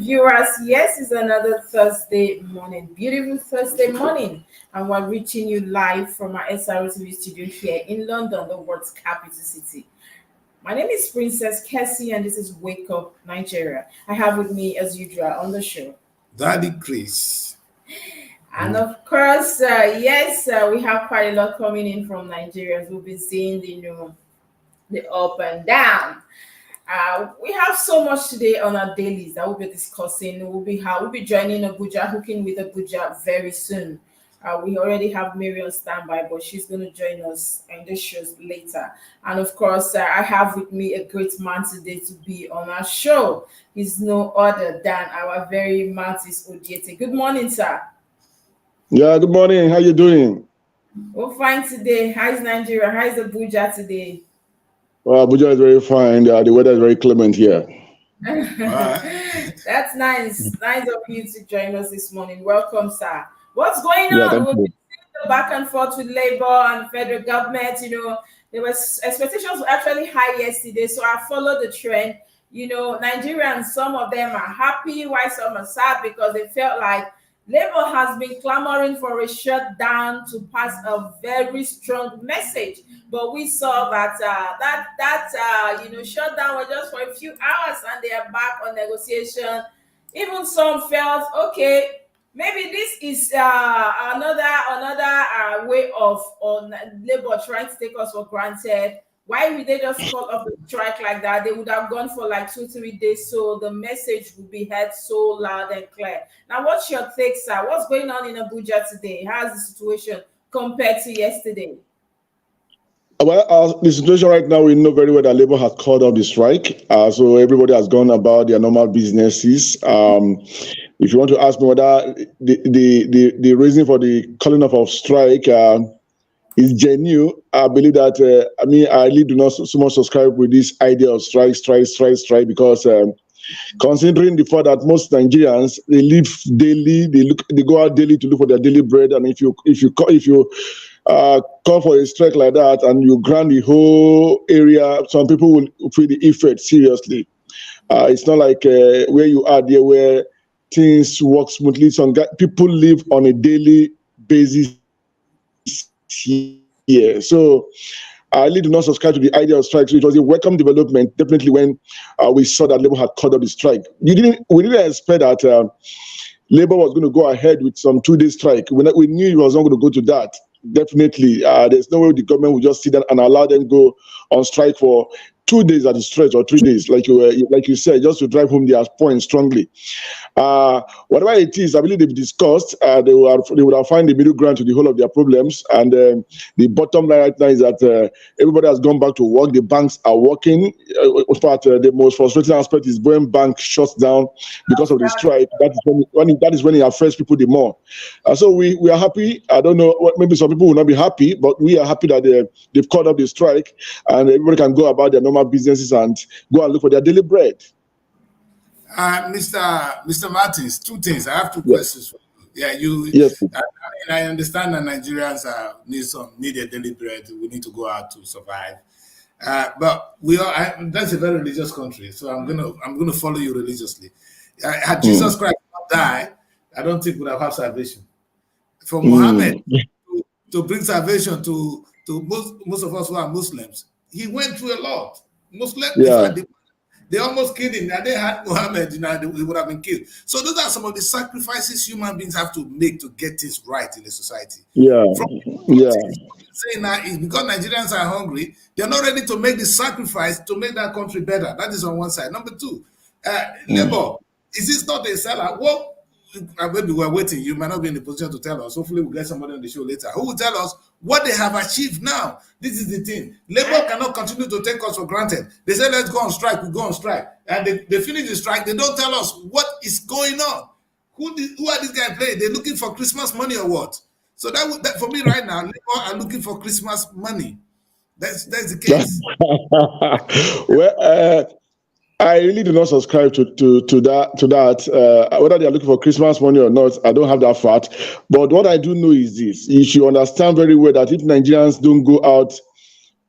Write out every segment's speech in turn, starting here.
viewers. Yes, it's another Thursday morning, beautiful Thursday morning, and we're reaching you live from our Srtv studio here in London, the world's capital city. My name is Princess Cassie, and this is Wake Up Nigeria. I have with me, as usual, on the show, Daddy Chris. And of course, we have quite a lot coming in from Nigeria. We'll be seeing the up and down. We have so much today on our dailies that we'll be discussing. We'll be joining Abuja, hooking with Abuja very soon. We already have Mary on standby, but she's going to join us in the shows later. And of course, I have with me a great man today to be on our show. He's no other than our very Mantis Odiete. Good morning, sir. Yeah, good morning. How you doing? We're fine today. How's Nigeria? How's Abuja today? Well, Abuja is very fine. The weather is very clement here. That's nice. Nice of you to join us this morning. Welcome, sir. What's going on? We've been seeing the back and forth with Labour and federal government. There was expectations were actually high yesterday, so I followed the trend. Nigerians, some of them are happy, while some are sad because they felt like Labour has been clamoring for a shutdown to pass a very strong message, but we saw that shutdown was just for a few hours, and they are back on negotiation. Even some felt okay. Maybe this is another way of Labour trying to take us for granted. Why would they just call off the strike like that? They would have gone for like 2-3 days, so the message would be heard so loud and clear. Now, what's your take, sir? What's going on in Abuja today? How's the situation compared to yesterday? Well, the situation right now, we know very well that Labour has called off the strike. So everybody has gone about their normal businesses. If you want to ask me whether the reason for the calling off of strike is genuine, I believe that, I really do not so much subscribe with this idea of strike, because considering the fact that most Nigerians, they live daily, they go out daily to look for their daily bread, and if you call for a strike like that and you grant the whole area, some people will feel the effect seriously. It's not like where you are there where things work smoothly. Some people live on a daily basis here. So I really do not subscribe to the idea of strikes. It was a welcome development, definitely, when we saw that Labour had called up the strike. We didn't expect that Labour was going to go ahead with some 2-day strike. We knew it was not going to go to that. Definitely, there's no way the government would just sit down and allow them go on strike for 2 days at a stretch, or 3 days, like you said, just to drive home their point strongly. Whatever it is, I believe they've discussed. They would have found the middle ground to the whole of their problems. And the bottom line right now is that everybody has gone back to work. The banks are working. In fact, the most frustrating aspect is when bank shuts down because of the strike. That is when it affects people the more. So we are happy. I don't know, maybe some people will not be happy, but we are happy that they've called up the strike, and everybody can go about their normal businesses and go and look for their daily bread. Mr. Martins, two things. I have two questions for you. Yes. I understand that Nigerians need a daily bread. We need to go out to survive. But that's a very religious country, so I'm gonna follow you religiously. Had Jesus Christ not died, I don't think we'd have had salvation. For Muhammad to bring salvation to most of us who are Muslims, he went through a lot. Muslims, they almost killed him. They had Muhammad, he would have been killed. So those are some of the sacrifices human beings have to make to get things right in the society. Saying that is because Nigerians are hungry, they're not ready to make the sacrifice to make that country better. That is on one side. Number two, Labour, is this not a sellout? Well, maybe we're waiting. You might not be in the position to tell us. Hopefully, we'll get somebody on the show later who will tell us what they have achieved now. This is the thing. Labour cannot continue to take us for granted. They say, let's go on strike. We go on strike. And they finish the strike. They don't tell us what is going on. Who are these guys playing? They're looking for Christmas money or what? So that for me right now, Labour are looking for Christmas money. That's the case. Well, I really do not subscribe to that. Whether they are looking for Christmas money or not, I don't have that fact. But what I do know is this: you should understand very well that if Nigerians don't go out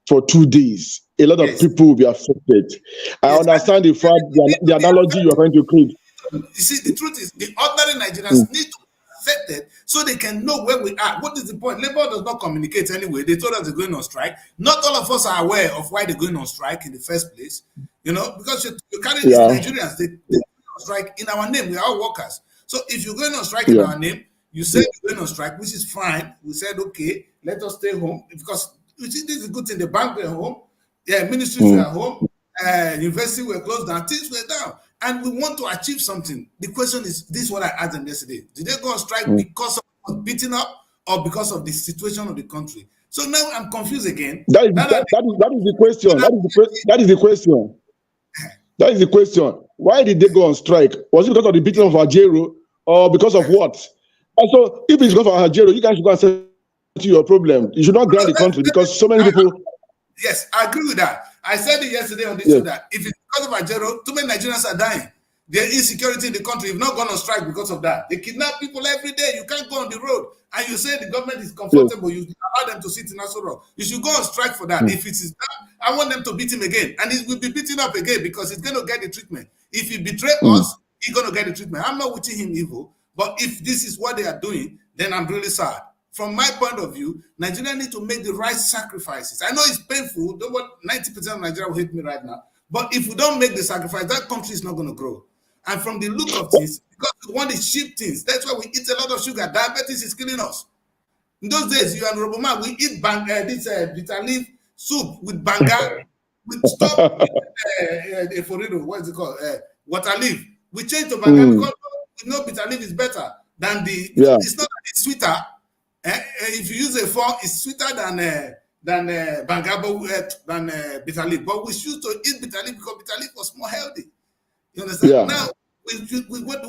for 2 days, a lot of people will be affected. I understand the fact, the analogy you are trying to create. You see, the truth is, the ordinary Nigerians need to be affected so they can know where we are. What is the point? Labour does not communicate anyway. They told us they're going on strike. Not all of us are aware of why they're going on strike in the first place. Because you carry these Nigerians, they go on strike in our name. We are all workers. So if you're going on strike in our name, you said you're going on strike, which is fine. We said, okay, let us stay home because you see, this is a good thing. The bank were home, ministries were home, university were closed down, things were down, and we want to achieve something. The question is, this is what I asked them yesterday: did they go on strike because of beating up or because of the situation of the country? So now I'm confused again. That is the question. That is the question. That is the question. Why did they go on strike? Was it because of the beating of Ajero or because of what? And so, if it's because of Ajero, you guys should go and settle your problem. You should not grant the country because so many people. Yes, I agree with that. I said it yesterday on this show that if it's because of Ajero, too many Nigerians are dying. There is insecurity in the country. You've not gone on strike because of that. They kidnap people every day. You can't go on the road. And you say the government is comfortable. You allow them to sit in Aso Rock. You should go on strike for that. If it is that, I want them to beat him again. And he will be beaten up again because he's going to get the treatment. If he betray us, he's going to get the treatment. I'm not wishing him evil. But if this is what they are doing, then I'm really sad. From my point of view, Nigeria need to make the right sacrifices. I know it's painful. 90% of Nigeria will hate me right now. But if we don't make the sacrifice, that country is not going to grow. And from the look of things, because we want the cheap things, that's why we eat a lot of sugar. Diabetes is killing us. In those days, you and Roboma, we eat this bitter leaf soup with banga, with stop what is it called? Water leaf. We changed to banga because we know bitter leaf is better than the. It's not that it's sweeter. If you use a fork, it's sweeter than banga, than bitter leaf. But we choose to eat bitter leaf because bitter leaf was more healthy. You understand? Yeah. Now, we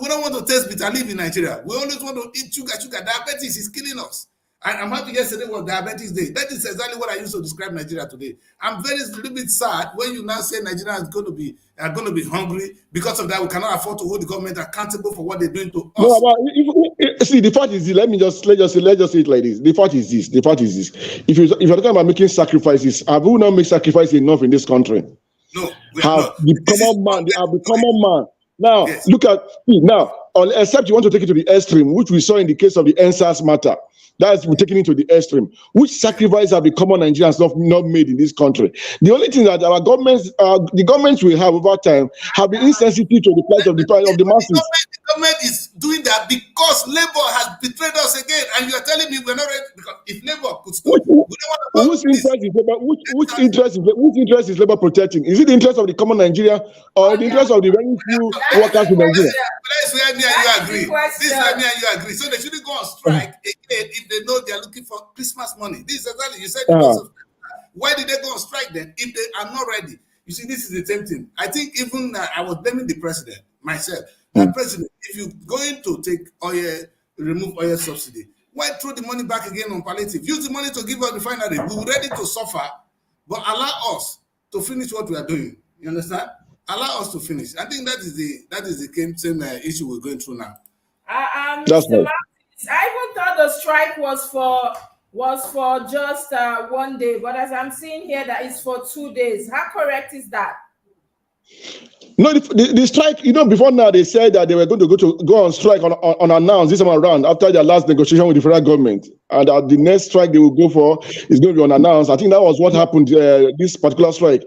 don't want to taste bitter leaf in Nigeria. We always want to eat sugar. Diabetes is killing us. I'm happy yesterday was Diabetes Day. That is exactly what I used to describe Nigeria today. I'm a little bit sad when you now say Nigeria is going to be hungry. Because of that, we cannot afford to hold the government accountable for what they're doing to us. No, but see, the fact is, let's just say it like this. The fact is this. If you're talking about making sacrifices, have we not made sacrifice enough in this country? No, the common man. Now, look at now. Except you want to take it to the extreme, which we saw in the case of the NSAS matter. That's we're taking it to the extreme. Which sacrifice have the common Nigerians not made in this country? The only thing that our governments, the governments we have over time, have been insensitive to the plight of the masses. The government is doing that because Labour has betrayed us again, and you are telling me we're not ready. Because if Labour could stop, whose interest is Labour protecting? Is it the interest of the common Nigeria or the interest of the very few workers in Nigeria? This is where me and you agree. This is where me and you agree. So they shouldn't go on strike again if they know they are looking for Christmas money. This is exactly you said. Why did they go on strike then if they are not ready? You see, this is the same thing. I think even I was blaming the president myself. President, if you're going to take oil, remove oil subsidy, why throw the money back again on palliative? Use the money to give us refinery. We're ready to suffer, but allow us to finish what we are doing. You understand? Allow us to finish. I think that is the same issue we're going through now. That's right. I even thought the strike was for just 1 day, but as I'm seeing here, that is for 2 days. How correct is that? No, the strike, before now they said that they were going to go on strike unannounced this time around after their last negotiation with the federal government. And the next strike they will go for is going to be unannounced. I think that was what happened, this particular strike.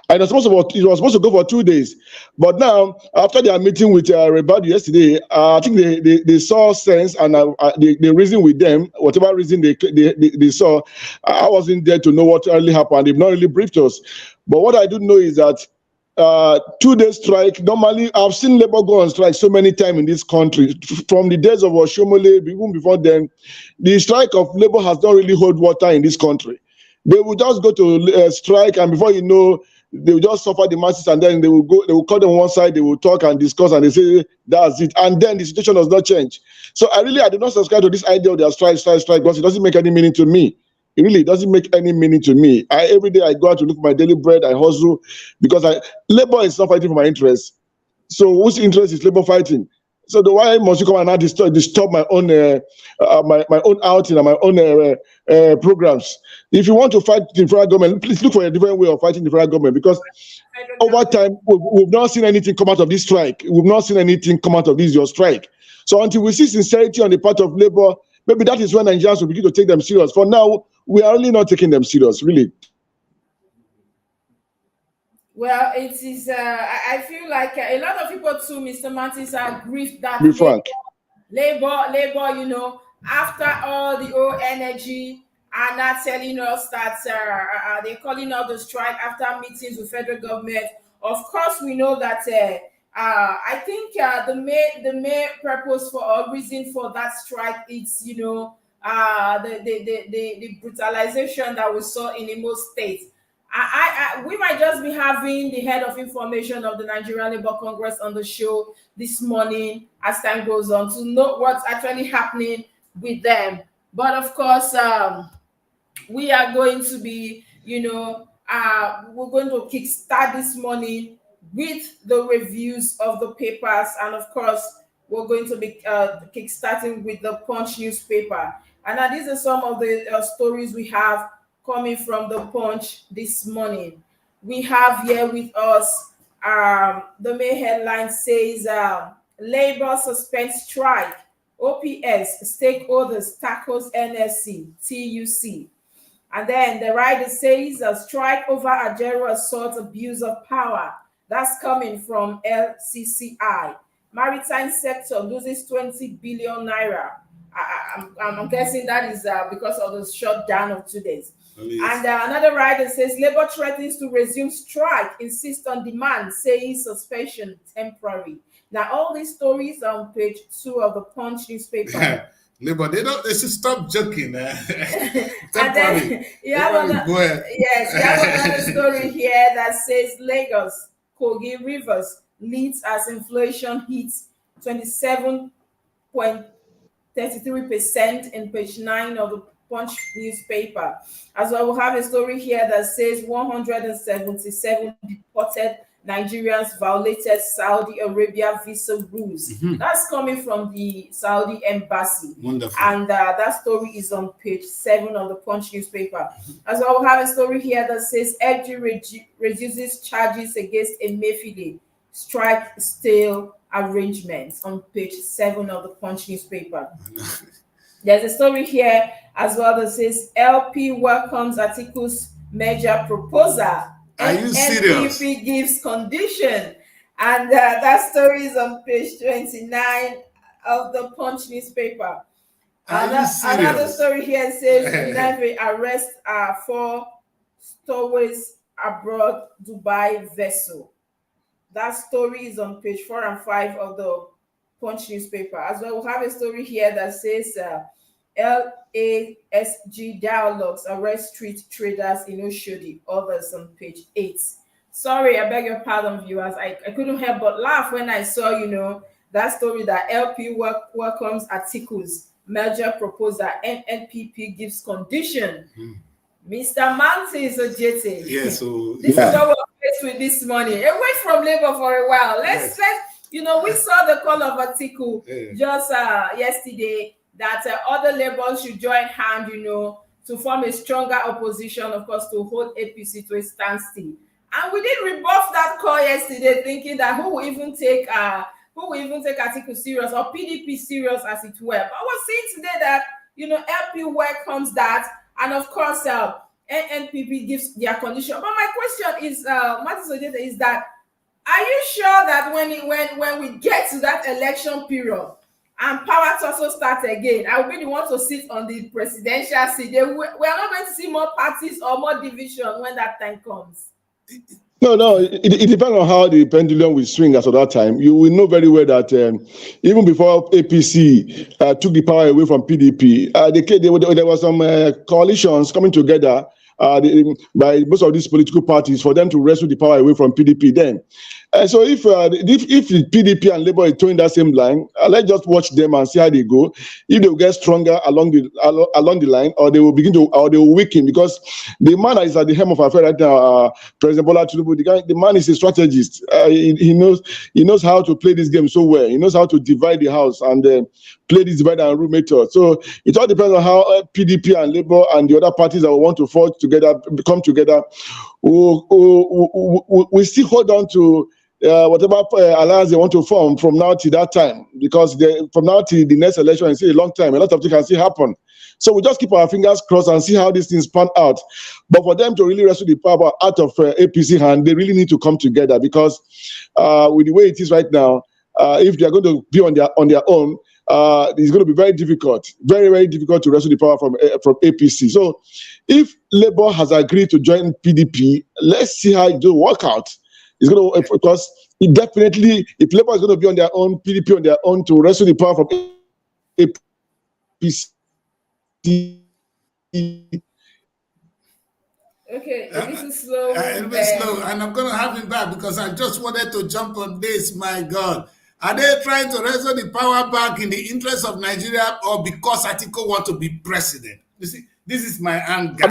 And it was supposed to go for 2 days. But now, after their meeting with Rebadu yesterday, I think they saw sense and they reasoned with them, whatever reason they saw. I wasn't there to know what really happened. They've not really briefed us. But what I do know is that 2 day strike. Normally, I've seen Labour go on strike so many times in this country. From the days of Oshomole, even before then, the strike of Labour has not really hold water in this country. They will just go to strike, and before you know, they will just suffer the masses, and then they will call them one side, they will talk and discuss, and they say that's it, and then the situation does not change. So I do not subscribe to this idea of their strike, because it doesn't make any meaning to me. It really doesn't make any meaning to me. Every day I go out to look for my daily bread, I hustle, because Labour is not fighting for my interests. So whose interest is Labour fighting? So why must you come and now disturb my own my own outing and my own programs? If you want to fight the federal government, please look for a different way of fighting the federal government, because over time we've not seen anything come out of this strike. We've not seen anything come out of your strike. So until we see sincerity on the part of Labour, maybe that is when Nigerians will begin to take them serious. For now, we are really not taking them serious, really. Well, it is. I feel like a lot of people too, Mr. Martins, are grieved that Be frank. labor, after all the old energy, are not telling us that they're calling out the strike after meetings with federal government. Of course, we know that. I think the main purpose for or reason for that strike is the brutalization that we saw in Imo State. We might just be having the head of information of the Nigerian Labour Congress on the show this morning as time goes on to know what's actually happening with them. But of course, we are going to be, we're going to kickstart this morning with the reviews of the papers, and of course, we're going to be kickstarting with the Punch newspaper. And now these are some of the stories we have coming from the Punch this morning. We have here with us the main headline says Labour suspends strike, OPS stakeholders tackles NSC TUC. And then the writer says a strike over Ajero assault abuse of power. That's coming from LCCI. Maritime sector loses 20 billion naira. I'm guessing that is because of the shutdown of 2 days. And another writer says Labour threatens to resume strike, insist on demand, saying suspension temporary. Now, all these stories are on page 2 of the Punch newspaper. Labour, they should stop joking. And then you have another story here that says Lagos, Kogi Rivers leads as inflation hits 27.33% in page 9 of the Punch newspaper. As well, we have a story here that says 177 deported Nigerians violated Saudi Arabia visa rules. That's coming from the Saudi embassy. Wonderful. And that story is on page 7 of the Punch newspaper. As well, we have a story here that says FG reduces charges against Emefiele, strike stale arrangements, on page 7 of the Punch newspaper. There's a story here as well that says LP welcomes Atiku's merger proposal. Are you serious? NPP gives condition. And that story is on page 29 of the Punch newspaper. Another story here says Navy arrest 4 stowaways aboard Dubai vessel. That story is on page 4 and 5 of the Punch newspaper. As well, we have a story here that says LASG dialogues arrest street traders in Oshodi. Others on page 8. Sorry, I beg your pardon, viewers. I couldn't help but laugh when I saw, that story that LP welcomes Atiku's merger proposal and NPP gives condition. Mr. Mantis Ojete. Yes, so this is what we're faced with this morning. Away from Labour for a while. Let's we saw the call of Atiku just yesterday that other Labour should join hand, to form a stronger opposition, of course, to hold APC to a standstill. And we did rebuff that call yesterday, thinking that who will even take Atiku serious, or PDP serious, as it were. But I was saying today that LP welcomes that, and of course NPP gives their condition. But my question is, Martin Ojeda, is that are you sure that when we get to that election period and power to also start again, I will be the one to sit on the presidential seat? We are not going to see more parties or more division when that time comes. No, it depends on how the pendulum will swing as of that time. You will know very well that even before APC took the power away from PDP, there were some coalitions coming together by most of these political parties for them to wrestle the power away from PDP then. So if the PDP and Labour is towing that same line, let's just watch them and see how they go. If they will get stronger along the line, or they will or they will weaken, because the man that is at the helm of affair right now, President Bola Tinubu, the man is a strategist. He knows how to play this game so well. He knows how to divide the house and play this divide and rule method. So it all depends on how PDP and Labour and the other parties that want to come together. We still hold on to whatever alliance they want to form from now till that time, because from now till the next election, it's a long time. A lot of things can still happen. So we just keep our fingers crossed and see how these things pan out. But for them to really wrestle the power out of APC hand, they really need to come together, because with the way it is right now, if they are going to be on their own, it's going to be very difficult, very, very difficult to wrestle the power from APC. So if Labour has agreed to join PDP, let's see how it will work out. It's going to, because it definitely, if Labour is going to be on their own, PDP on their own to wrestle the power from APC. Okay, this is slow. A bit slow, and I'm going to have him back because I just wanted to jump on this. My God, are they trying to wrestle the power back in the interest of Nigeria, or because Atiku want to be president? You see, this is my anger.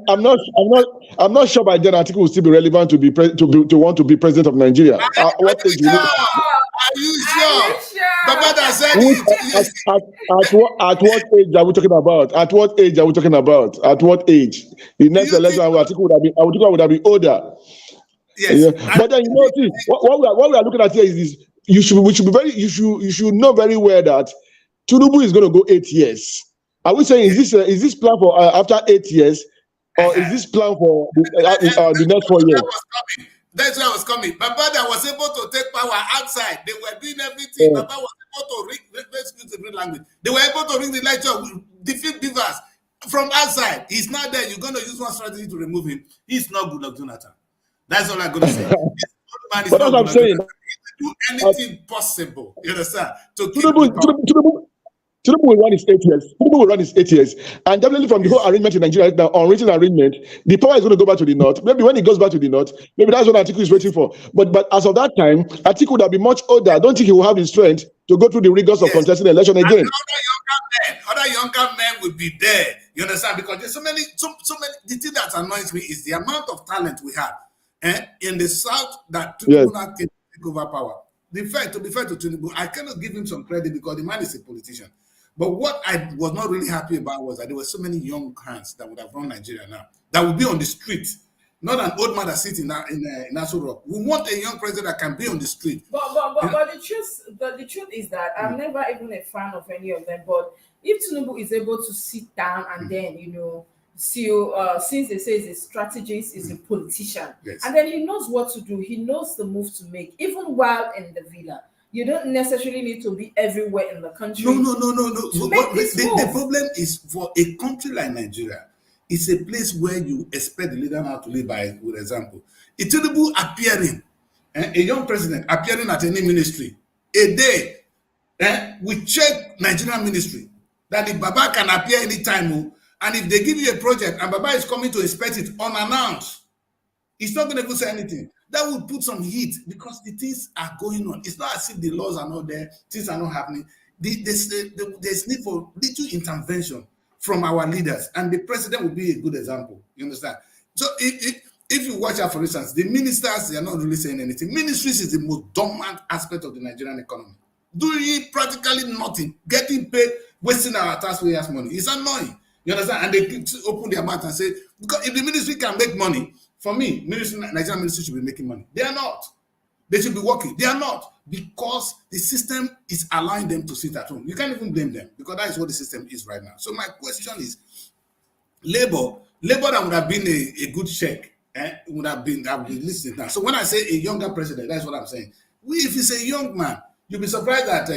I'm not sure by then Atiku will still be relevant to want to be president of Nigeria. What age are you sure? Baba said at what age are we talking about? At what age are we talking about? At what age? The next election, Atiku would have been older. Yes. Yeah. But then what we are looking at here is this. You should know very well that Tinubu is going to go 8 years. Are we saying is this plan for after 8 years, or is this plan for the next 4 years? That's where I was coming. Baba was able to take power outside. They were doing everything. Baba was able to ring. Let's use the real language. They were able to ring the lecture, defeat beavers from outside. He's not there. You're going to use one strategy to remove him. He's not good like Jonathan. That's all I'm going to say. But that's what I'm saying. Do anything possible, you understand? To keep Tinubu will run his 8 years. Tinubu will run his 8 years. And definitely from the whole arrangement in Nigeria right now, unwritten arrangement, the power is going to go back to the north. Maybe when it goes back to the north, maybe that's what Atiku is waiting for. But as of that time, Atiku would have been much older. I don't think he will have the strength to go through the rigors of contesting the election again. Other younger men will be there. You understand? Because there's so many. The thing that annoys me is the amount of talent we have in the south that Tinubu can take over power. To be fair to Tinubu, I cannot give him some credit because the man is a politician. But what I was not really happy about was that there were so many young hands that would have run Nigeria now, that would be on the street, not an old man that sits in Nassau Rock. We want a young president that can be on the street. But the truth is that I'm never even a fan of any of them. But if Tinubu is able to sit down and then since they say he's a strategist, he's a politician, and then he knows what to do, he knows the move to make, even while in the villa. You don't necessarily need to be everywhere in the country. No. The problem is, for a country like Nigeria, it's a place where you expect the leader now to live by, for example. Tinubu appearing, a young president appearing at any ministry, a day, we check Nigerian ministry, that if Baba can appear anytime, and if they give you a project and Baba is coming to inspect it unannounced, he's not going to even say anything. That would put some heat, because the things are going on. It's not as if the laws are not there, things are not happening. There's need for little intervention from our leaders, and the president will be a good example. You understand? So if you watch out, for instance, the ministers, they are not really saying anything. Ministries is the most dominant aspect of the Nigerian economy. Doing practically nothing, getting paid, wasting our taxpayers' money. It's annoying. You understand? And they open their mouth and say, because if the ministry can make money, for me, Nigerian ministry should be making money. They are not. They should be working. They are not, because the system is allowing them to sit at home. You can't even blame them, because that is what the system is right now. So my question is, Labour that would have been a good check, would have been listening now. So when I say a younger president, that's what I'm saying. If it's a young man, you'll be surprised that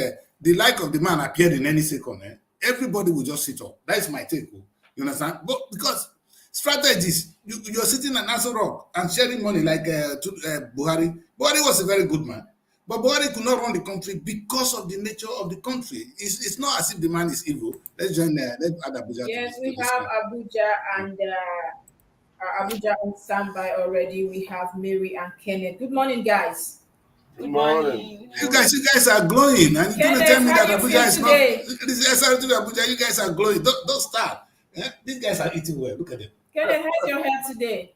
the like of the man appeared in any second. Everybody will just sit up. That is my take. You understand? But because strategies, you're sitting at Nassau Rock and sharing money like Buhari. Buhari was a very good man, but Buhari could not run the country because of the nature of the country. It's not as if the man is evil. Let's join let's add Abuja. Yes, we have Abuja and Abuja on standby already. We have Mary and Kenneth. Good morning, guys. Good morning. You guys are glowing, and you're gonna tell Kenneth, me how that you Abuja feel is not. today? This is SRTV Abuja. You guys are glowing. Don't stop. These guys are eating well. Look at them. Kenneth, how's your health today?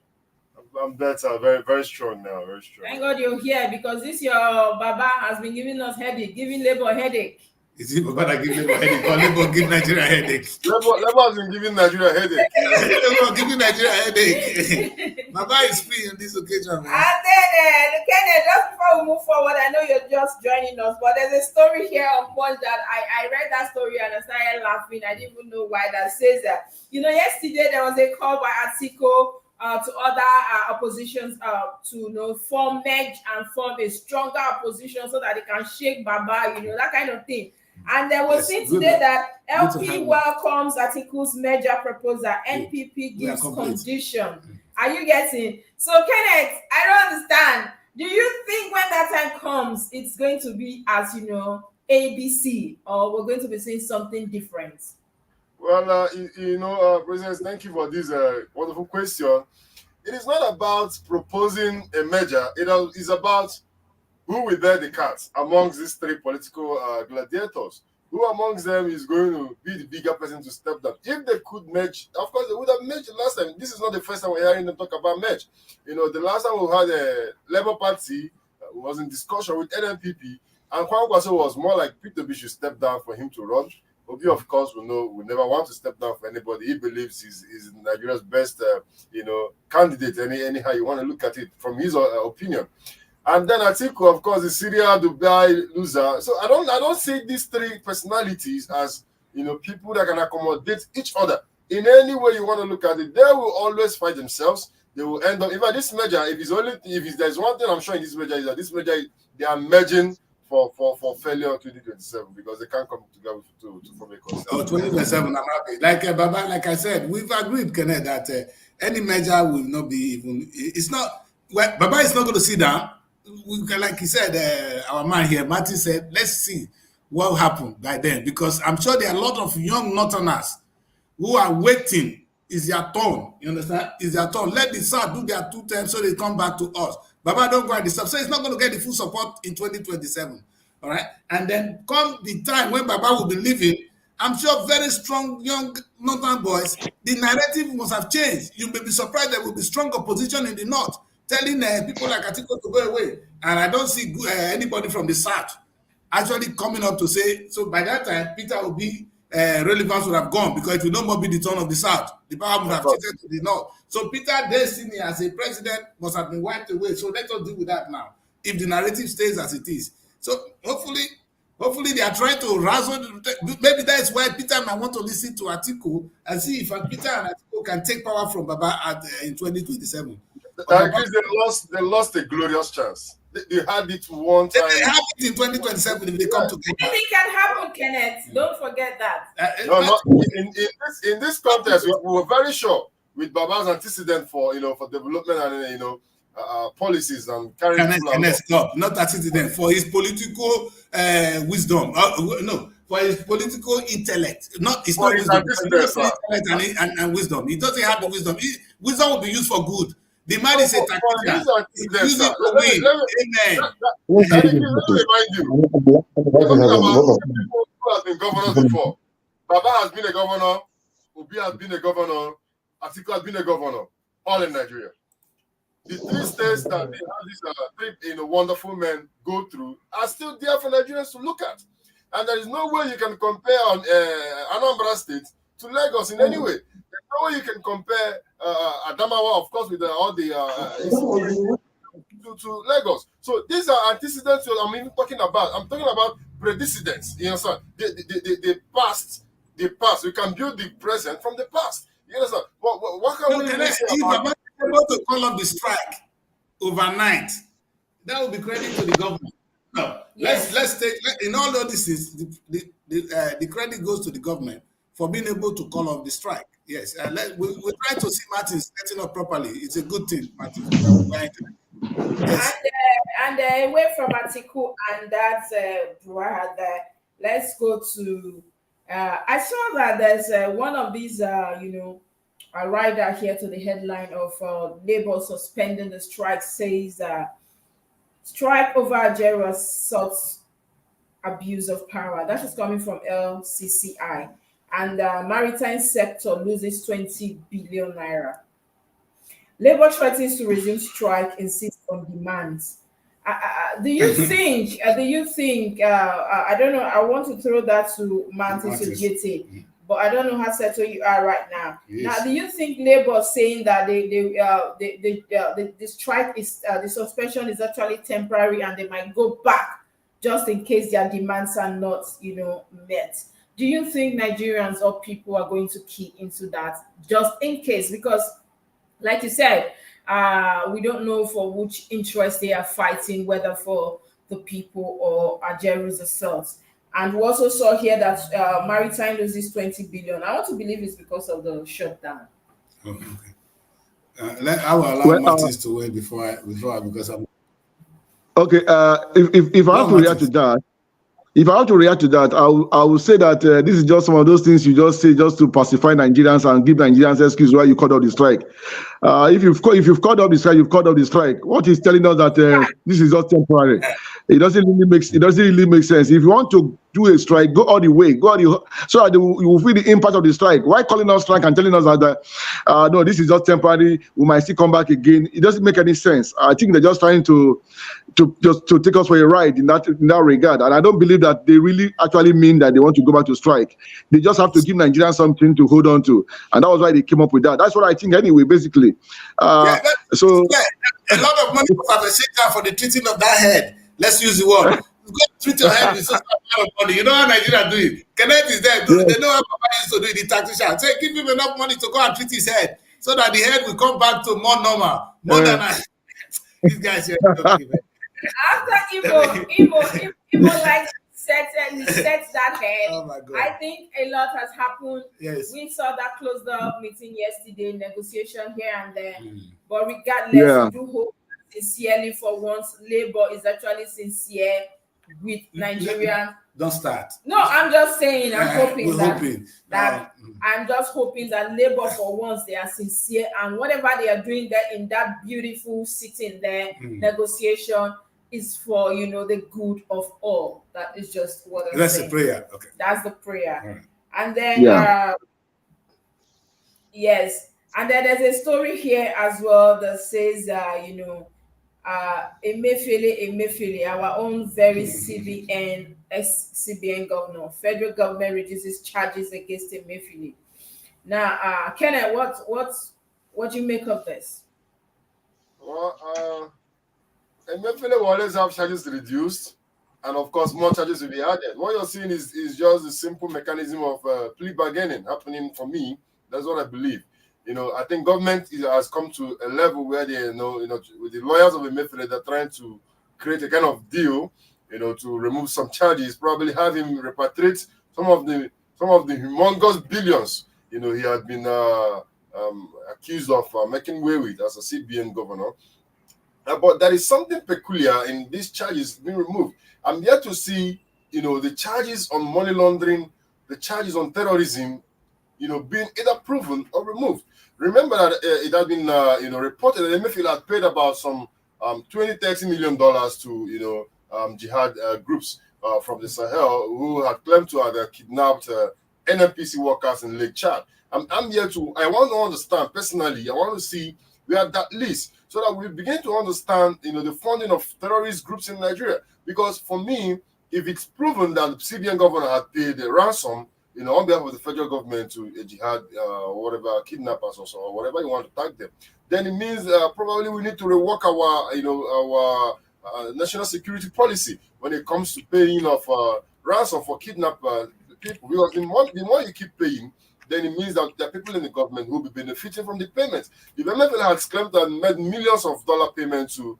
I'm better, very, very strong now, very strong. Thank God you're here because this your Baba has been giving us headache, giving labor headache. Is it Baba that give Labour headache or Labour give Nigeria headache? Labour has been giving Nigeria a headache. Labour giving Nigeria headache. Baba is free on this occasion, man. And then, Kenneth, just before we move forward, I know you're just joining us, but there's a story here on Punch that I read that story and I started laughing. I didn't even know why. That says that, yesterday there was a call by Atiko to other oppositions to form merge and form a stronger opposition so that they can shake Baba, that kind of thing. And there was seen today that LP welcomes Atiku's merger proposal. NPP gives condition. Are you getting? So, Kenneth, I don't understand. Do you think when that time comes, it's going to be as ABC, or we're going to be seeing something different? Well, President, thank you for this wonderful question. It is not about proposing a merger. It is about who will bear the cat amongst these three political gladiators. Who amongst them is going to be the bigger person to step down? If they could merge, of course, they would have merged last time. This is not the first time we're hearing them talk about merge. The last time we had a Labour Party was in discussion with NNPP, and Kwankwaso was more like Peter B should step down for him to run. Obi, of course, we never want to step down for anybody. He believes he's Nigeria's best, candidate. Anyhow you want to look at it from his opinion. And then Atiku, of course, the Syria Dubai loser. So I don't see these three personalities as people that can accommodate each other in any way you want to look at it. They will always fight themselves. They will end up. In fact, this merger, if there's one thing I'm sure in this merger is that this merger they are merging for failure 2027 because they can't come together to form a consensus. Oh, 2027, I'm happy. Like Baba, like I said, we've agreed, Kenneth, that any merger will not be even. It's not. Well, Baba is not going to sit down. Like he said, our man here, Martin said, let's see what happened by then, because I'm sure there are a lot of young Northerners who are waiting. It's their turn. You understand? It's their turn. Let the South do their 2 terms so they come back to us. Baba don't go and disturb. So it's not going to get the full support in 2027. All right. And then come the time when Baba will be leaving, I'm sure very strong young Northern boys, the narrative must have changed. You may be surprised there will be strong opposition in the North, telling people like Atiko to go away. And I don't see anybody from the South actually coming up to say, so by that time, Peter will be, relevance would have gone because it will no more be the turn of the South. The power would have shifted to the North. So Peter's destiny as a president must have been wiped away. So let us deal with that now, if the narrative stays as it is. So hopefully they are trying to razzle. Maybe that's why Peter might want to listen to Atiku and see if Peter and Atiku can take power from Baba in 2027. They lost a glorious chance. They had it one time. They have it in 2027 if they come together. Anything can happen, Kenneth. Don't forget that. In this contest, we were very sure with Baba's antecedent for development and policies and carrying not antecedent for his political wisdom. For his political intellect. It's not wisdom. Intellect and wisdom. He doesn't have the wisdom. Wisdom will be used for good. The man is a tactician. Use it to win. Amen. Let me remind you. We're talking about people who have been governors before. Baba has been a governor. Obi has been a governor. Atiku has been a governor. All in Nigeria. The 3 states that they have these wonderful men go through are still there for Nigerians to look at. And there is no way you can compare Anambra State to Lagos in any way. There's no way you can compare Adamawa, of course, with all the to Lagos. So these are antecedents I'm even talking about. I'm talking about predecedents. You understand? The past. The past. We can build the present from the past. You understand? What can we really say about able to call up the strike overnight? That will be credit to the government. No, yes. let's take in all of this is the credit goes to the government for being able to call off the strike. Yes, we try to see Martin setting up properly. It's a good thing, Martin. Yes. And away from Atiku and that let's go to. I saw that there's one of these I write that here to the headline of Labour suspending the strike, says strike over Algeria sought abuse of power. That is coming from LCCI. And maritime sector loses 20 billion naira. Labour threatens to resume strike, insists on demands. Do you think? Do you think? I don't know. I want to throw that to Martin Martins. Sujete, but I don't know how settled you are right now. Yes. Now, do you think Labour saying that the strike is the suspension is actually temporary and they might go back just in case their demands are not, met? Do you think Nigerians or people are going to key into that just in case? Because like you said, we don't know for which interest they are fighting, whether for the people or Algeria's assault. And we also saw here that Maritime loses 20 billion. I want to believe it's because of the shutdown. Okay. I will allow Well, Martins to wait before because I'm okay. If I No, have to react to Martins. that, if I have to react to that, I will say that this is just one of those things you just say just to pacify Nigerians and give Nigerians excuse why you called out the strike. If you've called up the strike, you've called up the strike. What is telling us that this is just temporary? It doesn't really make sense. If you want to do a strike, go all the way, so that you will feel the impact of the strike. Why calling us strike and telling us that no, this is just temporary? We might still come back again. It doesn't make any sense. I think they're just trying to take us for a ride in that regard, and I don't believe that they really actually mean that they want to go back to strike. They just have to give Nigerians something to hold on to, and that was why they came up with that. That's what I think anyway, basically. Yeah, So a lot of money was appreciated for the treating of that head. Let's use the word. You go treat your head with such a lot of money. You know how Nigeria do it. Kenneth is there. Yeah. They know how Papa used to do it, the tactician. Say, give him enough money to go and treat his head so that the head will come back to more normal. More than these guys here. After Igbo like sets that head. Oh my God. I think a lot has happened. Yes. We saw that closed up meeting yesterday, negotiation here and there. But regardless, Yeah. we do hope sincerely for once Labour is actually sincere with Nigerians. Don't start. No, I'm just saying, I'm just hoping that Labour for once they are sincere and whatever they are doing there in that beautiful sitting there, negotiation is for the good of all. That is just what I'm That's saying. the prayer. Okay. That's the prayer. Right. And then yes, and then there's a story here as well that says Emefiele, our own very CBN, ex-CBN governor, federal government reduces charges against Emefiele. Now, Kenneth, what do you make of this? Well, Emefiele will always have charges reduced, and of course, more charges will be added. What you're seeing is just a simple mechanism of plea bargaining happening for me. That's what I believe. I think government has come to a level where they with the lawyers of Emefiele, they're trying to create a kind of deal, to remove some charges, probably have him repatriate some of the humongous billions, he had been accused of making way with as a CBN governor. But there is something peculiar in these charges being removed. I'm yet to see, the charges on money laundering, the charges on terrorism, being either proven or removed. Remember that it had been, reported that Emefiele had paid about some $20-30 million to, jihad groups from the Sahel who had claimed to have kidnapped NNPC workers in Lake Chad. I want to understand personally, I want to see where that list so that we begin to understand, the funding of terrorist groups in Nigeria. Because for me, if it's proven that the CBN governor had paid a ransom, on behalf of the federal government to a jihad, whatever, kidnappers or whatever you want to tag them, then it means probably we need to rework our national security policy when it comes to paying of ransom for kidnapped people. Because the more you keep paying, then it means that there are people in the government who will be benefiting from the payments. If MFL has claimed and made millions of dollar payments to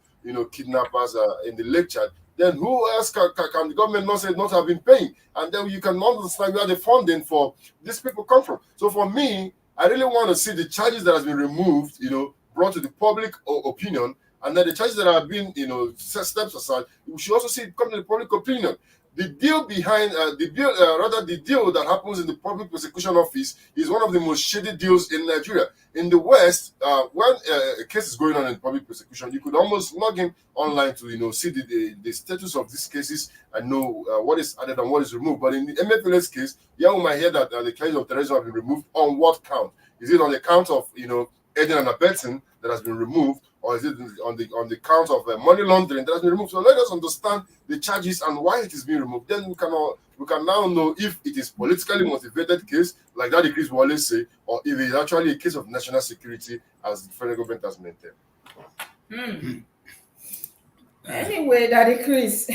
kidnappers in the Lake Chad, then who else can the government not say not have been paying? And then you can understand where the funding for these people come from. So for me, I really want to see the charges that has been removed, brought to the public opinion, and then the charges that have been, steps aside, we should also see it come to the public opinion. The deal behind the deal that happens in the public prosecution office is one of the most shady deals in Nigeria. In the West, when a case is going on in public prosecution, you could almost log in online to see the status of these cases and know what is added and what is removed. But in the MFL's case, you might hear that the charges of terrorism have been removed on what count? Is it on the count of aiding and abetting that has been removed, or is it on the count of money laundering that has been removed? So let us understand the charges and why it is being removed. Then we can now know if it is politically motivated case, like that Chris will always say, or if it is actually a case of national security, as the federal government has maintained. Anyway, Daddy Chris,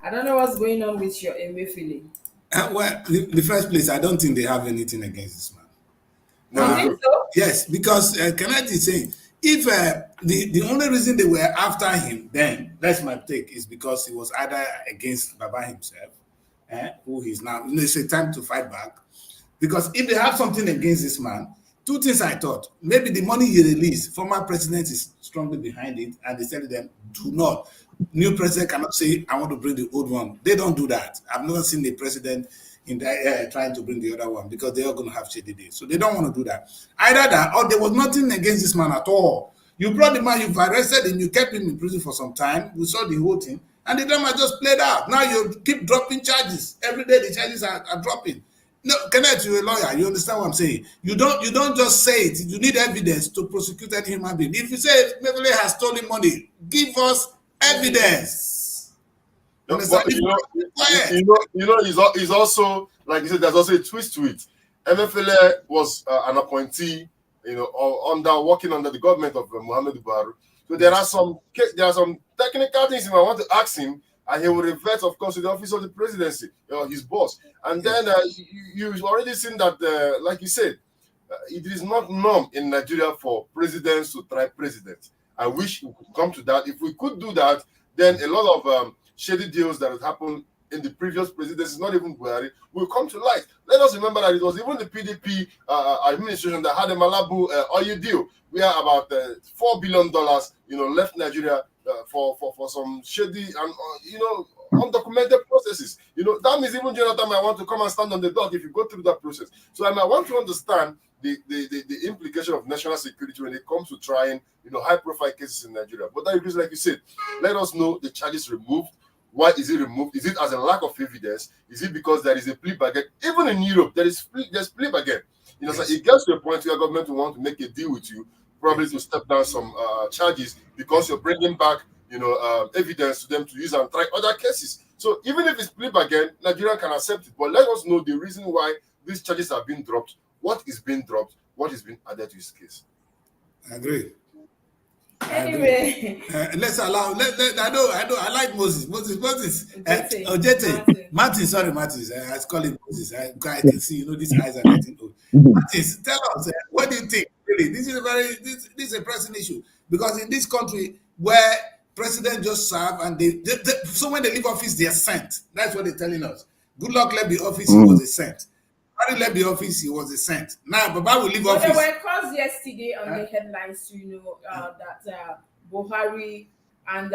I don't know what's going on with your Emefiele. Well, in the first place, I don't think they have anything against this man. You think so? Yes, because Kenneth is saying, if the only reason they were after him then, that's my take, is because he was either against Baba himself, who he's now, it's a time to fight back. Because if they have something against this man, two things I thought. Maybe the money he released, former president is strongly behind it, and they said to them, do not. New president cannot say, I want to bring the old one. They don't do that. I've never seen the president in trying to bring the other one, because they are going to have shady days. So they don't want to do that. Either that, or there was nothing against this man at all. You brought the man, you've arrested him, you kept him in prison for some time. We saw the whole thing, and the drama just played out. Now you keep dropping charges. Every day the charges are dropping. No, Kenneth, you're a lawyer. You understand what I'm saying? You don't just say it. You need evidence to prosecute any human being. If you say Mevele has stolen money, give us evidence. But, he's also, like you said, there's also a twist to it. MFLA was an appointee, working under the government of Muhammadu Buhari. So there are some technical things you might want to ask him, and he will revert, of course, to the office of the presidency, his boss. And then you've already seen that, like you said, it is not norm in Nigeria for presidents to try presidents. I wish we could come to that. If we could do that, then a lot of shady deals that had happened in the previous presidency, not even Buhari, will come to light. Let us remember that it was even the PDP administration that had a Malabu oil deal, where about $4 billion, left Nigeria for some shady and undocumented processes. That means even Jonathan might want to come and stand on the dock if you go through that process. So I might want to understand the implication of national security when it comes to trying high-profile cases in Nigeria. But that is, like you said, let us know the charges removed. Why is it removed? Is it as a lack of evidence? Is it because there is a plea bargain? Even in Europe, there's plea bargain. So it gets to a point where government will want to make a deal with you, probably to step down some charges because you're bringing back, evidence to them to use and try other cases. So even if it's plea bargain, Nigeria can accept it. But let us know the reason why these charges are being dropped, what is being dropped, what is being added to his case. I agree. Anyway, let's allow. I like Moses. Martin. Sorry, Martin. I call him Moses. I can see. These eyes are getting old. Martin, tell us, what do you think? Really, this is a pressing issue, because in this country where president just serve and so when they leave office they are sent. That's what they're telling us. Good luck left the office. He was a saint. Buhari left the office, he was a saint. Now Baba will leave office. There were calls yesterday on the headlines, that Buhari and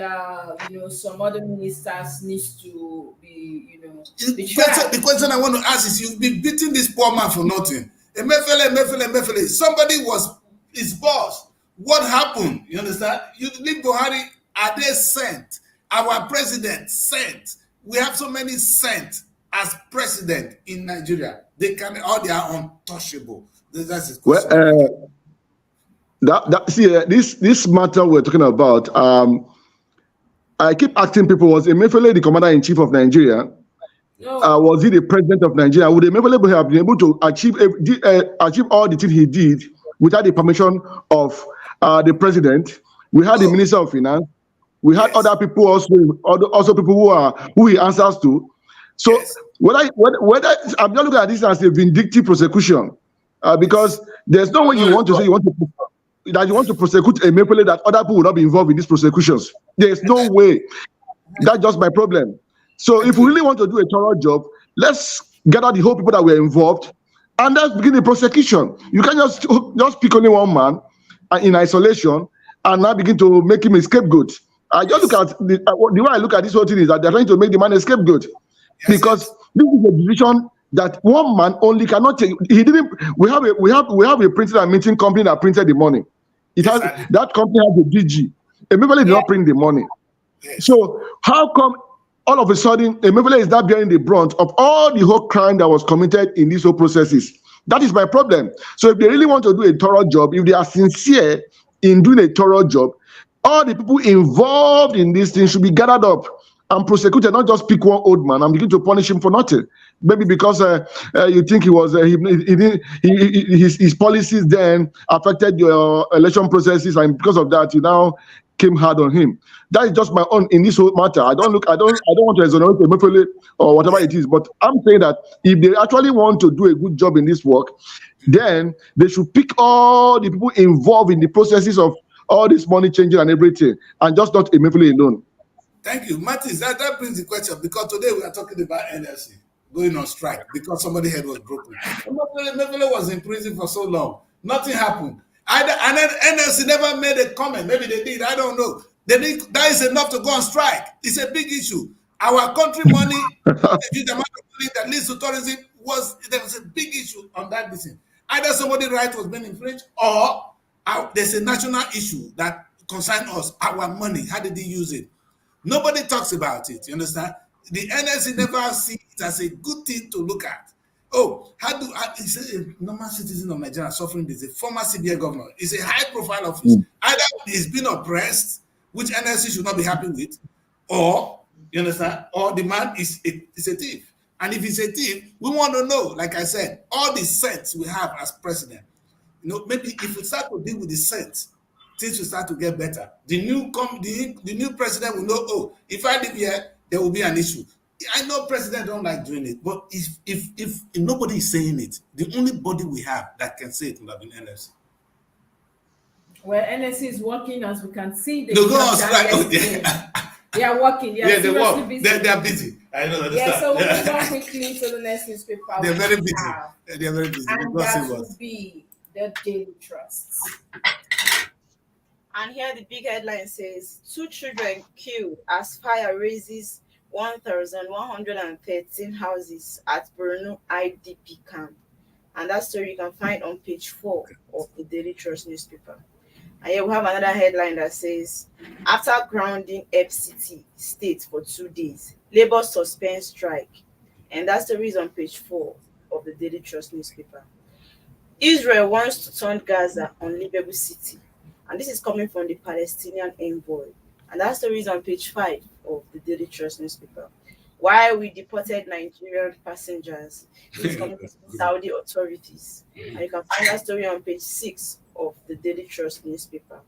some other ministers needs to be, the question I want to ask is, you've been beating this poor man for nothing. Emefiele. Somebody was his boss. What happened? You understand? You leave Buhari. Are they sent? Our president sent. We have so many sent as president in Nigeria. They are untouchable. That's his question. This matter we're talking about, I keep asking people, was Emefiele the commander-in-chief of Nigeria? No. Was he the president of Nigeria? Would Emefiele have been able to achieve all the things he did without the permission of the president? We had the Minister of Finance. We had other people also people who he answers to. So whether I'm not looking at this as a vindictive prosecution, because there's no way you want to say you want to prosecute Emefiele that other people will not be involved in these prosecutions. There's no way. That's just my problem. So if we really want to do a thorough job, let's gather the whole people that were involved and let's begin the prosecution. You can't just pick only one man in isolation and now begin to make him a scapegoat. I just look Yes. at the way I look at this whole thing is that they're trying to make the man a scapegoat, Yes, because yes. this is a decision that one man only cannot take. He didn't. We have a printing and minting company that printed the money. It has Exactly. that company has a DG. Emefiele did Yeah. not print the money. Yes. So how come all of a sudden Emefiele is now bearing the brunt of all the whole crime that was committed in these whole processes? That is my problem. So if they really want to do a thorough job, if they are sincere in doing a thorough job, all the people involved in this thing should be gathered up and prosecuted, not just pick one old man and begin to punish him for nothing. Maybe because you think he was his policies then affected your election processes, and because of that, you now came hard on him. That is just my own in this whole matter. I don't want to exonerate Emefiele or whatever it is, but I'm saying that if they actually want to do a good job in this work, then they should pick all the people involved in the processes of all this money changing and everything, and just not Emefiele alone. Thank you, Martins. That brings the question, because today we are talking about NLC going on strike because somebody's head was broken. Mefele was in prison for so long, nothing happened. And then NLC never made a comment. Maybe they did. I don't know. That is enough to go on strike. It's a big issue. Our country money, the huge amount of money that leads to tourism, there was a big issue on that decision. Either somebody's right was being infringed, or there's a national issue that concerns us. Our money, how did they use it? Nobody talks about it. You understand? The NLC never see it as a good thing to look at. Oh, is a normal citizen of Nigeria suffering this? A former CBA governor. It's a high-profile office. Either he's been oppressed, which NLC should not be happy with, or you understand, or the man is a thief. And if he's a thief, we want to know. Like I said, all the sets we have as president. Maybe if we start to deal with the sets, things will start to get better. The new president will know, oh, if I live here, there will be an issue. I know president don't like doing it, but if nobody is saying it, the only body we have that can say it will have been NLC. Well, NSC is working, as we can see. They No, go shut on down strike. yesterday. They are working. They are Yeah, they seriously work. busy. They are busy. I don't understand. Yeah, so we'll move on quickly to the next newspaper. They're we very busy. have, They're very busy. and Go say that what. will be the Daily Trust. And here the big headline says 2 children killed as fire raises 1,113 houses at Borno IDP camp. And that story you can find on page 4 of the Daily Trust newspaper. And here we have another headline that says, after grounding FCT state for 2 days, Labour suspends strike. And that story is on page 4 of the Daily Trust newspaper. Israel wants to turn Gaza unlivable city. And this is coming from the Palestinian envoy. And that story is on page 5 of the Daily Trust newspaper. Why we deported Nigerian passengers. It's coming from Saudi authorities. And you can find that story on page 6 of the Daily Trust newspaper.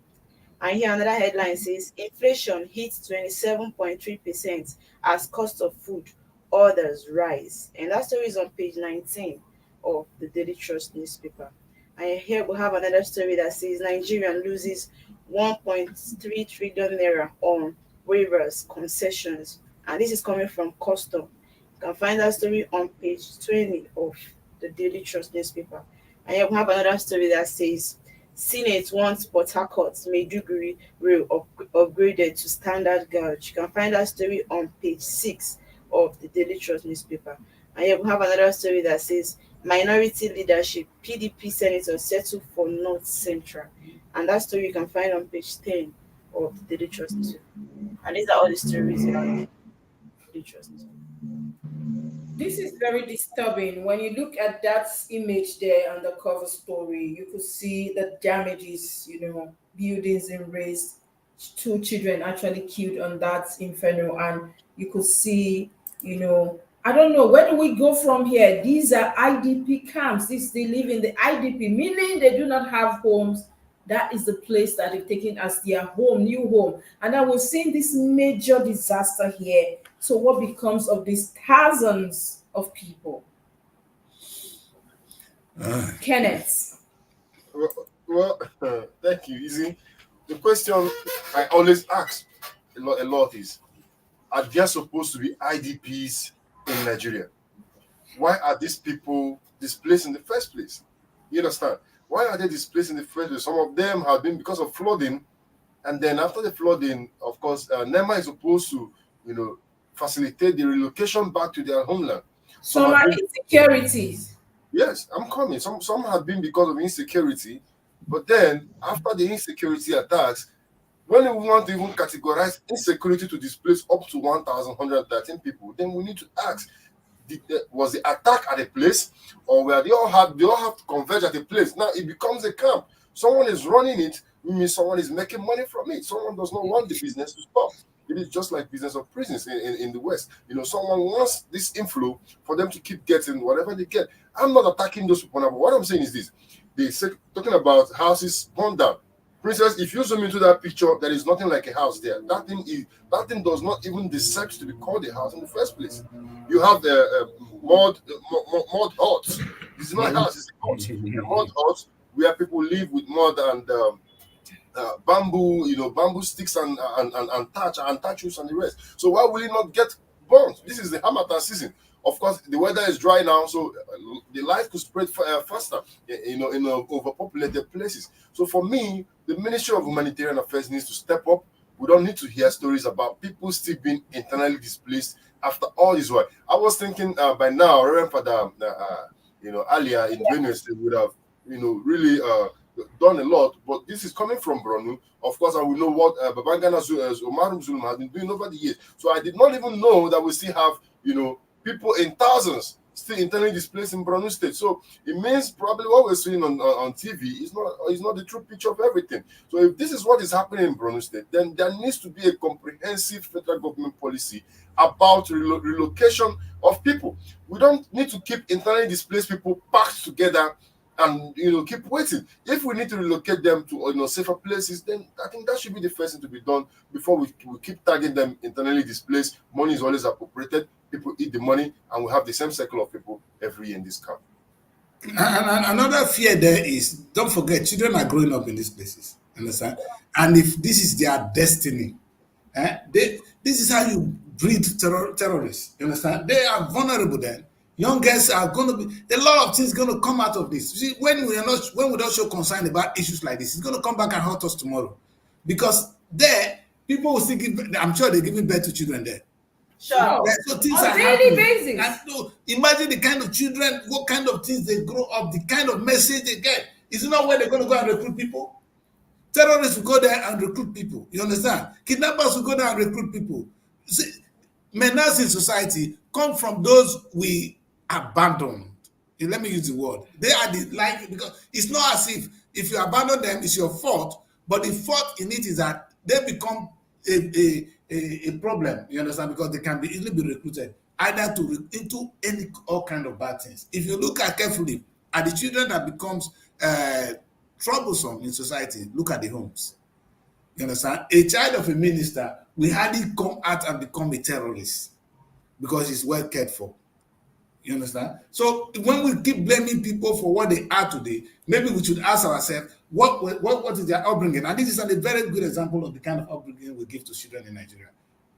And here another headline says, inflation hits 27.3% as cost of food, others rise. And that story is on page 19 of the Daily Trust newspaper. And here we have another story that says Nigeria loses 1.3 trillion naira on waivers, concessions. And this is coming from Custom. You can find that story on page 20 of the Daily Trust newspaper. And here we have another story that says Senate wants Port Harcourt, Maiduguri rail upgraded to standard gauge. You can find that story on page 6 of the Daily Trust newspaper. And here we have another story that says minority leadership, PDP senators settle for North Central. And that story you can find on page 10 of the Daily Trust newspaper. And these are all the stories in the Daily Trust newspaper. This is very disturbing. When you look at that image there on the cover story, you could see the damages, buildings erased, 2 children actually killed on that inferno. And you could see, I don't know, where do we go from here? These are IDP camps. They live in the IDP, meaning they do not have homes. That is the place that they've taken as their home, new home. And then we're seeing this major disaster here. So what becomes of these thousands of people? Kenneth. Well, thank you. Easy. The question I always ask a lot is, are there supposed to be IDPs in Nigeria? Why are these people displaced in the first place? You understand? Why are they displaced in the first place? Some of them have been because of flooding And then after the flooding, of course, NEMA is supposed to, facilitate the relocation back to their homeland. Some are insecurities. Yes, I'm coming. Some have been because of insecurity, but then after the insecurity attacks, when we want to even categorize insecurity to displace up to 1,113 people, then we need to ask: was the attack at a place, or where they all have to converge at a place? Now it becomes a camp. Someone is running it, means someone is making money from it. Someone does not want the business to stop. It is just like business of prisons in the West. Someone wants this inflow for them to keep getting whatever they get. I'm not attacking those people now, but what I'm saying is this: they say, talking about houses burned down. Princess, if you zoom into that picture, there is nothing like a house there. That thing does not even deserve to be called a house in the first place. You have the mud huts. This is not a house; it's a hut. A mud hut where people live with mud and bamboo, bamboo sticks and thatch and thatchers and the rest. So why will it not get burnt? This is the Hamatan season. Of course, the weather is dry now, so the life could spread faster, in overpopulated places. So for me, the Ministry of Humanitarian Affairs needs to step up. We don't need to hear stories about people still being internally displaced after all this work. I was thinking by now, Reverend Father, earlier in Benue State would have, really done a lot. But this is coming from Borno. Of course, I will know what Babangana Omarum Zulum has been doing over the years. So I did not even know that we still have, people in thousands still internally displaced in Borno State. So it means probably what we're seeing on TV is not the true picture of everything. So if this is what is happening in Borno State, then there needs to be a comprehensive federal government policy about relocation of people. We don't need to keep internally displaced people packed together and keep waiting. If we need to relocate them to safer places, then I think that should be the first thing to be done before we keep tagging them internally displaced. Money is always appropriated. People eat the money, and we have the same cycle of people every year in this camp. And another fear there is, don't forget, children are growing up in these places. Understand? And if this is their destiny, this is how you breed terrorists. You understand? They are vulnerable then. Young girls are going to be, a lot of things going to come out of this. You see, when we don't show concern about issues like this, it's going to come back and haunt us tomorrow. Because there, people will still I'm sure they're giving birth to children there. Sure. So things on are daily happening. basis. And so imagine the kind of children, what kind of things they grow up, the kind of message they get. Is it not where they're going to go and recruit people? Terrorists will go there and recruit people. You understand? Kidnappers will go there and recruit people. See, menace in society come from those we abandoned. Let me use the word. They are because it's not as if you abandon them, it's your fault. But the fault in it is that they become a problem. You understand? Because they can be easily be recruited either into all kind of bad things. If you look at carefully at the children that becomes troublesome in society, look at the homes. You understand? A child of a minister will hardly come out and become a terrorist because he's well cared for. You understand? So when we keep blaming people for what they are today, maybe we should ask ourselves, what is their upbringing? And this is a very good example of the kind of upbringing we give to children in Nigeria.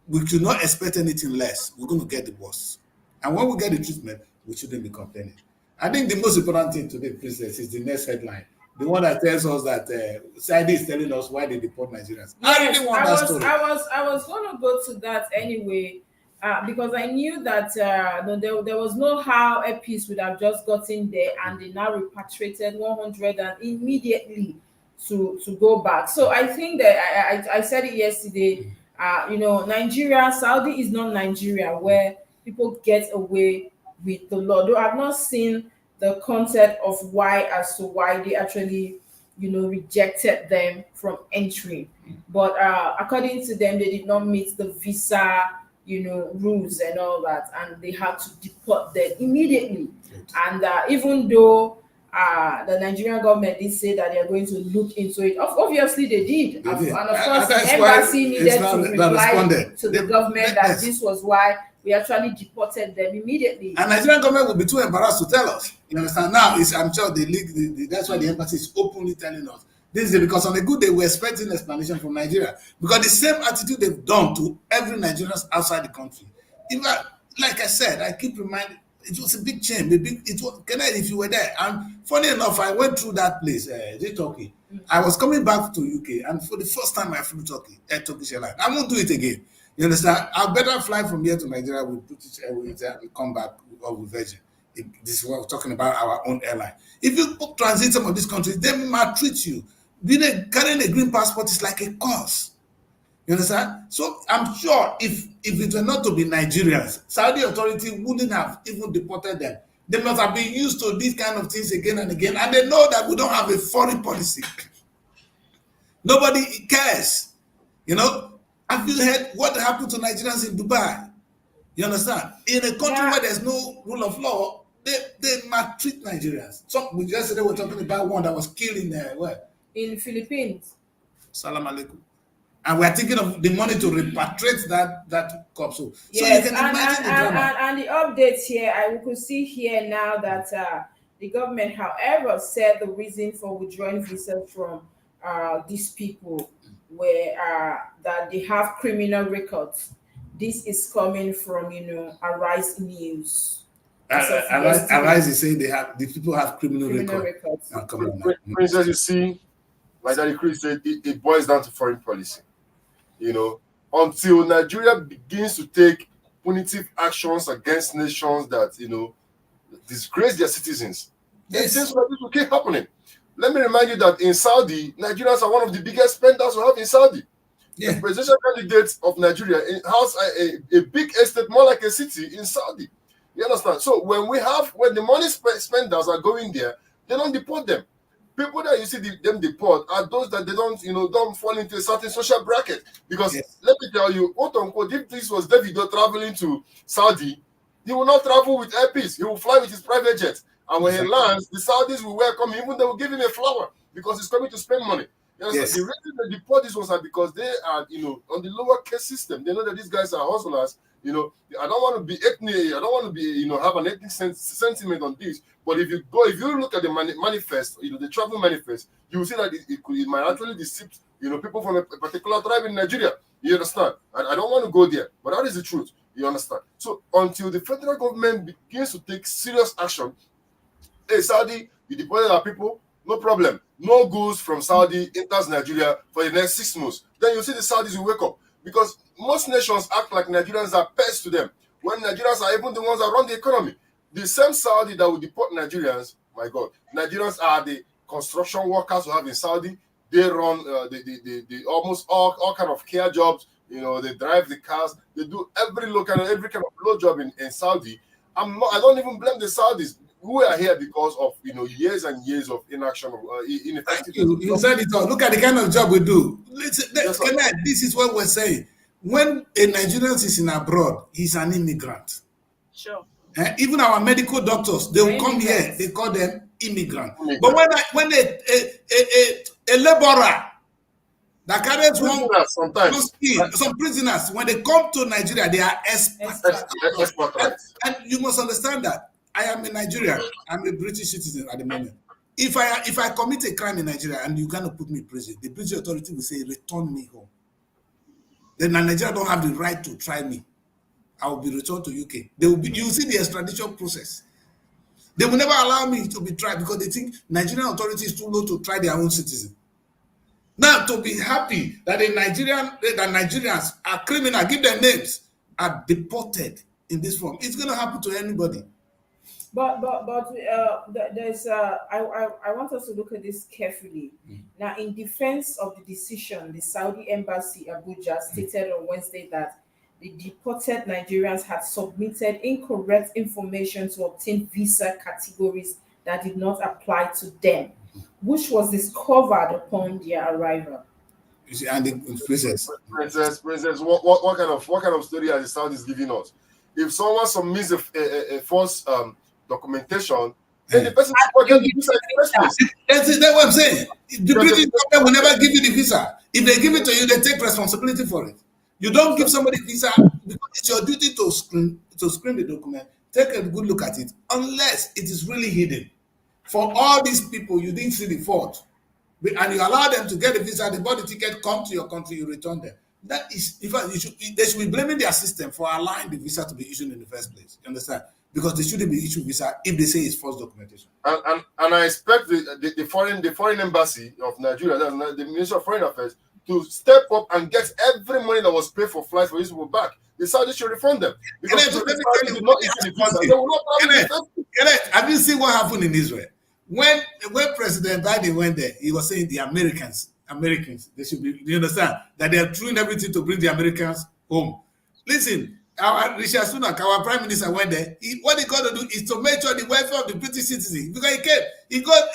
We should not expect anything less. We're going to get the worst. And when we get the treatment, we shouldn't be complaining. I think the most important thing today, Princess, is the next headline. The one that tells us that Saidi is telling us why they deport Nigerians. I really want that story. I was going to go to that anyway. Because I knew that there was no how a piece would have just gotten there and they now repatriated 100 and immediately to go back. So I think that I said it yesterday. Nigeria, Saudi is not Nigeria where people get away with the law. Though I've not seen the content of why they actually rejected them from entry. But according to them, they did not meet the visa rules and all that, and they had to deport them immediately. And even though the Nigerian government did say that they are going to look into it, obviously they did. And of course, the embassy needed to reply to the government that this was why we actually deported them immediately. And Nigerian government will be too embarrassed to tell us. You understand? Now, I'm sure that's why the embassy is openly telling us. This is because on a good day, we're expecting explanation from Nigeria. Because the same attitude they've done to every Nigerian outside the country. Like I said, I keep reminding, It was a big change. It was, Kenneth, if you were there. And funny enough, I went through that place, Turkey. I was coming back to UK, and for the first time I flew Turkish Airlines. I won't do it again. You understand? I'll better fly from here to Nigeria with British Airways and come back with Virgin. This is what we're talking about, our own airline. If you transit some of these countries, they maltreat you. Carrying a green passport is like a curse. You understand? So I'm sure if it were not to be Nigerians, Saudi authority wouldn't have even deported them. They must have been used to these kind of things again and again, and they know that we don't have a foreign policy. Nobody cares. You know, have you heard what happened to Nigerians in Dubai? You understand? In a country where there's no rule of law, they maltreat Nigerians. So we yesterday were talking about one that was killed in where? In Philippines. Salam alaikum. And we're thinking of the money to repatriate that corpse. So Yes, you can imagine the drama. And the updates here, we could see here now that the government, however, said the reason for withdrawing visas from these people were that they have criminal records. This is coming from, Arise News. Arise is saying these people have criminal records. Oh, come on, Princess, you see, like Daddy Chris said, it boils down to foreign policy. You know, until Nigeria begins to take punitive actions against nations that, disgrace their citizens, things like this will keep happening. Let me remind you that in Saudi, Nigerians are one of the biggest spenders we have in Saudi. Yeah. The presidential candidate of Nigeria has a big estate, more like a city in Saudi. You understand? So when the money spenders are going there, they don't deport them. People that you see them deport are those that they don't fall into a certain social bracket. Because let me tell you, quote unquote, if this was Davido traveling to Saudi, he will not travel with airpiece. He will fly with his private jet. And when he lands, the Saudis will welcome him, even they will give him a flower because he's coming to spend money. You know, the reason they deport these ones are because they are, on the lower caste system. They know that these guys are hustlers. I don't want to be ethnic. I don't want to be, have an ethnic sentiment on this. But if you look at the manifest, the travel manifest, you will see that it might actually deceive, people from a particular tribe in Nigeria. You understand? I don't want to go there, but that is the truth. You understand? So until the federal government begins to take serious action, hey, Saudi, you deported our people, no problem. No goods from Saudi enters Nigeria for the next 6 months. Then you see the Saudis will wake up. Because most nations act like Nigerians are pests to them, when Nigerians are even the ones that run the economy. The same Saudi that will deport Nigerians, my God, Nigerians are the construction workers we have in Saudi. They run the almost all kind of care jobs. They drive the cars. They do every kind of low job in Saudi. I don't even blame the Saudis. We are here because of years and years of inaction, ineffective. You said it all. Look at the kind of job we do. This is what we're saying. When a Nigerian is in abroad, he's an immigrant. Sure. Even our medical doctors, they will come here. They call them immigrant. But when a laborer that carries some prisoners, when they come to Nigeria, they are experts. And you must understand that. I am a Nigerian. I'm a British citizen at the moment. If I commit a crime in Nigeria and you're gonna put me in prison, the British authority will say, return me home. Then Nigeria don't have the right to try me. I will be returned to UK. You see the extradition process. They will never allow me to be tried because they think Nigerian authority is too low to try their own citizen. Now, to be happy that Nigerians are criminal, give their names, are deported in this form, it's going to happen to anybody. But there's I want us to look at this carefully. Now, in defense of the decision, the Saudi embassy Abuja stated on Wednesday that the deported Nigerians had submitted incorrect information to obtain visa categories that did not apply to them, which was discovered upon their arrival. You see, and the princess, what kind of story are the Saudis giving us? If someone submits a false documentation, then the person will get the visa in the first place. That's what I'm saying. The British government will never give you the visa. If they give it to you, they take responsibility for it. You don't give somebody visa because it's your duty to screen the document, take a good look at it, unless it is really hidden. For all these people, you didn't see the fault, and you allow them to get a visa, they bought the ticket, come to your country, you return them. That is, in fact, they should be blaming their system for allowing the visa to be issued in the first place. You understand? because they shouldn't be issued visa if they say it's false documentation. And I expect the foreign embassy of Nigeria, that's the Ministry of Foreign Affairs, to step up and get every money that was paid for flights for these people back. The Saudi should refund them. Because Kenneth, if let me the tell Saudi you did not what issue the happened. visa, they will not have the Kenneth, have you seen what happened in Israel? When President Biden went there, he was saying the Americans, they should be, you understand, that they are doing everything to bring the Americans home. Listen, Richard Sunak, our Prime Minister, went there. What he got to do is to make sure the welfare of the British citizens, because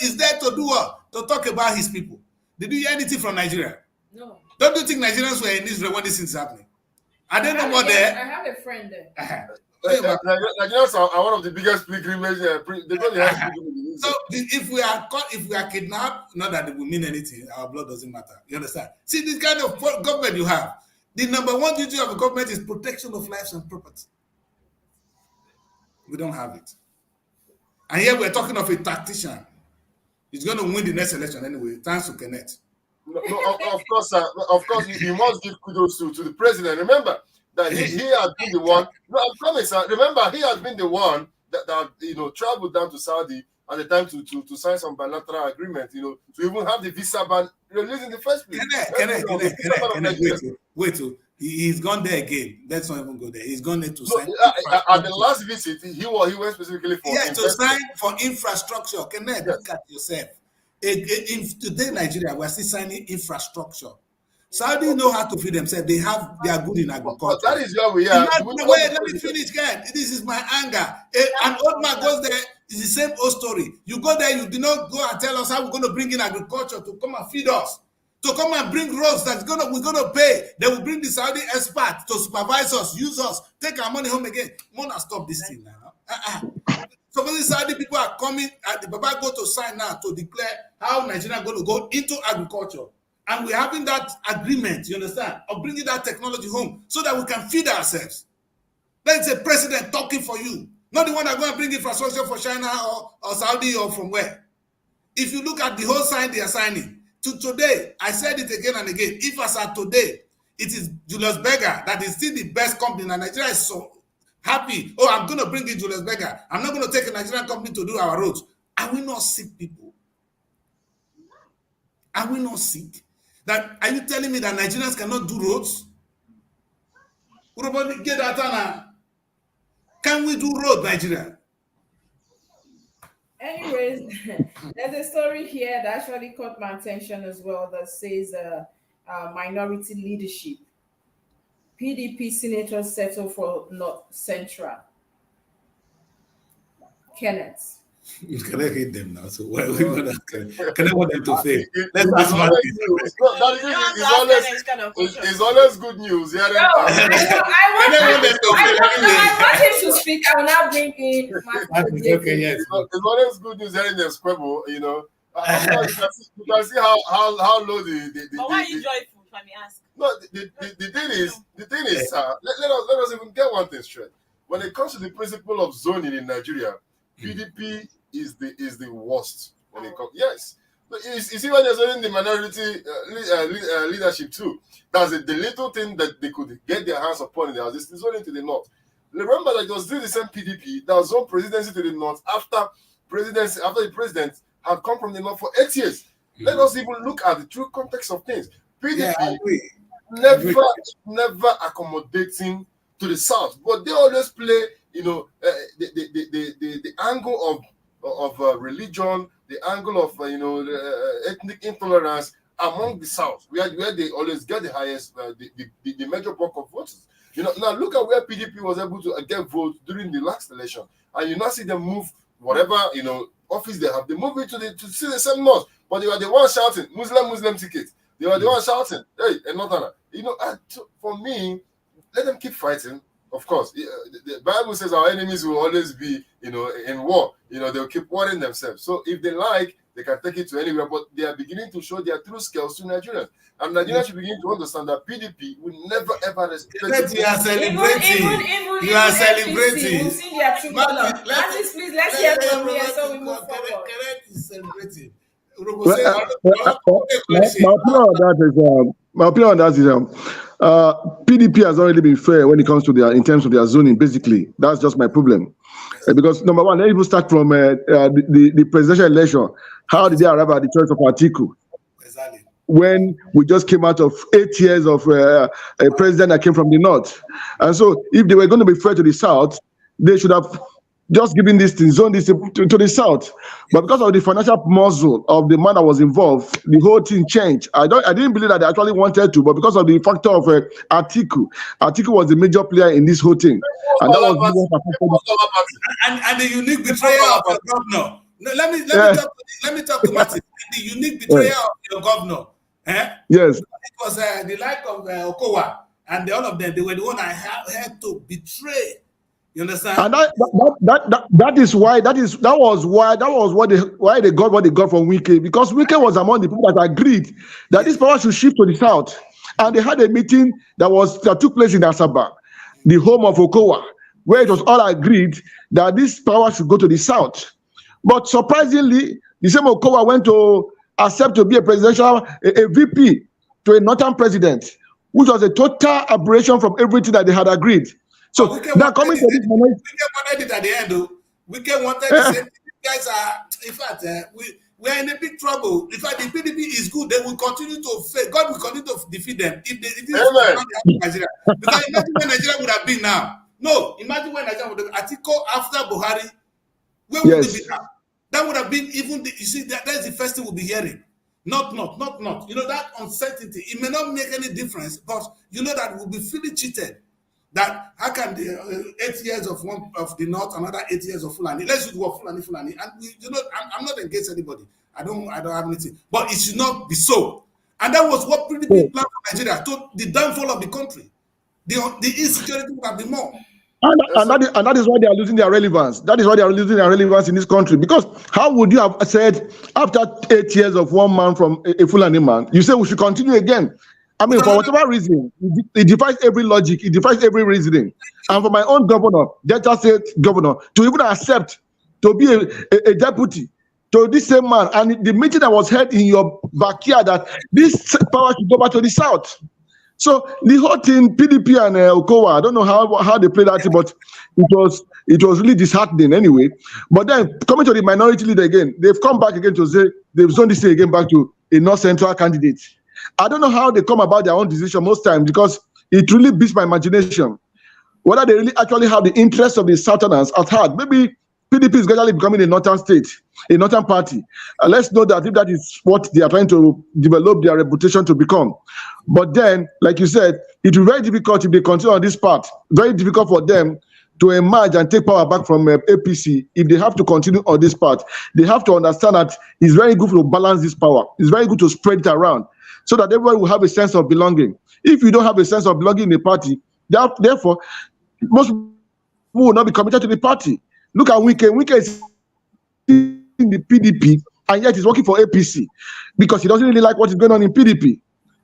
he's there to do what? To talk about his people. Did you hear anything from Nigeria? No. Don't you think Nigerians were in Israel when this is happening? Are they no more there? I have a friend there. Nigerians are one of the biggest pilgrimages. They got the highest pilgrimage. So if we are kidnapped, not that it will mean anything. Our blood doesn't matter. You understand? See, this kind of government you have, the number one duty of a government is protection of lives and property. We don't have it. And here we're talking of a tactician. He's going to win the next election anyway. Thanks to Kenneth. No, of course, you must give kudos to the president. Remember that he has been the one. No, I promise. Remember, he has been the one that traveled down to Saudi at the time to sign some bilateral agreement. To even have the visa ban released in the first place. Kenneth, wait. He's gone there again. Let's not even go there. He's gone there to sign. At the last visit, he went specifically for to sign for infrastructure. Kenneth, look at yourself. In today, Nigeria, we're still signing infrastructure. Saudi know how to feed themselves. They are good in agriculture. But that is where we are. Wait, let me finish, guys. This is my anger. An old man goes there. It's the same old story. You go there, you do not go and tell us how we're going to bring in agriculture to come and feed us, to come and bring roads we're going to pay. They will bring the Saudi expert to supervise us, use us, take our money home again. Mona, stop this thing now. So when the Saudi people are coming, the Baba go to sign now to declare how Nigeria are going to go into agriculture. And we're having that agreement, you understand, of bringing that technology home so that we can feed ourselves. That's a president talking for you, not the one that's going to bring infrastructure for China or Saudi or from where. If you look at the whole sign they are signing, to today, I said it again and again, if as at today, it is Julius Berger that is still the best company, and Nigeria is so happy. Oh, I'm going to bring in Julius Berger. I'm not going to take a Nigerian company to do our roads. Are we not sick people? Are we not sick? Are you telling me that Nigerians cannot do roads? Can we do road, Nigeria? Anyways, there's a story here that actually caught my attention as well that says minority leadership. PDP senators settle for North Central. Kenneth. You cannot hate them now. So why we want to? Can I want them to fail? Let's It's always good news. Yeah, I want him to speak. I will now bring in. Okay, yes. It's always good news hearing them squabble. You can see how low the. But why are you joyful? If I may ask. No, the thing is, let us even get one thing straight. When it comes to the principle of zoning in Nigeria, PDP is the worst when it comes. Yes, you see when they're zoning the minority leadership too. That's the little thing that they could get their hands upon in the house. It's zoning to the north. Remember that it was still the same PDP that zoned presidency to the north after the president had come from the north for 8 years. Let us even look at the true context of things. PDP never accommodating to the south, but they always play, the angle of religion, the angle of ethnic intolerance among the south, where they always get the highest, the major bulk of voters. Now look at where PDP was able to get votes during the last election, and you now see them move whatever office they have. They move it to see the same north, but they were the ones shouting Muslim ticket. They were the ones shouting, hey, and not that. For me, let them keep fighting. Of course, the Bible says our enemies will always be, in war. They'll keep warring themselves. So if they like, they can take it to anywhere. But they are beginning to show their true skills to Nigerians, and Nigerians should begin to understand that PDP will never ever respect. You are celebrating. You are celebrating. We'll see their true color. Please, let's hear from here so we move forward. Kenneth is celebrating. My opinion on that is PDP has already been fair when it comes to in terms of their zoning. Basically, that's just my problem. Because number one, let's even start from the presidential election. How did they arrive at the choice of Atiku? Exactly. When we just came out of 8 years of a president that came from the north. And so if they were going to be fair to the south, they should have just given this thing, zone this to the south. But because of the financial muscle of the man that was involved, the whole thing changed. I didn't believe that they actually wanted to, but because of the factor of Atiku was the major player in this whole thing. And that was and the unique betrayal of your governor. No, let me talk to Martin. The unique betrayal of your governor. Yes. It was the like of Okowa and all of them. They were the one I had to betray. You understand? And that was why they got what they got from Wike, because Wike was among the people that agreed that this power should shift to the south. And they had a meeting that took place in Asaba, the home of Okowa, where it was all agreed that this power should go to the south. But surprisingly, the same Okowa went to accept to be a VP to a northern president, which was a total aberration from everything that they had agreed. So now coming to this moment, Wike wanted it at the end, though. Wike wanted to say, guys are, in fact, we're in a big trouble. In fact, the PDP is good. They will continue to fail. God will continue to defeat them if Nigeria. Because imagine where Nigeria would have been now. No, imagine where Nigeria would have been. Atiko after Buhari, where would it be now? That would have been even, that's the first thing we'll be hearing. Not. You know, that uncertainty, it may not make any difference, but you know that we'll be fully cheated. That how can the 8 years of one of the north, another 8 years of Fulani? Let's do what Fulani, and I'm not against anybody. I don't have anything, but it should not be so. And that was what PDP planned for Nigeria, to the downfall of the country. The insecurity would have been more. And that is why they are losing their relevance. That is why they are losing their relevance in this country. Because how would you have said after 8 years of one man from a Fulani man, you say we should continue again? I mean, for whatever reason, it defies every logic, it defies every reasoning. And for my own governor, Delta State governor, to even accept to be a deputy to this same man, and the meeting that was held in your backyard, that this power should go back to the south. So the whole thing, PDP and Okowa, I don't know how they played that, but it was really disheartening anyway. But then coming to the minority leader again, they've come back again to say they've zoned this thing again back to a North Central candidate. I don't know how they come about their own decision most times, because it really beats my imagination. Whether they really actually have the interest of the Southerners at heart. Maybe PDP is gradually becoming a northern state, a northern party. Let's know that if that is what they are trying to develop their reputation to become. But then, like you said, it will be very difficult if they continue on this path. Very difficult for them to emerge and take power back from APC if they have to continue on this path. They have to understand that it's very good to balance this power. It's very good to spread it around, so that everybody will have a sense of belonging. If you don't have a sense of belonging in the party, therefore, most people will not be committed to the party. Look at Wike. Wike is in the PDP, and yet he's working for APC because he doesn't really like what is going on in PDP.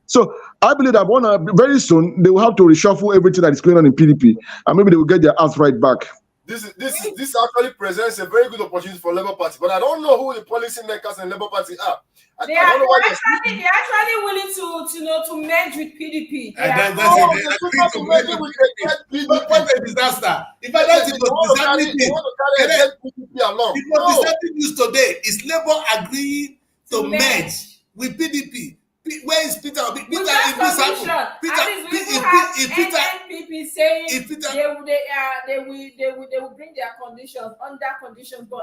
So I believe that very soon they will have to reshuffle everything that is going on in PDP, and maybe they will get their ass right back. This actually presents a very good opportunity for Labour Party, but I don't know who the policy makers in Labour Party are. They're actually willing to merge with PDP. What a disaster! If I don't think the news today is Labour agreeing to merge with PDP. Where is Peter? NPP saying they will bring their conditions under conditions, but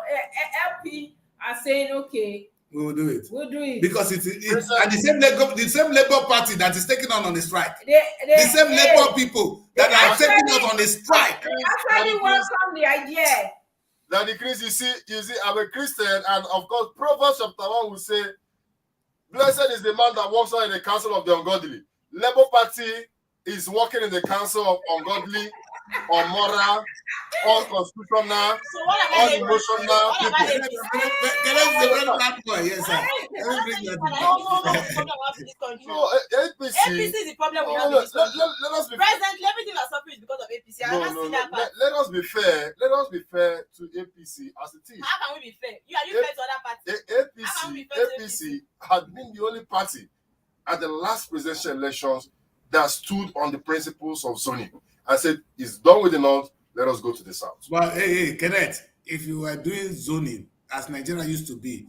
LP are saying okay. We will do it. We'll do it because it's and the same Labour Party that is taking on the strike. The same Labour people that are taking on the strike. They actually welcome the idea. Now the Chris, you see, I'm a Christian, and of course, Proverbs chapter 1 will say, "Blessed is the man that walks on in the counsel of the ungodly." Labour Party is working in the council of ungodly, unmoral, unconstitutional, unemotional people. No, APC is the problem we have in this country. Presently, everything that's happening is because of APC. Let us be fair. Let us be fair to APC as it is. How can we be fair? Are you fair to other parties? APC had been the only party at the last presidential elections that stood on the principles of zoning and said, it's done with the north, Let us go to the south. Well, hey, Kenneth, if you were doing zoning as Nigeria used to be,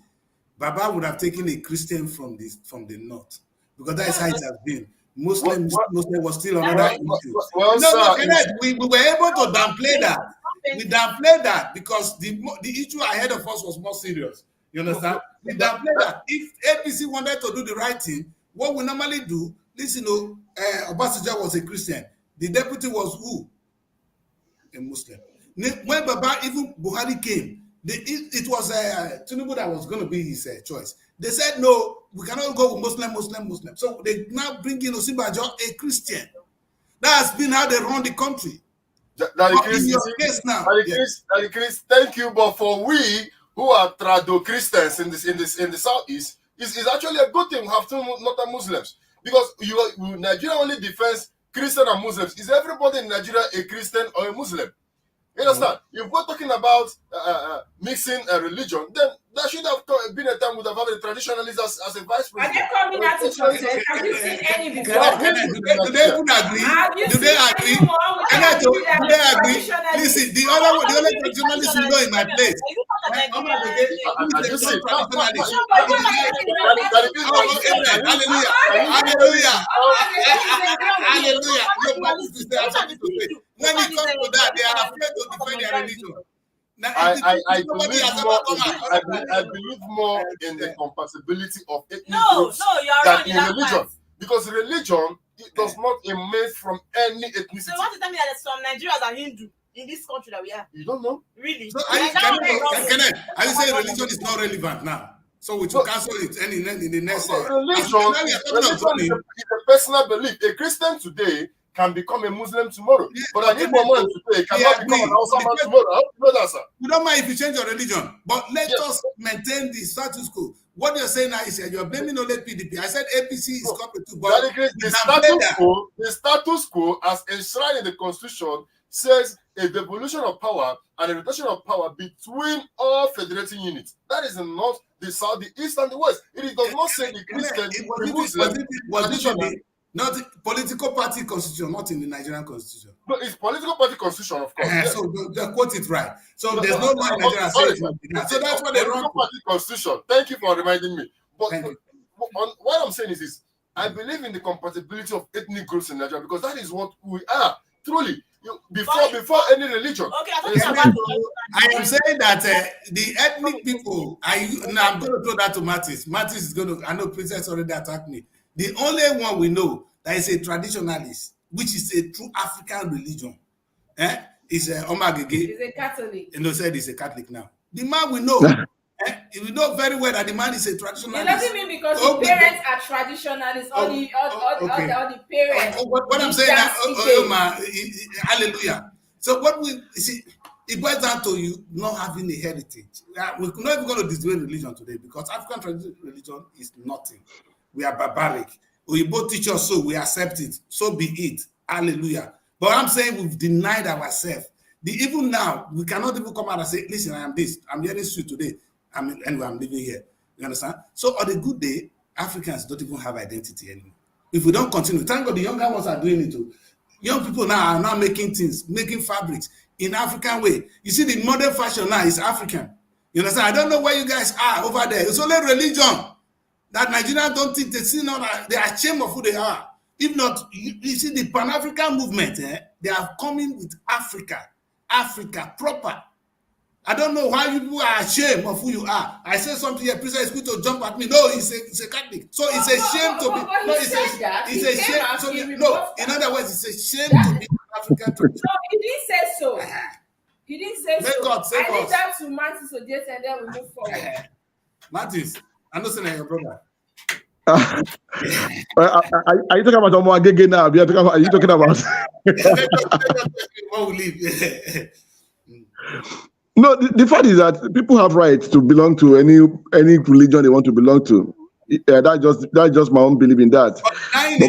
Baba would have taken a Christian from the north, because that is how it has been. Muslim was still another issue. No, Kenneth, we were able to downplay that. We downplayed that because the issue ahead of us was more serious. You understand? We downplayed that. If APC wanted to do the right thing, what we normally do, listen, Obasanjo was a Christian. The deputy was who? A Muslim. When Baba, even Buhari came, it was Tinubu that was going to be his choice. They said, no, we cannot go with Muslim. So they now bring in Osinbajo, a Christian. That has been how they run the country. In your case now. Thank you, but for we who are trado Christians in the southeast, is actually a good thing. We have two not Muslims, because Nigeria only defends Christian and Muslims. Is everybody in Nigeria a Christian or a Muslim? You understand? If we're talking about mixing a religion, then there should have been a time we would have had a traditionalist as a vice president. Are they coming out to protest? Have you seen any before? Do they even agree? Do they agree? Do they agree? Listen, the only traditionalist we know in my place. Hallelujah. When it comes to that, they are afraid to defend their religion. Now, I believe more in the compatibility of ethnic groups than in religion. Because religion, it does not emerge from any ethnicity. So you want to tell me that some Nigerians are Hindu in this country that we are? You don't know? Really? So are you saying religion is not relevant now? So we should cancel it in the next religion is a personal belief. A Christian today can become a Muslim tomorrow. Yeah, but an Igbo man today cannot become an Hausa man tomorrow. How do you know that, sir? We don't mind if you change your religion, but let us maintain the status quo. What you're saying now is you're blaming only PDP. I said APC is corporate too, but the status quo, as enshrined in the Constitution, says a devolution of power and a rotation of power between all federating units. That is the north, the south, the east, and the west. It does not say the Christian. Not the political party constitution, not in the Nigerian constitution. No, it's political party constitution, of course. So they quote it right. So there's no law in Nigeria saying it. So that's what they run. Political party constitution. Thank you for reminding me. But what I'm saying is this: I believe in the compatibility of ethnic groups in Nigeria, because that is what we are truly. Before any religion. Okay, I am saying that the ethnic people. I'm going to throw that to Mattis. Mattis is going to. I know Princess already attacked me. The only one we know that is a traditionalist, which is a true African religion, is Omagege. He's a Catholic. And they said he's a Catholic now. The man we know, we know very well that the man is a traditionalist. It doesn't mean because the parents are traditionalists, all the parents. What I'm saying now, hallelujah. So what we see, it boils down to you not having a heritage. We're not even going to destroy religion today, because African traditional religion is nothing. We are barbaric. We both teach us, so we accept it. So be it. Hallelujah. But I'm saying we've denied ourselves. Even now, we cannot even come out and say, listen, I am this. I'm hearing you today. I'm living here. You understand? So on a good day, Africans don't even have identity anymore. If we don't continue, thank God the younger ones are doing it too. Young people now are now making things, making fabrics in African way. You see, the modern fashion now is African. You understand? I don't know where you guys are over there. It's only religion that Nigerians don't think they are ashamed of who they are. If not, you see the Pan-African movement, they are coming with Africa proper. I don't know why you people are ashamed of who you are. I say something here, Princess is going to jump at me. No, he's a Catholic. So it's a shame to be. No, it's a shame. No, in other words, it's a shame to be African. No, he didn't say so. He didn't say so. God save us. I need that to Mattis so just and then we move forward. Mattis, I know your brother. Are you talking about Omagege now? Are you talking about? No, the fact is that people have rights to belong to any religion they want to belong to. That's just my own belief in that. But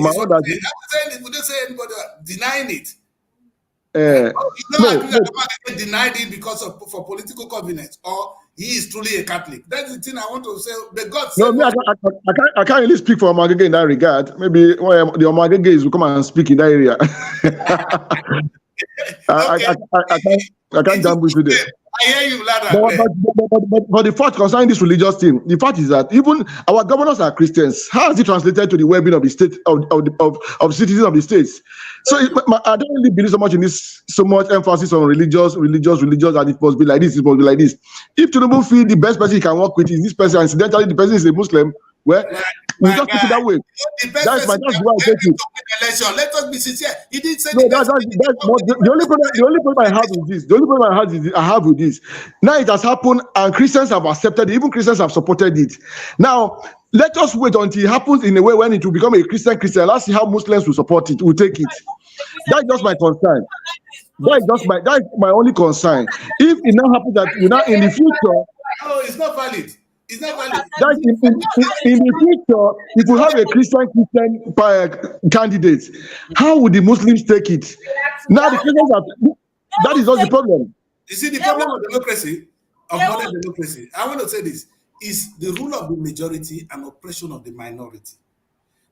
my own we don't say anybody denying it. Denied it because for political convenience, or he is truly a Catholic. That's the thing I want to say. The God said. No, I can't really speak for Omagege in that regard. Maybe the Omagege will come and speak in that area. Okay. I can't jump into there. I hear you loud and clear. But the fact concerning this religious thing, the fact is that even our governors are Christians. How is it translated to the well-being of the state of citizens of the states? So I don't really believe so much in this, so much emphasis on religious, and it must be like this, it must be like this. If Tinubu feel the best person he can work with is this person, and incidentally the person is a Muslim, well, we just keep it that way. That's the way I take it. Election. Let us be sincere. He did say No, the only problem I have with this. The only problem I have with this. Now it has happened, and Christians have accepted it. Even Christians have supported it. Now let us wait until it happens in a way when it will become a Christian. Let's see how Muslims will support it. Will take it. That's just my concern. That is my only concern. If it now happens that in the future. Oh, it's not valid. It's not valid. That in the future, if we have a Christian candidate, how would the Muslims take it? Now the Christians that is not the problem. You see, the problem of democracy, of modern democracy, I want to say this, is the rule of the majority and oppression of the minority.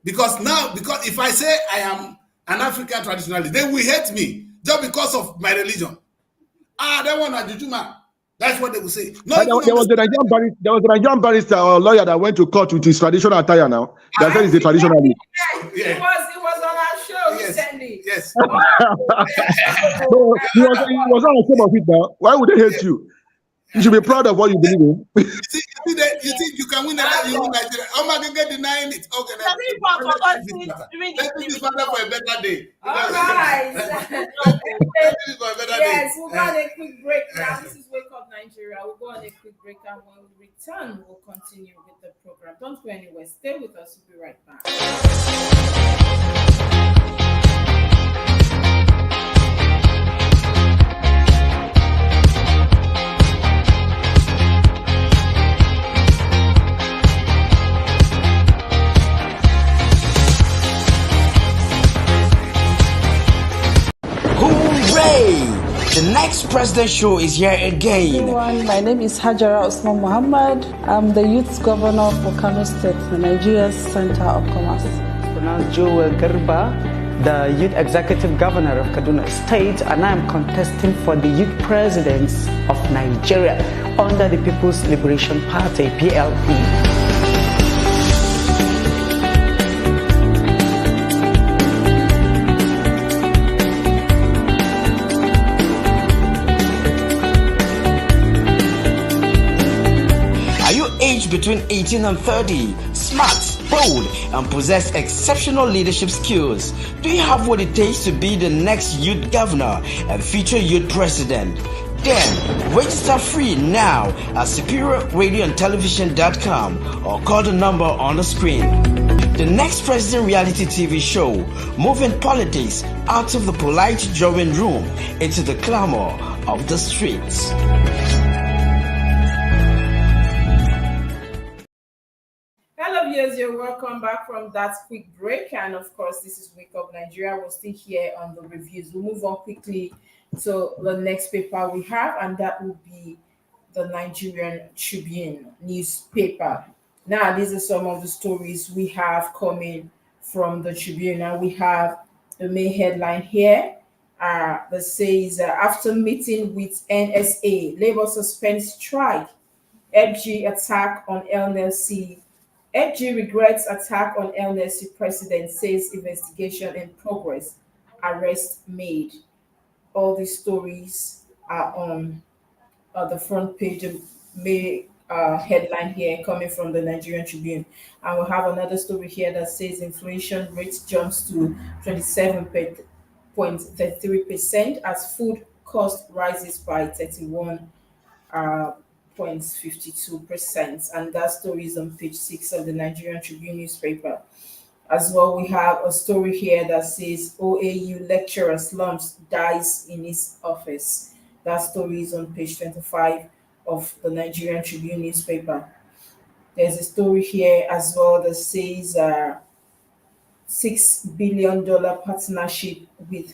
Because if I say I am an African traditionalist, they will hate me just because of my religion. That one are Jujuma. That's what they will say. No, there was a Nigerian barrister or lawyer that went to court with his traditional attire now. That said he's a traditionalist. Yeah. It was on our show recently. Yes. No, he was on the same of it now. Why would they hate you? You should be proud of what you believe in. You think you can win election? You win Nigeria. Oh my God, denying it. Okay, let's do this matter for a better day. All right. Yes, we'll go on a quick break now. This is Wake Up Nigeria. We'll go on a quick break, and when we return, we'll continue with the program. Don't go anywhere. Stay with us. We'll be right back. The next President Show is here again. Everyone, my name is Hajara Osman Muhammad. I'm the Youth Governor for Kano State, Nigeria's Center of Commerce. Pronounced Joel Garba, the Youth Executive Governor of Kaduna State, and I am contesting for the Youth Presidency of Nigeria under the People's Liberation Party, PLP. Between 18 and 30, smart, bold, and possess exceptional leadership skills. Do you have what it takes to be the next youth governor and future youth president? Then register free now at superiorradioandtelevision.com or call the number on the screen. The Next President reality TV show, moving politics out of the polite drawing room into the clamor of the streets. You're welcome back from that quick break, and of course this is Wake Up Nigeria. We're still here on the reviews. We'll move on quickly to the next paper we have, and that will be the Nigerian Tribune newspaper. Now these are some of the stories we have coming from the Tribune, and we have the main headline here that says after meeting with NSA, Labour suspends strike, FG attack on LNLC. FG regrets attack on LNC president, says investigation in progress, arrest made. All these stories are on the front page of headline here coming from the Nigerian Tribune. And we'll have another story here that says inflation rate jumps to 27.33% as food cost rises by 31.52%, and that story is on page 6 of the Nigerian Tribune newspaper. As well, we have a story here that says OAU lecturer slumps, dies in his office. That story is on page 25 of the Nigerian Tribune newspaper. There's a story here as well that says $6 billion partnership with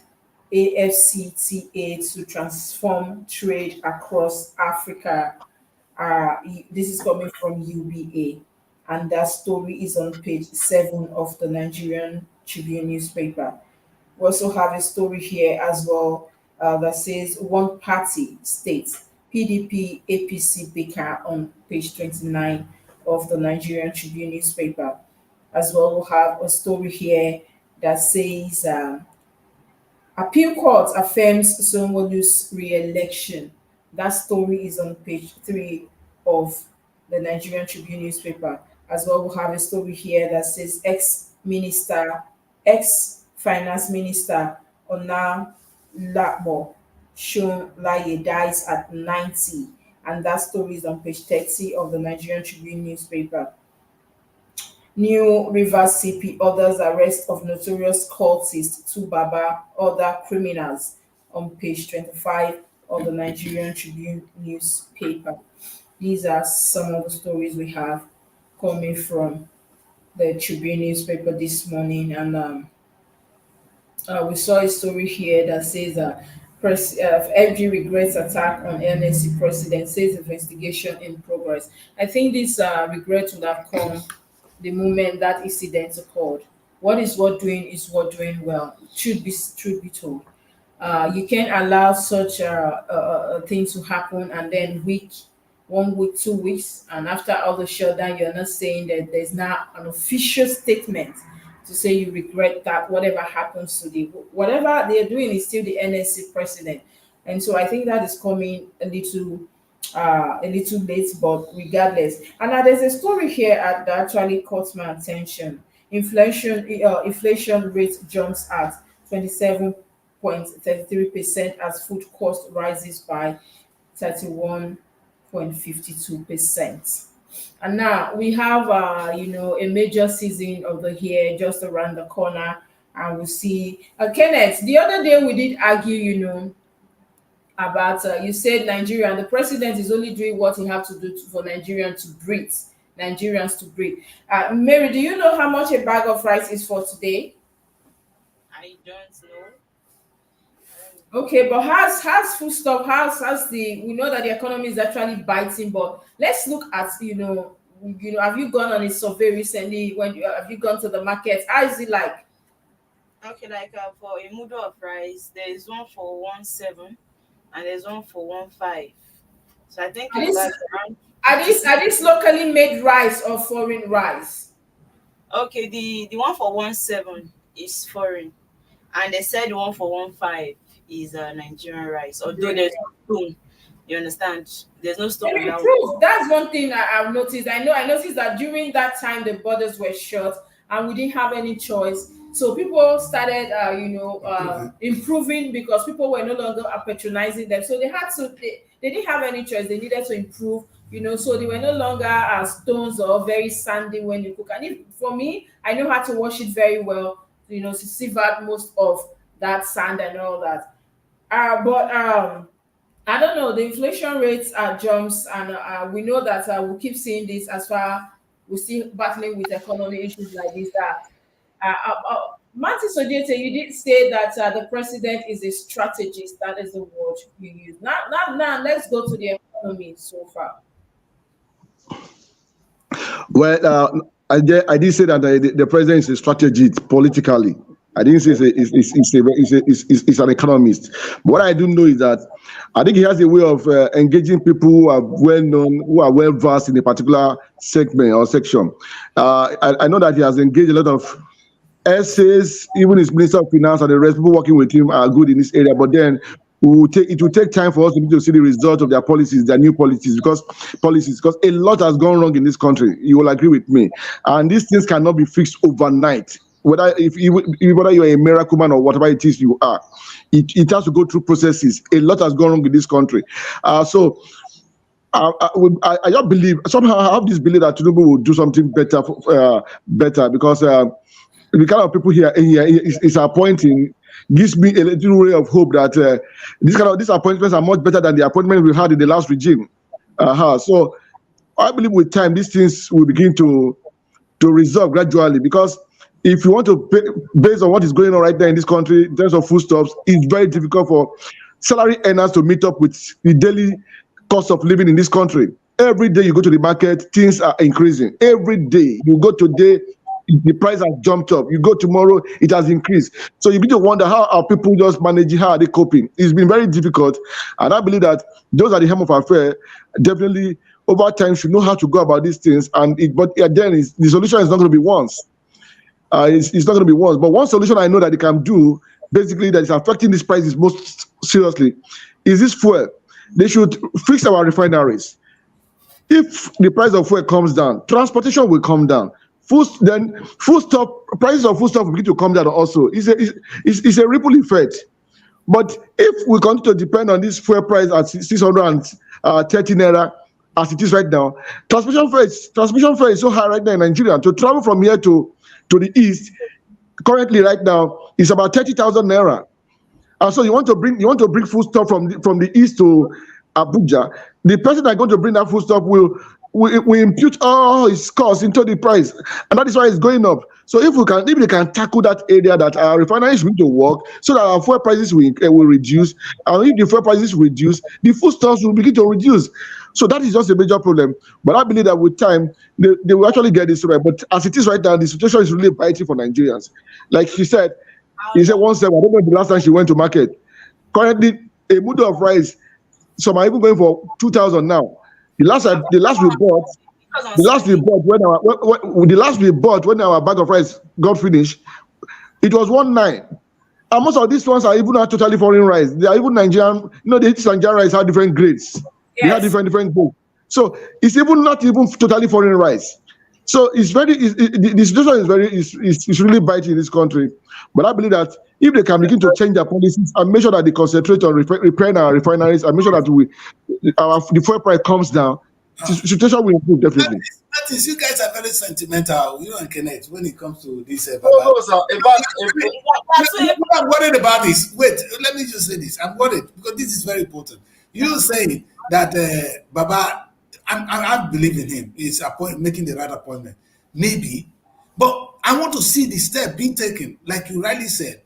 AfCFTA to transform trade across Africa. This is coming from UBA, and that story is on page 7 of the Nigerian Tribune newspaper. We also have a story here as well that says one party state, PDP APC Baker on page 29 of the Nigerian Tribune newspaper. As well, we'll have a story here that says Appeal Court affirms Sanwo-Olu's re-election. That story is on page 3 of the Nigerian Tribune newspaper. As well, we'll have a story here that says ex-finance minister Ona Lakmo Shonlaye dies at 90. And that story is on page 30 of the Nigerian Tribune newspaper. New Rivers CP orders arrest of notorious cultist Tubaba, other criminals on page 25 of the Nigerian Tribune newspaper. These are some of the stories we have coming from the Tribune newspaper this morning. And we saw a story here that says FG regrets attack on NSC president, says investigation in progress. I think this regret would have come the moment that incident occurred. What is worth doing is worth doing well. Truth be told. You can't allow such thing to happen, and then 1 week, 2 weeks, and after all the shutdown, you're not saying that there's now an official statement to say you regret that whatever happens to whatever they're doing is still the NSC president. And so I think that is coming a little late, but regardless. And now there's a story here that actually caught my attention. Inflation rate jumps at 27.33% as food cost rises by 31.52%. And now we have a major season of the year just around the corner, and we'll see. Kenneth, the other day we did argue, about you said Nigeria and the president is only doing what he have to do for Nigerians to breathe. Mary, do you know how much a bag of rice is for today? I don't know. Okay, but how's food stuff? How's we know that the economy is actually biting, but let's look at have you gone on a survey recently? Have you gone to the market? How is it like? Okay, like for a mudu of rice, there is one for 1.7 and there's one for 1.5. So I think it's like around. Are these locally made rice or foreign rice? Okay, the one for 1.7 is foreign, and they said the one for 1.5 is Nigerian rice. Although there's no stone, you understand? There's no stone. That's one thing I've noticed. I noticed that during that time the borders were shut and we didn't have any choice. So people started, improving because people were no longer patronizing them. So they didn't have any choice. They needed to improve, so they were no longer stones or very sandy when you cook. And for me, I know how to wash it very well, to sieve out most of that sand and all that. But I don't know, the inflation rates jumps, and we know that we'll keep seeing this as far we're still battling with economy issues like this. Martin Sodiete, you did say that the president is a strategist. That is the word you use. Now, let's go to the economy so far. Well, I did say that the president is a strategist politically. I didn't say he's an economist. But what I do know is that I think he has a way of engaging people who are well known, who are well versed in a particular segment or section. I know that he has engaged a lot of essays, even his Minister of Finance and the rest, people working with him are good in this area. But then it will take time for us to see the result of their policies, their new policies, because a lot has gone wrong in this country. You will agree with me. And these things cannot be fixed overnight. Whether you're a miracle man or whatever it is you are, it has to go through processes. A lot has gone wrong in this country. So I just believe, somehow I have this belief that Tinubu will do something better because the kind of people here is appointing gives me a little ray of hope that these appointments are much better than the appointment we had in the last regime. So I believe with time these things will begin to resolve gradually, because if you want to pay, based on what is going on right now in this country in terms of foodstuffs, it's very difficult for salary earners to meet up with the daily cost of living in this country. Every day you go to the market, things are increasing. Every day you go today, the price has jumped up. You go tomorrow, it has increased. So you begin to wonder, how are people just managing, how are they coping? It's been very difficult. And I believe that those at the helm of affair definitely over time should know how to go about these things. But again, the solution is not going to be once. It's not going to be once. But one solution I know that they can do, basically, that is affecting these prices most seriously, is this fuel. They should fix our refineries. If the price of fuel comes down, transportation will come down. Prices of foodstuff will begin to come down also. It's a ripple effect. But if we continue to depend on this fuel price at 630 naira as it is right now, transportation fare is so high right now in Nigeria. To travel from here to the east, currently right now, is about 30,000 naira. And so you want to bring foodstuff from the east to Abuja. The person that's going to bring that foodstuff will impute all his costs into the price, and that is why it's going up. So if they can tackle that area, that our refineries need to work, so that our fuel prices will reduce, and if the fuel prices reduce, the foodstuffs will begin to reduce. So that is just a major problem. But I believe that with time, they will actually get this right. But as it is right now, the situation is really biting for Nigerians. Like she said, I don't know the last time she went to market. Currently, a mudu of rice, some are even going for 2,000 now. The last we bought when our bag of rice got finished, it was 1,900. And most of these ones are even not totally foreign rice. They are even Nigerian. The Nigerian rice have different grades. Yes. They have different grades. So it's not even totally foreign rice. So the situation is really biting in this country. But I believe that if they can begin to change their policies and make sure that they concentrate on repairing our refineries and make sure that the fuel price comes down, the situation will improve definitely. That is, you guys are very sentimental, you and Kenneth, when it comes to this. Sir. What I'm worried about is, wait, let me just say this. I'm worried because this is very important. You saying that Baba, I believe in him. He's making the right appointment. Maybe. But I want to see the step being taken, like you rightly said.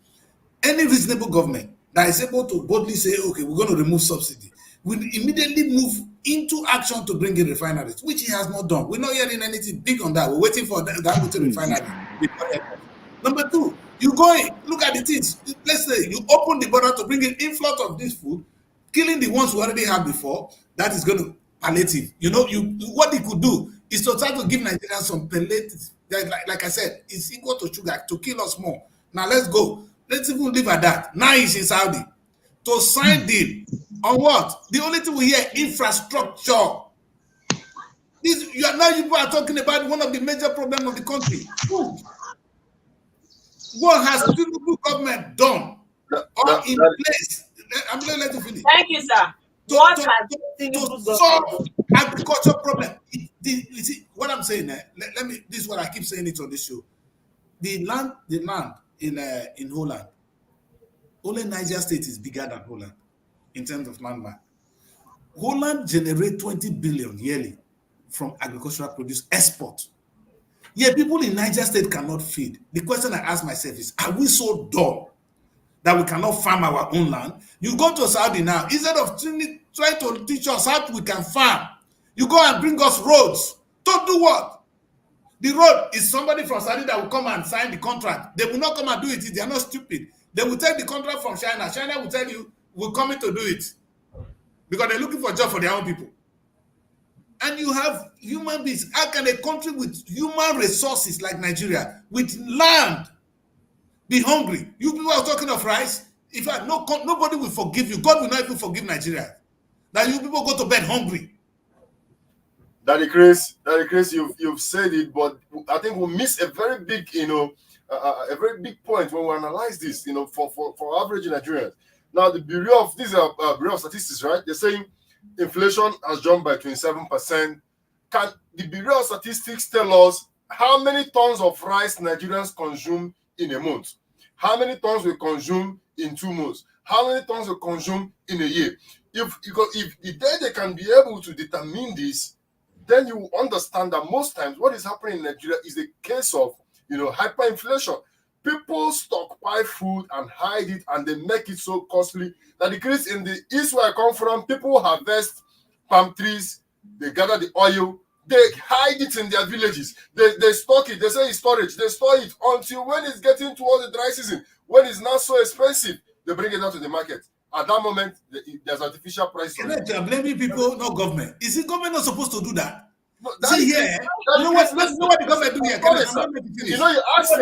Any reasonable government that is able to boldly say, okay, we're going to remove subsidy, will immediately move into action to bring in refineries, which he has not done. We're not hearing anything big on that. We're waiting for that refinery. Number two, you go in, look at the things. Let's say you open the border to bring in influx of this food, killing the ones who already have before. That is going to palliative. What he could do is to try to give Nigerians some palliative. Like I said, it's equal to sugar to kill us more. Now let's go. Let's even leave at that. Now he's in Saudi to sign deal on what? The only thing we hear, infrastructure. People are talking about one of the major problems of the country. What has the government done or in place? I'm going to let you finish. Thank you, sir. To solve agriculture problem. You see what I'm saying? This is what I keep saying it on this show. The land in Holland, only Niger State is bigger than Holland in terms of land. Holland generates 20 billion yearly from agricultural produce export. Yet people in Niger State cannot feed. The question I ask myself is, are we so dull that we cannot farm our own land? You go to Saudi now, instead of trying to teach us how we can farm, you go and bring us roads. To do what? The road is somebody from Saudi that will come and sign the contract. They will not come and do it. They are not stupid. They will take the contract from China. China will tell you, we're coming to do it. Because they're looking for a job for their own people. And you have human beings. How can a country with human resources like Nigeria, with land, be hungry? You people are talking of rice. In fact, nobody will forgive you. God will not even forgive Nigeria. That you people go to bed hungry. Daddy Chris, you've said it, but I think we miss a very big, a very big point when we analyze this, for average Nigerians. Now, the Bureau of Statistics, right? They're saying inflation has jumped by 27%. Can the Bureau of Statistics tell us how many tons of rice Nigerians consume in a month? How many tons we consume in 2 months? How many tons we consume in a year? If they can be able to determine this, then you understand that most times what is happening in Nigeria is a case of, hyperinflation. People stockpile food and hide it, and they make it so costly that the case in the east where I come from, people harvest palm trees, they gather the oil, They hide it in their villages. They stock it. They say it's storage. They store it until when it's getting towards the dry season, when it's not so expensive, they bring it out to the market. At that moment, there's artificial price. You're blaming people, not government. Is the government not supposed to do that? No, See here, you know what the government do here? You know, you asked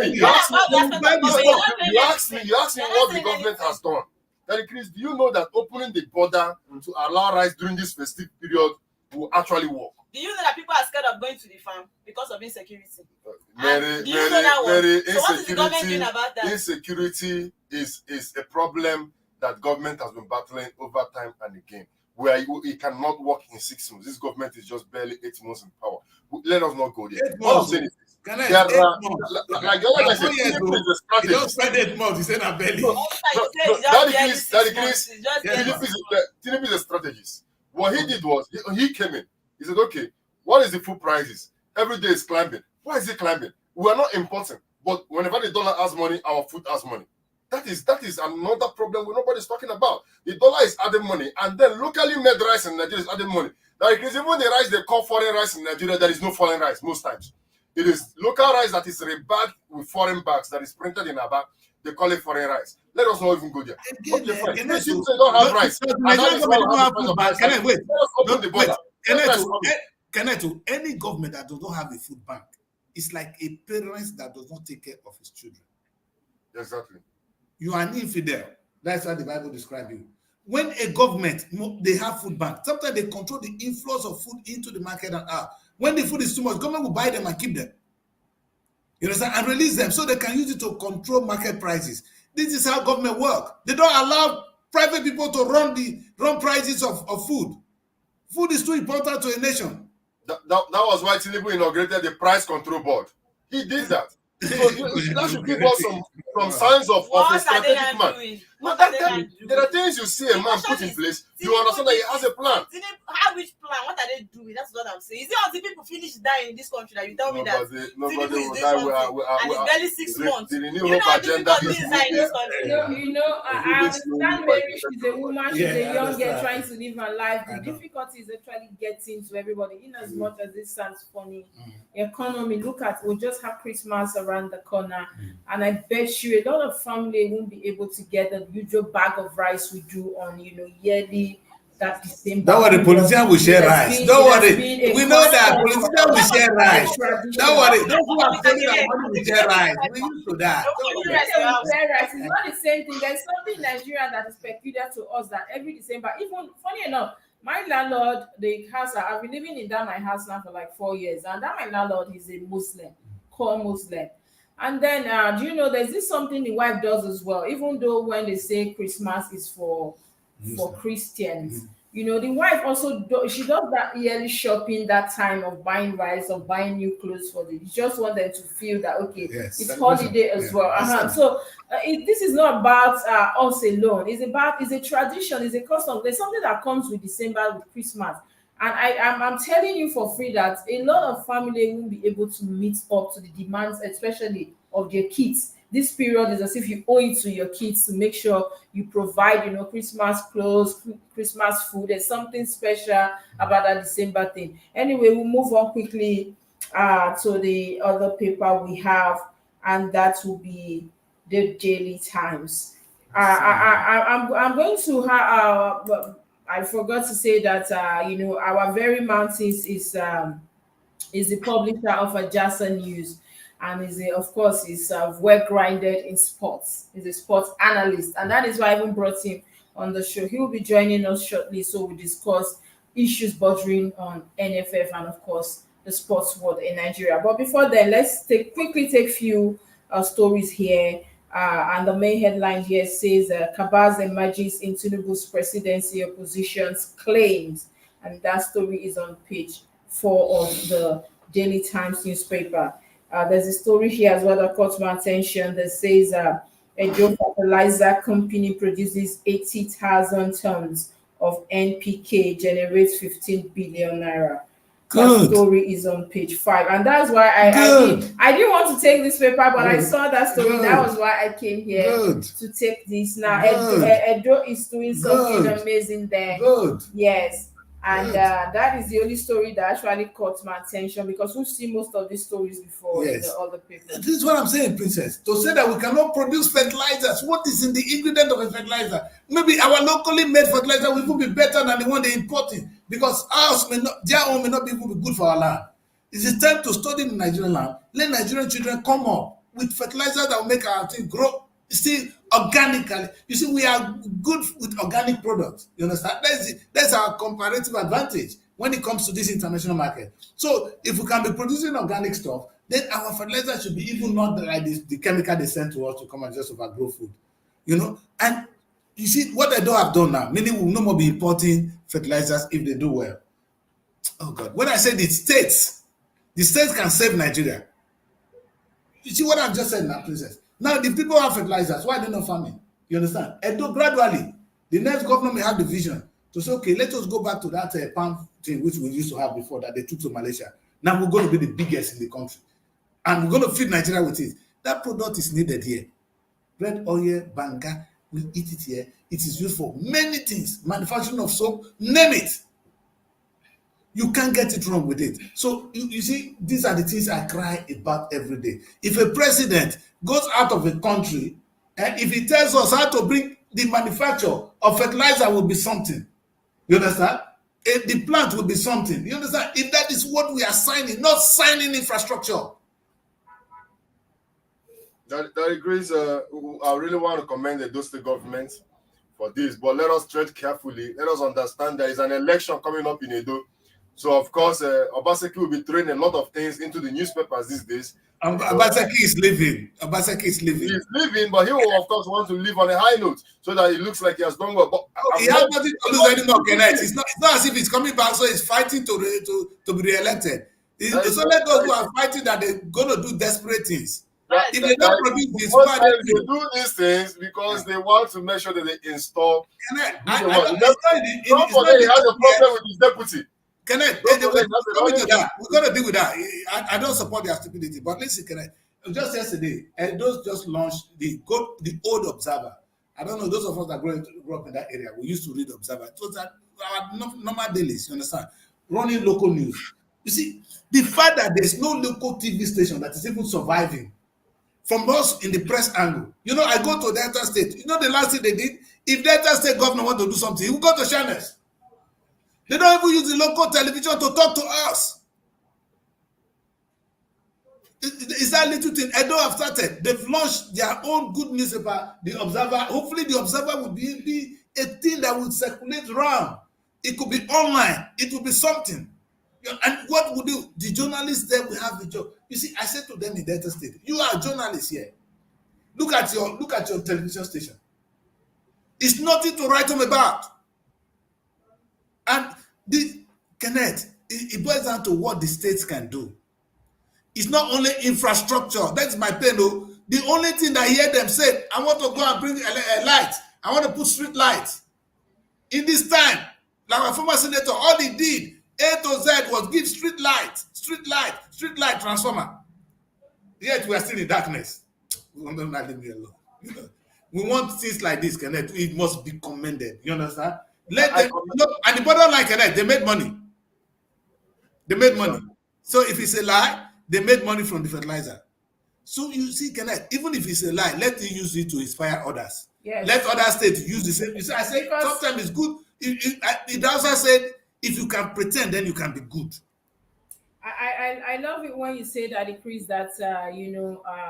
me what the government has done. Then, Chris, do you know that opening the border to allow rice during this festive period will actually work? Do you know that people are scared of going to the farm because of insecurity? Mary, So what is the government doing insecurity, about that? insecurity is a problem that government has been battling over time and again, where it cannot work in 6 months. This government is just barely 8 months in power. Let us not go there. All I'm saying is, Like the other guy said, you don't spend 8 months, you say not belly. Tinubu is a strategist. What he did was, he came in. He said, okay, what is the food prices? Every day is climbing. Why is it climbing? We are not importing. But whenever the dollar has money, our food has money. That is another problem nobody's talking about. The dollar is adding money, and then locally made rice in Nigeria is adding money. Like even the rice they call foreign rice in Nigeria, there is no foreign rice most times. It is local rice that is rebagged with foreign bags that is printed in a bag. They call it foreign rice. Let us not even go there. Okay, fine. People say don't have rice. Any government that does not have a food bank, it's like a parent that does not take care of his children. Exactly. You are an infidel. That's how the Bible describes you. When a government, they have food bank, sometimes they control the inflows of food into the market and out. When the food is too much, government will buy them and keep them. You understand? And release them so they can use it to control market prices. This is how government work. They don't allow private people to run prices of food. Food is too important to a nation. That was why Tinubu inaugurated the price control board. He did that. So that should give us some signs of a strategic man. There are things you see a man put in place, you understand that he has a plan. Which plan? What are they doing? That's what I'm saying. Is it until people finish dying in this country that you tell me that nobody will is die? and it's barely 6 months. The renewal agenda is in this country. I understand Mary, she's a woman, she's a young girl trying to live her life. The difficulty is actually getting to everybody, in as much as it sounds funny. Economy, look at, we'll just have Christmas around the corner, and I bet you a lot of family won't be able to get the usual bag of rice we do on yearly. That December. Don't worry, politicians will share rice. Don't worry, we know that politicians will share rice. Don't worry, those who are spending our money will share rice. We used to that. It's not the same thing. There's something in Nigeria that is peculiar to us that every December, even funny enough, my landlord, the house, I've been living in that my house now for like 4 years, and that my landlord is a Muslim, core Muslim. And then, do you know, there's this something the wife does as well, even though when they say Christmas is for Christians, the wife also she does that yearly shopping, that time of buying rice or buying new clothes for them. You just want them to feel that it's holiday as well. So this is not about us alone. It's a tradition, it's a custom. There's something that comes with December, with Christmas. And I'm telling you for free that a lot of family won't be able to meet up to the demands, especially of their kids. This period is as if you owe it to your kids to make sure you provide, Christmas clothes, Christmas food. There's something special about that December thing. Anyway, we'll move on quickly to the other paper we have, and that will be the Daily Times. I'm going to have. I forgot to say that our very Mountains is the publisher of Ajasa News. And is well grounded in sports. He's a sports analyst, and that is why I even brought him on the show. He will be joining us shortly, so we discuss issues bordering on NFF and of course the sports world in Nigeria. But before then, let's quickly take few stories here. And the main headline here says Kabaz emerges in Tinubu's presidency, opposition's claims, and that story is on page 4 of the Daily Times newspaper. There's a story here as well that caught my attention that says a Joe fertilizer company produces 80,000 tons of NPK, generates 15 billion naira. That story is on page 5, and that's why I didn't want to take this paper, but I saw that story. That was why I came here to take this. Now Edo is doing something amazing there. Yes. And that is the only story that actually caught my attention, because we've seen most of these stories before in the other people. This is what I'm saying, Princess. To say that we cannot produce fertilizers, what is in the ingredient of a fertilizer? Maybe our locally made fertilizer will even be better than the one they're importing, because ours may not, their own may not be even be good for our land. It is time to study the Nigerian land. Let Nigerian children come up with fertilizer that will make our thing grow. See, organically. You see, we are good with organic products. You understand? That's our comparative advantage when it comes to this international market. So if we can be producing organic stuff, then our fertilizer should be even not like the chemical they send to us to come and just overgrow food. You know? And you see, what they don't have done now, meaning we will no more be importing fertilizers if they do well. Oh God. When I say the states can save Nigeria. You see what I've just said now, Princess? Now, the people have fertilizers. Why are they not farming? You understand? And though gradually, the next government may have the vision to say, okay, let us go back to that palm thing which we used to have before that they took to Malaysia. Now we're going to be the biggest in the country. And we're going to feed Nigeria with it. That product is needed here. Red oil, banga, we eat it here. It is used for many things. Manufacturing of soap, name it. You can't get it wrong with it. So you see, these are the things I cry about every day. If a president goes out of a country and if he tells us how to bring the manufacture of fertilizer will be something, you understand? The plant will be something. You understand? If that is what we are signing, not signing infrastructure. That agrees. I really want to commend the State government for this, but let us tread carefully. Let us understand there is an election coming up in Edo. So, of course, Obaseki will be throwing a lot of things into the newspapers these days. Obaseki is leaving. He's leaving, but he will, of course, want to live on a high note so that it looks like he has done well. But he has nothing to lose anymore, Kenneth. It's not as if he's coming back, so he's fighting to be re-elected. It's only those who are fighting that they're going to do desperate things. If they don't produce this, they do these things because they want to make sure that they install. He has a problem with his deputy. Kenneth, we're going to deal with that. I don't support their stupidity, but listen, Kenneth, just yesterday, those just launched the old Observer. I don't know, those of us that grew up in that area, we used to read Observer. It was our normal dailies, you understand? Running local news. You see, the fact that there's no local TV station that is even surviving from us in the press angle. You know, I go to Delta State. You know the last thing they did? If Delta State governor want to do something, he will go to channels. They don't even use the local television to talk to us. It's that little thing. Edo have started. They've launched their own good newspaper, The Observer. Hopefully, The Observer will be a thing that will circulate around. It could be online. It will be something. And what would do? The journalists there will have the job. You see, I said to them in Delta State, you are journalists here. Look at your television station. It's nothing to write home about. And Kenneth, it boils down to what the states can do. It's not only infrastructure. That's my pain, though. The only thing that I hear them say, I want to go and bring a light. I want to put street lights. In this time, like my former senator, all he did, A to Z, was give street light transformer. Yet we are still in darkness. We will not leave me alone. You know, we want things like this, Kenneth. It must be commended. You understand? Let them, and the bottom line, Kenneth, they made money. So if it's a lie, they made money from the fertilizer. So you see, Kenneth, even if it's a lie, let them use it to inspire others. Yes. Let other states use the same. You see, I say sometimes it's good. It also said, if you can pretend, then you can be good. I love it when you say that, Chris, that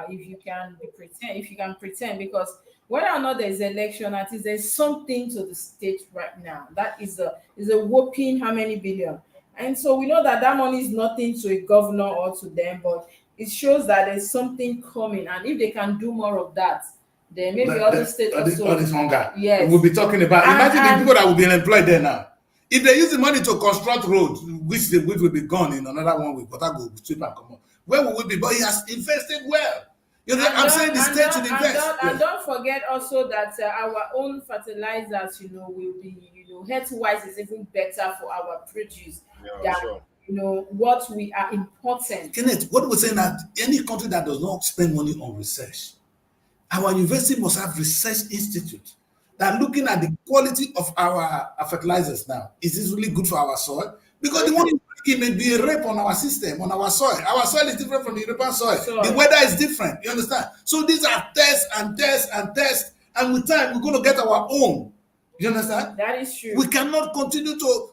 if you can pretend, because whether or not there's election, at least there's something to the state right now. That is a whopping how many billion. And so we know that money is nothing to a governor or to them, but it shows that there's something coming. And if they can do more of that, then maybe other states also. All this hunger. Yes. We'll be talking about. Imagine the people that will be employed there now. If they use the money to construct roads, which will be gone in another 1 week, but I go sweep and come on. Where will we be? But he has invested well. You know, I'm saying the state should invest. And don't forget also that our own fertilizers, will be, health-wise is even better for our produce than what we are importing. Kenneth, what we're saying that any country that does not spend money on research, our university must have research institute. than looking at the quality of our fertilizers now. Is this really good for our soil? Because the one you bring in may be a rape on our system, on our soil. Our soil is different from the European soil. The weather is different. You understand? So these are tests and tests and tests, and with time we're going to get our own. You understand? That is true. We cannot continue to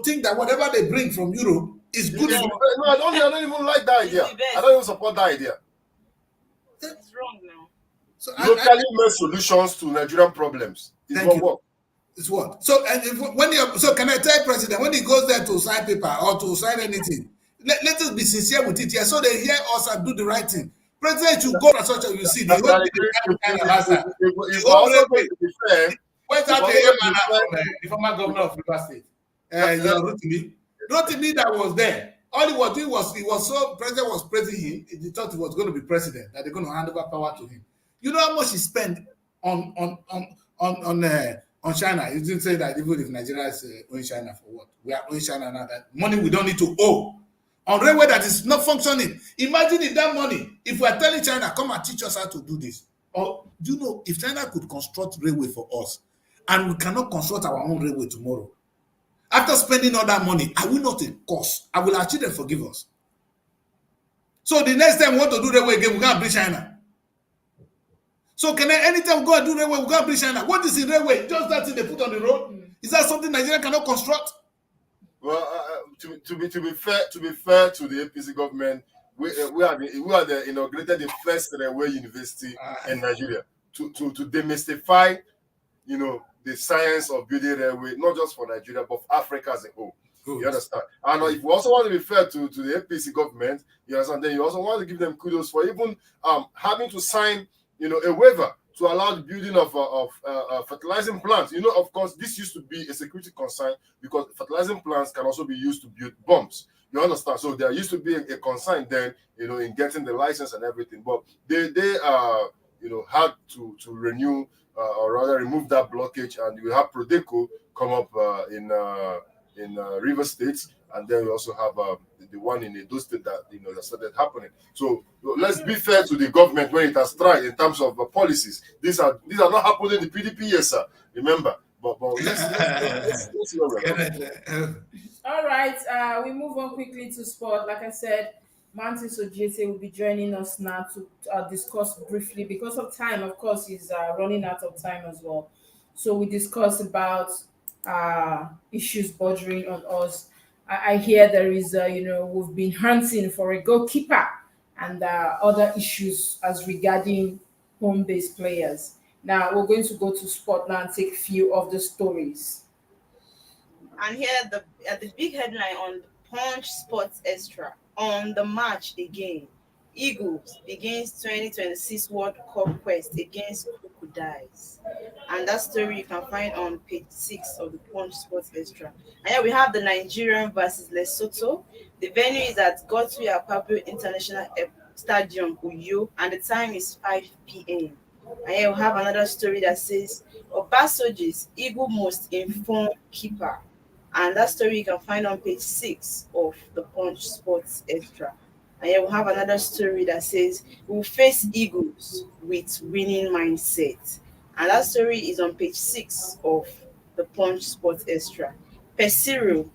think that whatever they bring from Europe is good. No, I don't even like that idea. I don't even support that idea. It's wrong now. So locally made solutions to Nigerian problems is what work. It's what? So so can I tell President when he goes there to sign paper or to sign anything, let us be sincere with it here so they hear us and do the right thing. President, you go to such a you see the whole the former governor of Rivers State, Rotimi that was there. All he was doing was so president was praising him. He thought he was going to be president, that they're going to hand over power to him. You know how much he spent on China? You didn't say that even if Nigeria is owing China for what? We are owing China now that money we don't need to owe on railway that is not functioning. Imagine if that money, if we are telling China, come and teach us how to do this. Or do you know if China could construct railway for us and we cannot construct our own railway tomorrow? After spending all that money, are we not a cost? I will achieve them forgive us. So the next time we want to do railway again, we're going to bring China. So can I, anytime we go and do railway, we're going to bring China. What is in railway? Just that thing they put on the road? Is that something Nigeria cannot construct? Well, to be fair to the APC government, we inaugurated the first railway university in Nigeria to demystify, the science of building railway, not just for Nigeria, but for Africa as a whole. Good. You understand? And if you also want to be fair to the APC government, you understand, then you also want to give them kudos for even having to sign, a waiver to allow the building of fertilizing plants. Of course, this used to be a security concern because fertilizing plants can also be used to build bombs. You understand? So there used to be a concern then, in getting the license and everything. But they had to renew or rather remove that blockage, and you have Prodeco come up in River State, and then we also have the one in Edo State that that started happening. So let's be fair to the government when it has tried in terms of policies. These are not happening in the PDP, yes, sir. Remember, but let's see where we're going. All right, we move on quickly to sport. Like I said, Mantis Ojete will be joining us now to discuss briefly because of time. Of course, he's running out of time as well. So we discuss about issues bordering on us. I hear there is, we've been hunting for a goalkeeper and other issues as regarding home-based players. Now we're going to go to sport now and take a few of the stories. And here the big headline on Punch Sports Extra. On the match again, Eagles begins 2026 World Cup quest against Crocodiles. And that story you can find on page 6 of the Punch Sports Extra. And here we have the Nigerian versus Lesotho. The venue is at Godswill Akpabio International Stadium, Uyo, and the time is 5 p.m. And here we have another story that says Obasoji's Eagle most informed keeper. And that story you can find on page 6 of the Punch Sports Extra. And here we have another story that says we'll face Eagles with winning mindset. And that story is on page 6 of the Punch Sports Extra. Pesiro,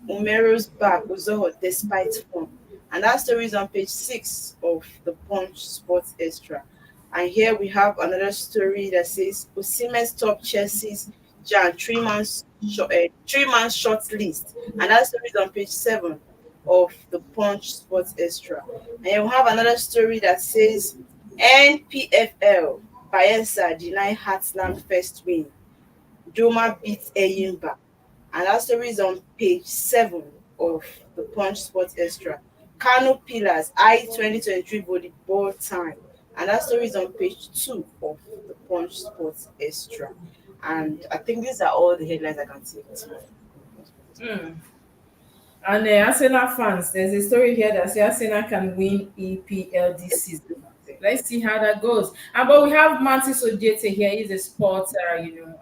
Umero's back, Uzoho despite form. And that story is on page 6 of the Punch Sports Extra. And here we have another story that says Osimhen's top Chelsea's Jan 3 months short list, and that story is on page 7 of the Punch Sports Extra. And you have another story that says NPFL Bayelsa deny Heartland first win. Doma beats Eyimba, and that story is on page 7 of the Punch Sports Extra. Kano Pillars I-2023 volleyball time, and that story is on page 2 of the Punch Sports Extra. And I think these are all the headlines I can take. And Arsenal fans, there's a story here that says Arsenal can win EPL this season. Let's see how that goes. But we have Mantis Ojete here. He's a sports,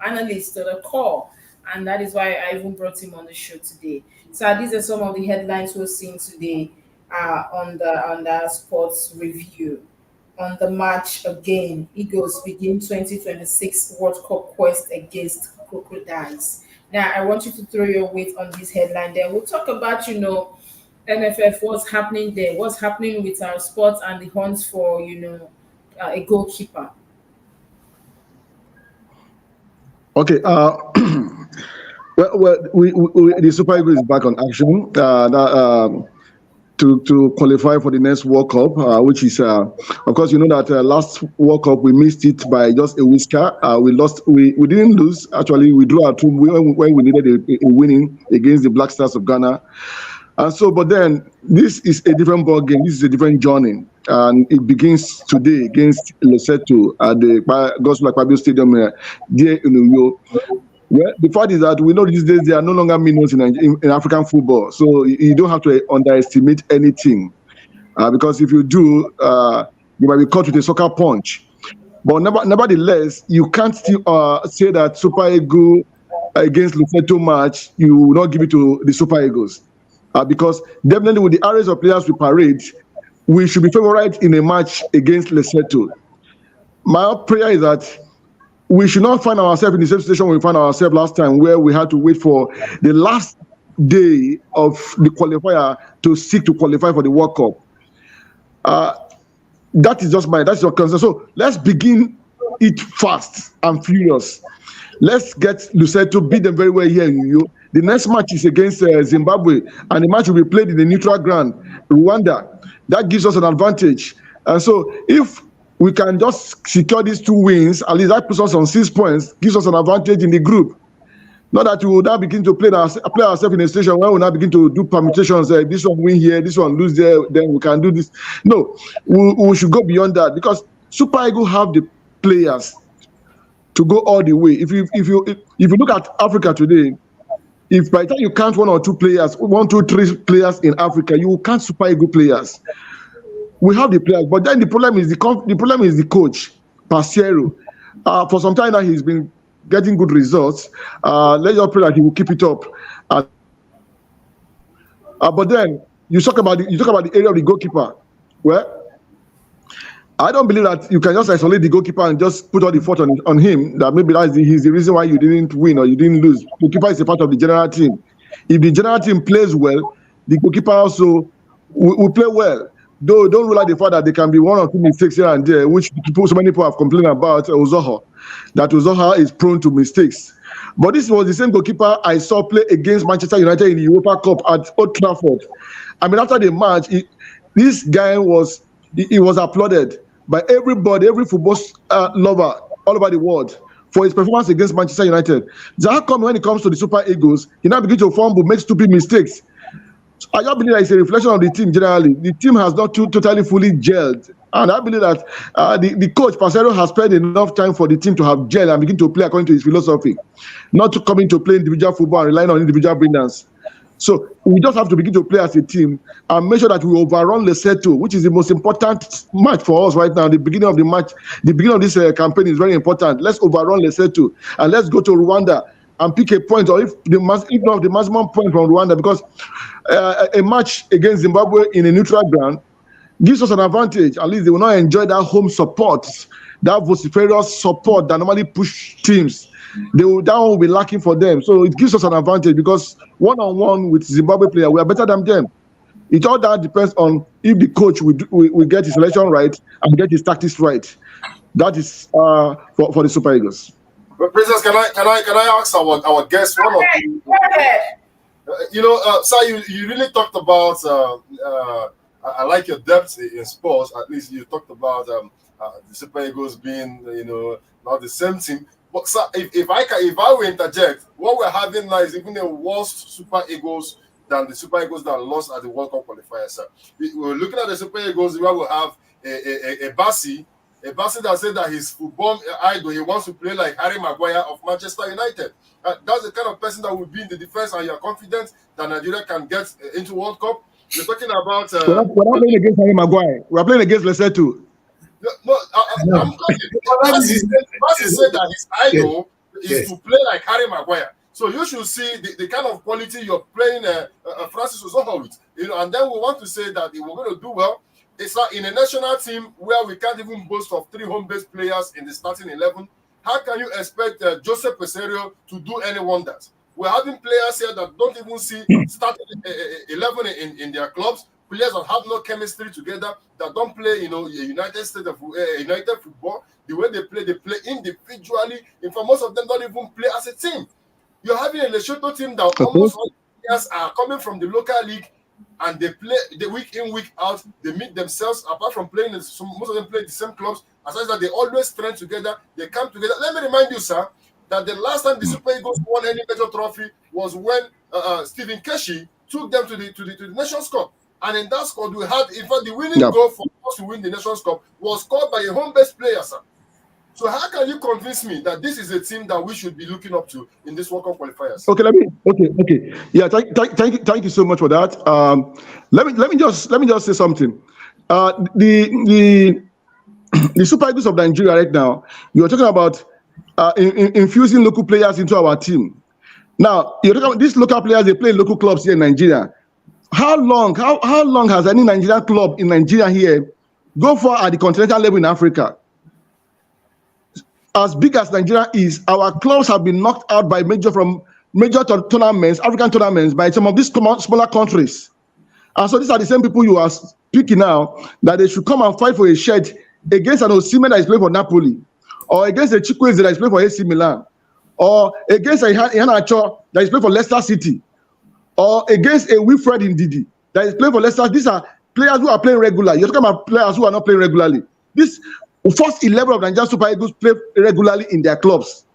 analyst to the core, and that is why I even brought him on the show today. So these are some of the headlines we're seeing today on the sports review. on the march again. Eagles begin 2026 World Cup quest against Crocodiles. Now, I want you to throw your weight on this headline. Then we'll talk about, NFF, what's happening there, what's happening with our sports and the hunts for, a goalkeeper. Okay. The Super Eagles is back on action. To qualify for the next World Cup, which is, of course, you know that last World Cup we missed it by just a whisker. We lost. We didn't lose. Actually, we drew our two when we needed a winning against the Black Stars of Ghana. And so, but then this is a different ball game. This is a different journey, and it begins today against Lesotho at the Gospel Akpabio Stadium there in Uyo. Well, the fact is that we know these days there are no longer minnows in African football, so you don't have to underestimate anything, because if you do, you might be caught with a soccer punch. But nevertheless, you can't still say that Super Eagles against Lesotho match, you will not give it to the Super Eagles, because definitely with the arrays of players we parade, we should be favorite in a match against Lesotho. My prayer is that we should not find ourselves in the same situation we found ourselves last time, where we had to wait for the last day of the qualifier to seek to qualify for the World Cup. That's your concern. So let's begin it fast and furious. Let's get Lesotho, beat them very well here in Uyo. The next match is against Zimbabwe, and the match will be played in the neutral ground, Rwanda. That gives us an advantage. And so if we can just secure these 2 wins, at least that puts us on 6 points, gives us an advantage in the group. Not that we will now begin to play ourselves in a situation where we now begin to do permutations. This one win here, this one lose there, then we can do this. No, we should go beyond that, because Super Eagles have the players to go all the way. If you look at Africa today, if by the time you count 1 or 2 players, 1, 2, 3 players in Africa, you will count Super Eagles players. We have the players, but then the problem is the coach, Pasiero. For some time now, he's been getting good results. Let's just pray that he will keep it up. But then you talk about the area of the goalkeeper. Well, I don't believe that you can just isolate the goalkeeper and just put all the fault on him. That maybe he's the reason why you didn't win or you didn't lose. The goalkeeper is a part of the general team. If the general team plays well, the goalkeeper also will play well. Though don't rule out the fact that there can be 1 or 2 mistakes here and there, which so many people have complained about Ozoha, that Ozoha is prone to mistakes. But this was the same goalkeeper I saw play against Manchester United in the Europa Cup at Old Trafford. I mean, after the match, this guy was applauded by everybody, every football lover all over the world for his performance against Manchester United. So how come when it comes to the Super Eagles, he now begins to fumble, make stupid mistakes? I just believe that it's a reflection of the team generally. The team has not totally fully gelled. And I believe that the coach, Pasero, has spent enough time for the team to have gel and begin to play according to his philosophy, not to come in to play individual football and relying on individual brilliance. So we just have to begin to play as a team and make sure that we overrun Lesotho, which is the most important match for us right now. The beginning of the match, the beginning of this campaign is very important. Let's overrun Lesotho and let's go to Rwanda and pick a point, or if not the maximum point from Rwanda, because a match against Zimbabwe in a neutral ground gives us an advantage. At least they will not enjoy that home support, that vociferous support that normally push teams. That one will be lacking for them. So it gives us an advantage because one-on-one with Zimbabwe player, we are better than them. It all that depends on if the coach will get his selection right and get his tactics right. That is for the Super Eagles. But Princess, can I ask our guest one or two? Sir, you really talked about. I like your depth in sports. At least you talked about the Super Eagles being, not the same team. But sir, if I will interject, what we're having now is even a worse Super Eagles than the Super Eagles that lost at the World Cup qualifier, sir. We're looking at the Super Eagles where we have a Bassi that said that his football idol, he wants to play like Harry Maguire of Manchester United. That's the kind of person that will be in the defense, and you're confident that Nigeria can get into World Cup. You're talking about. We're not playing against Harry Maguire. We're playing against Lesotho. I'm Bassi said that his idol is to play like Harry Maguire. So you should see the kind of quality you're playing Francis Ozoho with. And then we want to say that we're going to do well. It's like in a national team where we can't even boast of 3 home-based players in the starting 11. How can you expect Joseph Peserio to do any wonders? We're having players here that don't even see starting 11 in their clubs. Players that have no chemistry together, that don't play, United States of United football. The way they play individually. In fact, most of them don't even play as a team. You're having a Lesotho team that almost all players are coming from the local league, and they play the week in, week out. They meet themselves. Apart from playing, most of them play the same clubs. Aside that, they always train together. They come together. Let me remind you, sir, that the last time the Super Eagles won any major trophy was when Stephen Keshi took them to the Nations Cup. And in that squad, we had, in fact, the winning goal for us to win the Nations Cup was scored by a home-based player, sir. So how can you convince me that this is a team that we should be looking up to in this World Cup qualifiers? Okay. Yeah, thank you so much for that. Let me just say something. The Super Eagles of Nigeria right now, you're talking about infusing local players into our team. Now, you're talking about these local players, they play in local clubs here in Nigeria. How long has any Nigerian club in Nigeria here go for at the continental level in Africa? As big as Nigeria is, our clubs have been knocked out by major tournaments, African tournaments, by some of these smaller countries. And so these are the same people you are speaking now, that they should come and fight for a shirt against an Osimhen that is playing for Napoli, or against a Chukwueze that is playing for AC Milan, or against a Iheanacho that is playing for Leicester City, or against a Wilfred Ndidi that is playing for Leicester. These are players who are playing regularly. You're talking about players who are not playing regularly. This first 11 of Nigerian Super Eagles play regularly in their clubs.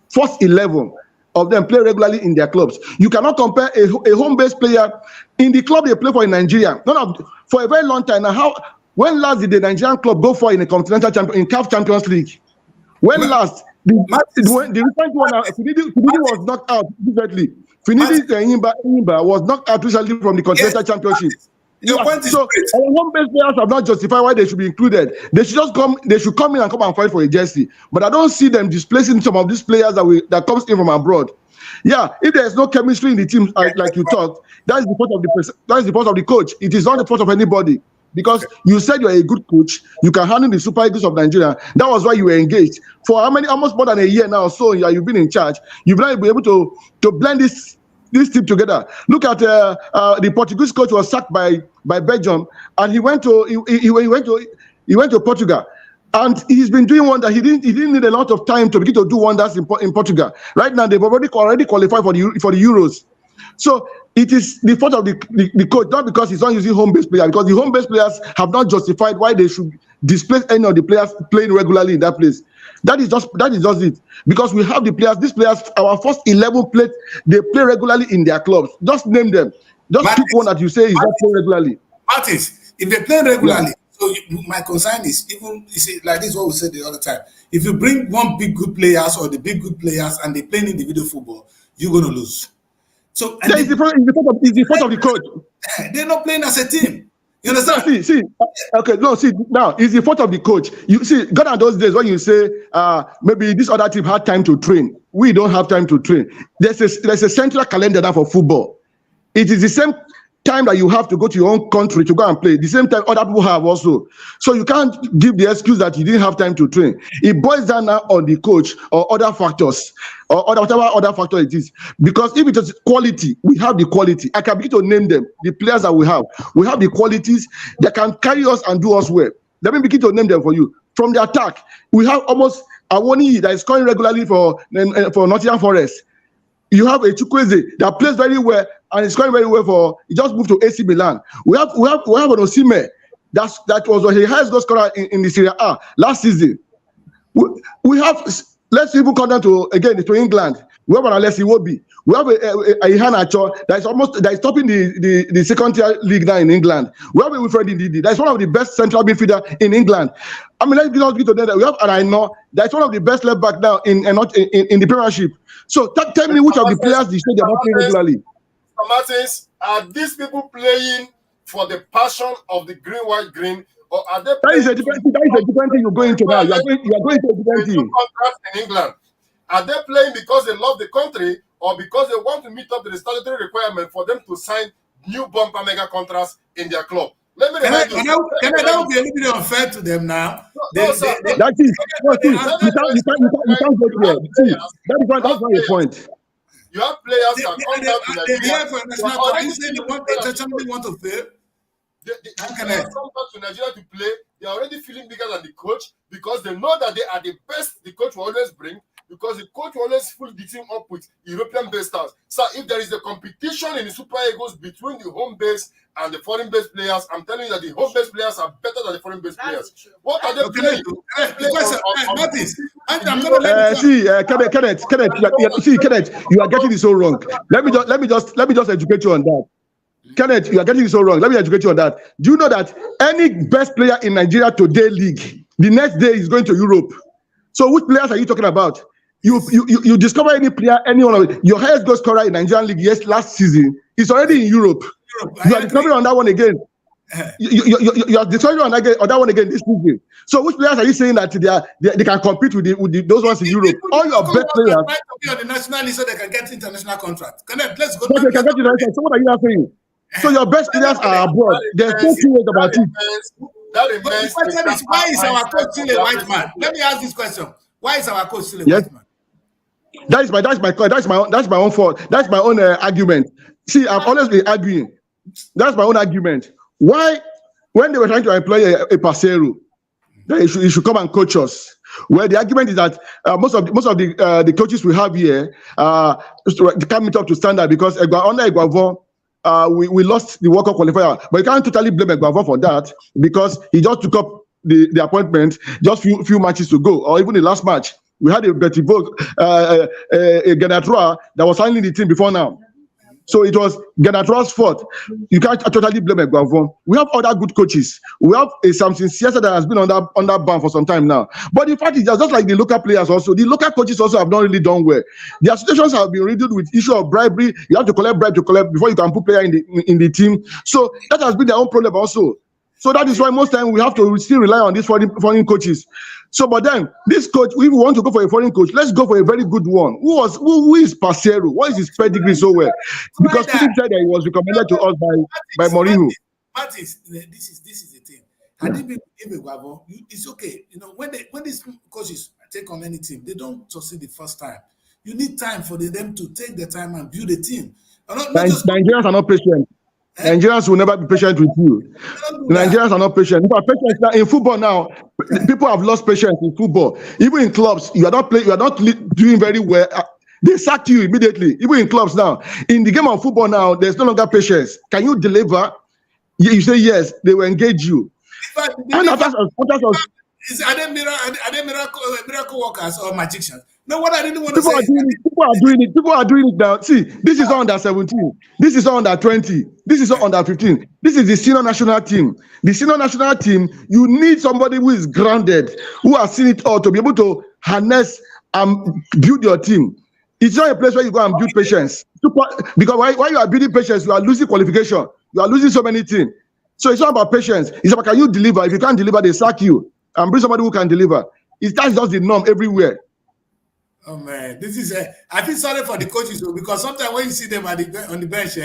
First 11 of them play regularly in their clubs. You cannot compare a home-based player in the club they play for in Nigeria. For a very long time now. When last did the Nigerian club go for in a continental in CAF Champions League? When last? The recent one, Finidi was knocked out recently. Finidi Enyimba was knocked out recently from the continental championship. Your point is so great. Our home-based players have not justified why they should be included. They should just come. They should come in and come and fight for a jersey. But I don't see them displacing some of these players that comes in from abroad. Yeah, if there is no chemistry in the team, like you talked, that is the fault of the coach. It is not the fault of anybody. Because you said you are a good coach, you can handle the Super Eagles of Nigeria. That was why you were engaged. For almost more than a year now, so you've been in charge. You've not been able to blend this team together. Look at the Portuguese coach was sacked by Belgium, and he went to Portugal, and he's been doing wonders. He didn't need a lot of time to begin to do wonders in Portugal. Right now, they've already qualified for the Euros. So it is the fault of the coach, not because he's not using home-based players, because the home-based players have not justified why they should displace any of the players playing regularly in that place. That is just it. Because we have the players, these players, our first 11 they play regularly in their clubs. Just name them. Just pick one that you say is not playing regularly. Martins, if they play regularly, so my concern is, even you see, like this is what we said the other time. If you bring one big good players or the big good players and they play individual football, you're going to lose. So it's the fault of the coach. They're not playing as a team. You understand? See. Okay, no. See, now it's the fault of the coach. You see, gone are those days when you say maybe this other team had time to train. We don't have time to train. There's a central calendar now for football. It is the same time that you have to go to your own country to go and play. The same time other people have also. So you can't give the excuse that you didn't have time to train. It boils down now on the coach or other factors or whatever other factor it is. Because if it is quality, we have the quality. I can begin to name them, the players that we have. We have the qualities that can carry us and do us well. Let me begin to name them for you. From the attack, we have almost Awoni that is scoring regularly for Nottingham Forest. You have a Chukwueze that plays very well and is scoring very well he just moved to AC Milan. We have an Osimhen that was the highest goal scorer in the Serie A last season. We have, let's even come down to England. We have an Alessi Iwobi. We have a Iheanacho that is topping the second tier league now in England. We have a Wilfred Ndidi that is one of the best central midfielder in England. I mean, let's get to that. We have an Aino that is one of the best left back now in the Premiership. So tell me which of the players you say they are not playing regularly. Martins, are these people playing for the passion of the green, white, green, or are they? That is a different thing you're going to now. You are going to a different thing. In England, are they playing because they love the country or because they want to meet up to the statutory requirement for them to sign new bumper mega contracts in their club? Let me remind you. That would be a little bit unfair to them now. That's it. No, see, you can't go there. See, that's not your point. You have players that come down to They're Nigeria. here for national. Are you saying they intentionally want to fail? The players come back to Nigeria to play. They are already feeling bigger than the coach because they know that they are the best the coach will always bring, because the coach will always fill the team up with European-based stars. So if there is a competition in the Super Eagles between the home base and the foreign-based players, I'm telling you that the home-based players are better than the foreign-based players. What are they playing? Kenneth, you are getting this so wrong. Let me just educate you on that. Kenneth, you are getting this so wrong. Let me educate you on that. Do you know that any best player in Nigeria today league, the next day is going to Europe? So which players are you talking about? You discover any player, any one of it. Your highest goal scorer in Nigerian league, yes, last season, is already in Europe. You are discovering on that one again. You are discovering on that one again this season. So which players are you saying that they can compete with those ones in Europe? All your best players trying to be on the national list so they can get international contract. Let's go. They can get international. So what are you saying? So your best players are abroad. There's no two ways about it. But the question is, why is our coach still a white man? Let me ask this question: why is our coach still a white man? That's my own fault. That's my own argument. See, I've always been arguing. That's my own argument. Why, when they were trying to employ a Parceiro, that he should come and coach us? Well, the argument is that most of the coaches we have here can't meet up to standard because under Eguavon, we lost the World Cup qualifier. But you can't totally blame Eguavon for that because he just took up the appointment just few matches to go, or even the last match. We had a Betty Vogue, a Genatroa that was signing the team before now. So it was Genatroa's fault. You can't totally blame Eguavon. We have other good coaches. We have a Samson Siasa that has been on that ban for some time now. But the fact is, just like the local players also, the local coaches also have not really done well. Their situations have been riddled with issue of bribery. You have to collect bribe before you can put player in the team. So that has been their own problem also. So that is why most time we have to still rely on these foreign coaches. So, but then this coach, if we want to go for a foreign coach, let's go for a very good one. Who is Parceiro? What is his pedigree so well? Because people said that he was recommended to us by Mourinho. Martins, this is the thing. And if people give Eguavon, it's okay. You know, when these coaches take on any team, they don't succeed the first time. You need time for them to take the time and build a team. Nigerians are not patient. Nigerians will never be patient with you. Nigerians are not patient. Patience now in football now, people have lost patience in football. Even in clubs, you are not doing very well. They sack you immediately. Even in clubs now, in the game of football now, there's no longer patience. Can you deliver? You say yes, they will engage you. And are they miracle workers or magicians? No, what I didn't want to say. People are doing it now. See, this is under 17. This is under 20. This is under 15. This is the senior national team. The senior national team, you need somebody who is grounded, who has seen it all to be able to harness and build your team. It's not a place where you go and build patience. Because while you are building patience, you are losing qualification. You are losing so many things. So it's not about patience. It's about can you deliver? If you can't deliver, they sack you and bring somebody who can deliver. That's just the norm everywhere. Oh man, this is I feel sorry for the coaches because sometimes when you see them on the bench,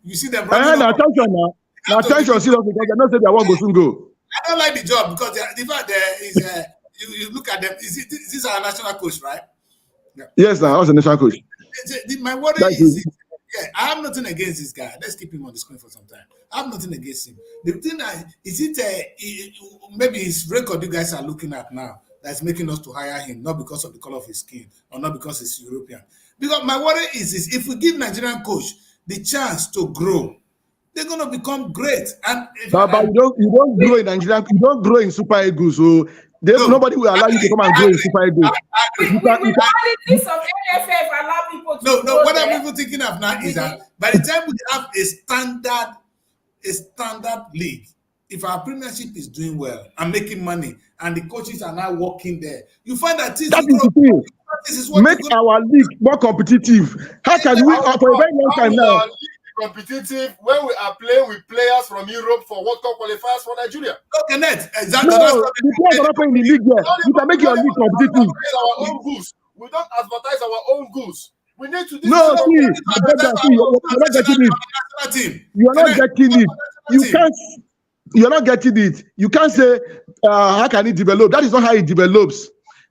you see them running. Attention, seriously, because they don't say they want go soon go. I don't like the job because the fact there is you look at them. Is this our national coach, right? Yeah. Yes, I was a national coach. My worry is, I have nothing against this guy. Let's keep him on the screen for some time. I have nothing against him. The thing is, maybe his record you guys are looking at now that's making us to hire him, not because of the color of his skin or not because he's European. Because my worry is if we give Nigerian coach the chance to grow, they're going to become great. And but you don't grow in Nigeria. You don't grow in Super Eagles. So nobody will allow you to come and grow in Super Eagles. Politics of NFF allow people to No. What I'm even thinking of now is that by the time we have a standard league, if our premiership is doing well and making money, and the coaches are now working there, you find that this is what make our league more competitive. How can we for a very long time now? Competitive when we are playing with players from Europe for World Cup qualifiers for Nigeria. Okay, net. Exactly. No, the players are not playing in the league yet. You can make your league competitive. Our own goods. We don't advertise our own goods. We need to. You are not getting it. You can't. You're not getting it. You can't say, how can it develop? That is not how it develops.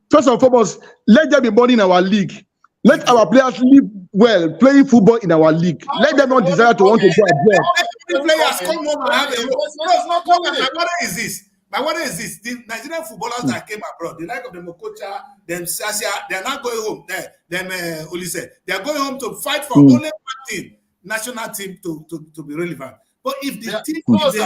First and foremost, let there be money in our league. Let our players live well, playing football in our league. Let them not desire to want to go abroad. Let players come home and have a hope. It's not coming in. My worry is this. The Nigerian footballers that came abroad, the like of the Mokocha, them Sasia, they are not going home. Them Olise, they are going home to fight for only one team, national team to be relevant. But if the team, no, sir,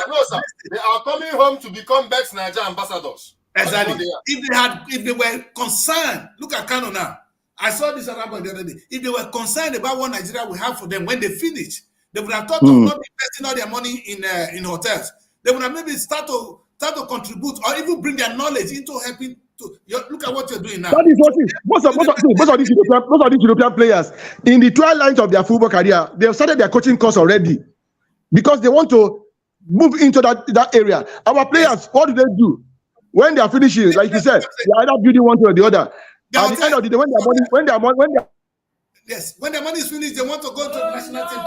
they are coming home to become best Nigeria ambassadors. Exactly. If they were concerned, look at Kano now. I saw this around the other day. If they were concerned about what Nigeria will have for them when they finish, they would have thought of not investing all their money in hotels. They would have maybe start to contribute or even bring their knowledge into helping to look at what you're doing now. That is what it is. Most of these European players in the twilight of their football career, they have started their coaching course already because they want to move into that area. Our players, what do? When they are finishing, like you said, they are either building one to the other. At the end of the day, when their money is finished, they want to go to the national team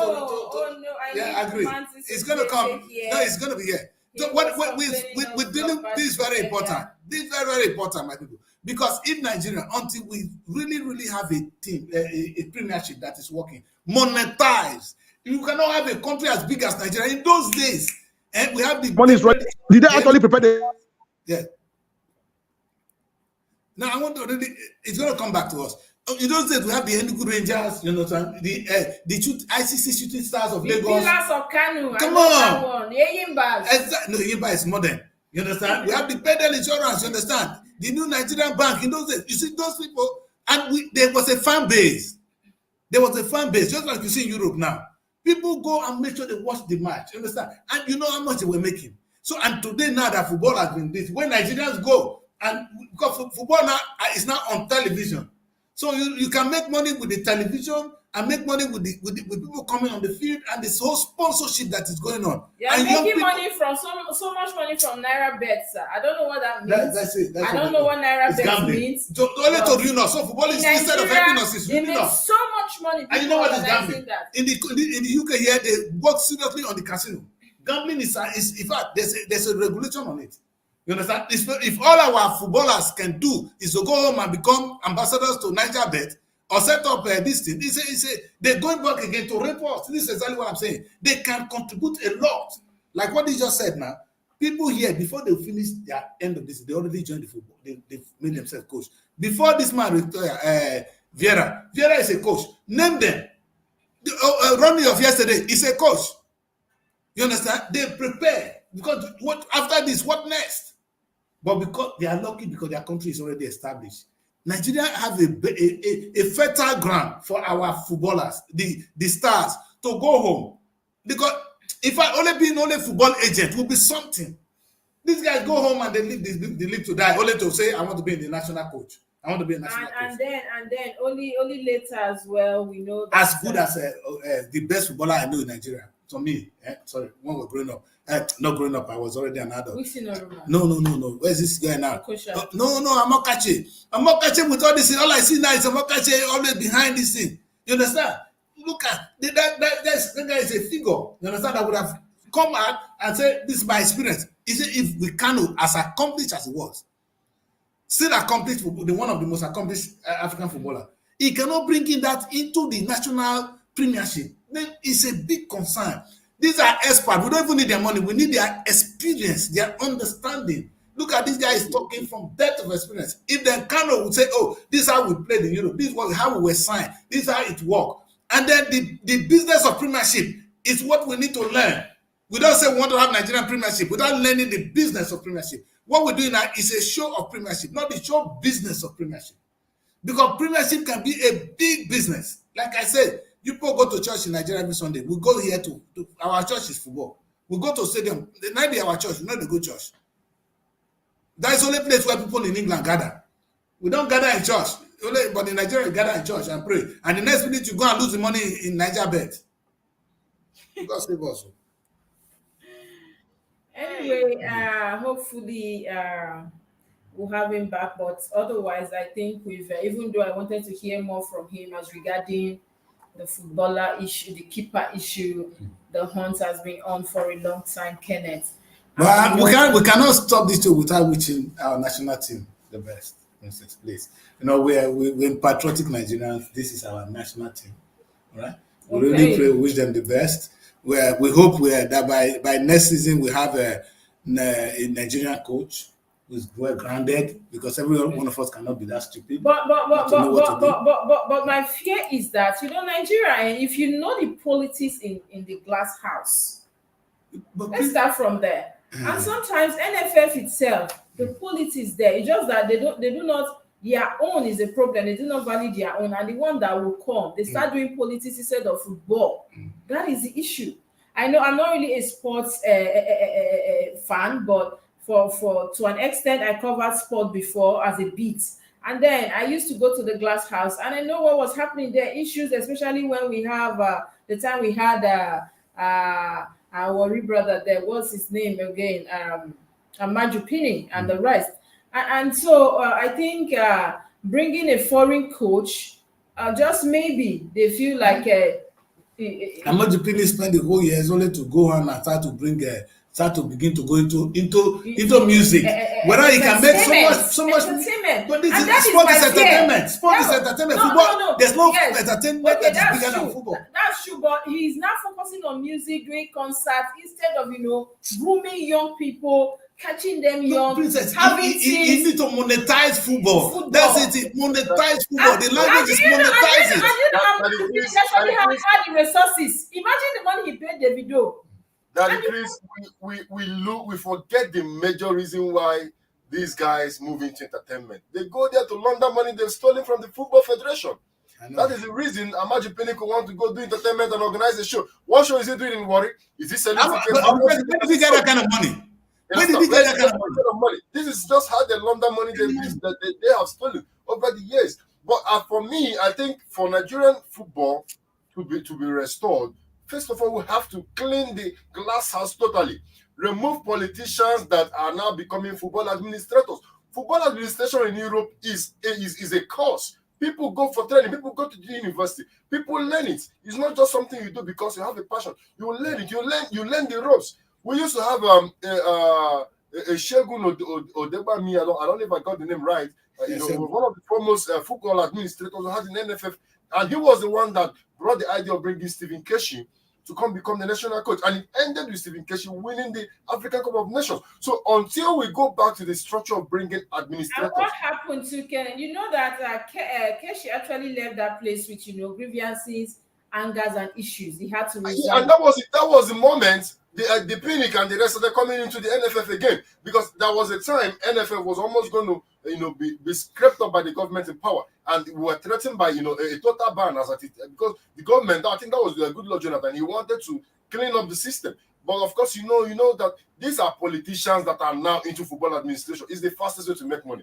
I agree. It's going to come. No, it's going to be here. So we're dealing. This is very important. This is very, very important, my people. Because in Nigeria, until we really have a team, a premiership that is working, monetized, you cannot have a country as big as Nigeria. In those days, and we have the money is right. Did they actually prepare the? Yeah. Now I want to really. It's going to come back to us. In those days, we have the Enugu Rangers, you know, the ICC shooting stars of Lagos. The Pillars of Kanu. Come on. One. Yimba. No, Yimba is modern. You understand? We have the Pedal Insurance. You understand? The new Nigerian bank. In those days, you see those people, and there was a fan base. There was a fan base, just like you see in Europe now. People go and make sure they watch the match. You understand? And you know how much they were making. So, and today now that football has been this, when Nigerians go, and because football now is now on television. So you can make money with the television and make money with people coming on the field and this whole sponsorship that is going on. Yeah, making money from so much money from Naira bets, sir. I don't know what that means. That's it. I don't know what Naira bets means. So only to you know. So football is instead of helping us, it's really not. So much money. And you know what is gambling? In the UK here, they work seriously on the casino. Gambling is in fact there's a regulation on it. You understand? If all our footballers can do is to go home and become ambassadors to NigerBet or set up this thing, they're going back again to rape us. This is exactly what I'm saying. They can contribute a lot. Like what he just said now. People here, before they finish their end of this, they already joined the football. They've made themselves coach. Before this man retired, Vieira is a coach. Name them. Ronnie of yesterday is a coach. You understand? They prepare. Because after this, what next? But because they are lucky because their country is already established. Nigeria have a fertile ground for our footballers, the stars, to go home. Because if I only being only football agent will be something. These guys go home and they live to die, only to say, I want to be in the national coach. I want to be a national coach. And then only later as well, we know that as good as the best footballer I know in Nigeria. To me, sorry, when we were growing up. Not growing up, I was already an adult. No. Where's this guy now? No, I'm not catching. I'm not catching with all this thing. All I see now is I'm not catching always behind this thing. You understand? Look at that guy is a figure. You understand? I would have come out and say, this is my experience. He said, if we can, as accomplished as he was, still accomplished, the one of the most accomplished African footballer, he cannot bring in that into the national premiership. Then it's a big concern. These are experts. We don't even need their money. We need their experience, their understanding. Look at this guy is talking from depth of experience. If then Kano would say, oh, this is how we played in Europe. This is how we were signed. This is how it worked. And then the business of premiership is what we need to learn. We don't say we want to have Nigerian premiership without learning the business of premiership. What we're doing now is a show of premiership, not the show business of premiership. Because premiership can be a big business. Like I said, you people go to church in Nigeria every Sunday. We go here to our church is football. We go to stadium. The night be our church. We know the good church. That is the only place where people in England gather. We don't gather in church. But in Nigeria, we gather in church and pray. And the next minute, you go and lose the money in NigerBet. God save us. Anyway, hopefully we'll have him back. But otherwise, I think we've, even though I wanted to hear more from him as regarding the footballer issue, the keeper issue, the hunt has been on for a long time, Kenneth. But we cannot stop this show without wishing our national team the best in sixth place. You know, we're patriotic Nigerians. This is our national team, all right? We really pray, wish them the best. We hope that by next season we have a Nigerian coach who's well grounded, because every one of us cannot be that stupid. But my fear is that, you know, Nigeria, if you know the politics in the glass house, let's start from there. And sometimes NFF itself, the politics there, it's just that they do not, their own is a problem. They do not value their own, and the one that will come, they start doing politics instead of football. That is the issue. I know I'm not really a sports fan, but for to an extent, I covered sport before as a beat. And then I used to go to the glass house, and I know what was happening there. Issues, especially when we have the time we had our worry brother there. What's his name again? Amaju Pini and the rest. And so I think bringing a foreign coach, just maybe they feel like Amaju Pini spent the whole years only to go on and start to begin to go into music. Whether he can make so much entertainment. But this And is sport is entertainment. Sport is entertainment. No, Football, no. there's no Yes. entertainment Okay, that is that's bigger than true. football. That's true, but he's now focusing on music, doing concerts instead of, you know, grooming young people, catching them young, Princess, having he need to monetize football. That's it. Monetize football. The language is And monetize it. that's why he had the resources. Imagine the money he paid Davido. That Chris, we forget the major reason why these guys move into entertainment. They go there to launder money they've stolen from the Football Federation. That is the reason Amaju Pinnick want to go do entertainment and organize a show. What show is he doing in Warri? Is he selling tickets? Where did he get that kind of money? Where did he get that kind of money? This is just how they launder money they have stolen over the years. But for me, I think for Nigerian football to be restored, first of all, we have to clean the glass house totally. Remove politicians that are now becoming football administrators. Football administration in Europe is a course. People go for training. People go to the university. People learn it. It's not just something you do because you have a passion. You learn it. You learn the ropes. We used to have a Shegun Odebami. I don't know if I got the name right. One of the foremost football administrators who had an NFF, and he was the one that brought the idea of bringing Stephen Keshi to come become the national coach, and it ended with Stephen Keshi winning the African Cup of Nations. So until we go back to the structure of bringing administrators, and what happened to Ken? You know that Keshi actually left that place with, you know, grievances, angers, and issues. He had to resign. And that was the moment the Pinnick and the rest of them coming into the NFF again, because there was a time NFF was almost going to be scraped up by the government in power, and we were threatened by a total ban because the government, I think that was a good Lord Jonathan, he wanted to clean up the system. But of course, you know that these are politicians that are now into football administration. It's the fastest way to make money.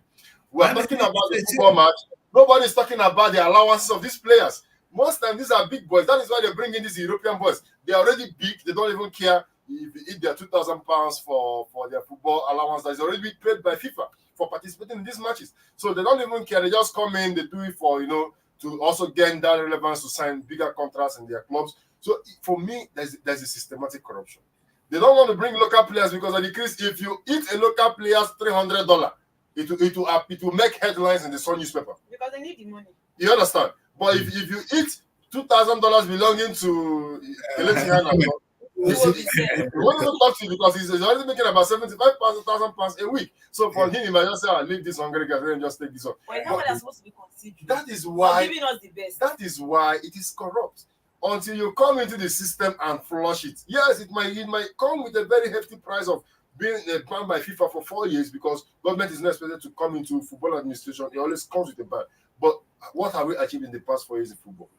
We are talking about the football match. Nobody's talking about the allowances of these players. Most times these are big boys. That is why they bring in these European boys. They are already big. They don't even care if you eat their £2,000 for their football allowance that is already paid by FIFA for participating in these matches. So they don't even care. They just come in, they do it for, to also gain that relevance to sign bigger contracts in their clubs. So for me, there's a systematic corruption. They don't want to bring local players because of the case. If you eat a local player's $300, it will make headlines in the Sun newspaper. Because they need the money. You understand? But if you eat $2,000 belonging to he won't even talk to you because he's already making about £75,000 a week. So for him, he might just say, I'll leave this hungry guy and just take this one. Well, how are supposed to be considered? That is why giving us the best. That is why it is corrupt. Until you come into the system and flush it. Yes, it might come with a very hefty price of being banned by FIFA for 4 years because government is not expected to come into football administration. It always comes with a ban. But what have we achieved in the past 4 years in football?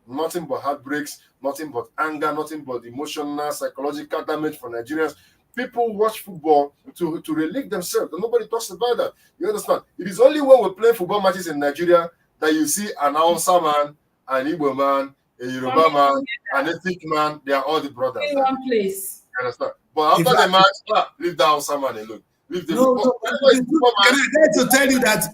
Nothing but heartbreaks, nothing but anger, nothing but emotional, psychological damage for Nigerians. People watch football to relieve themselves, and nobody talks about that. You understand? It is only when we play football matches in Nigeria that you see an Hausa man, an Igbo man, a Yoruba man, an ethnic man. They are all the brothers. In one place. You understand? But after the match, leave the Hausa man alone. Leave the football. Can I dare to tell you that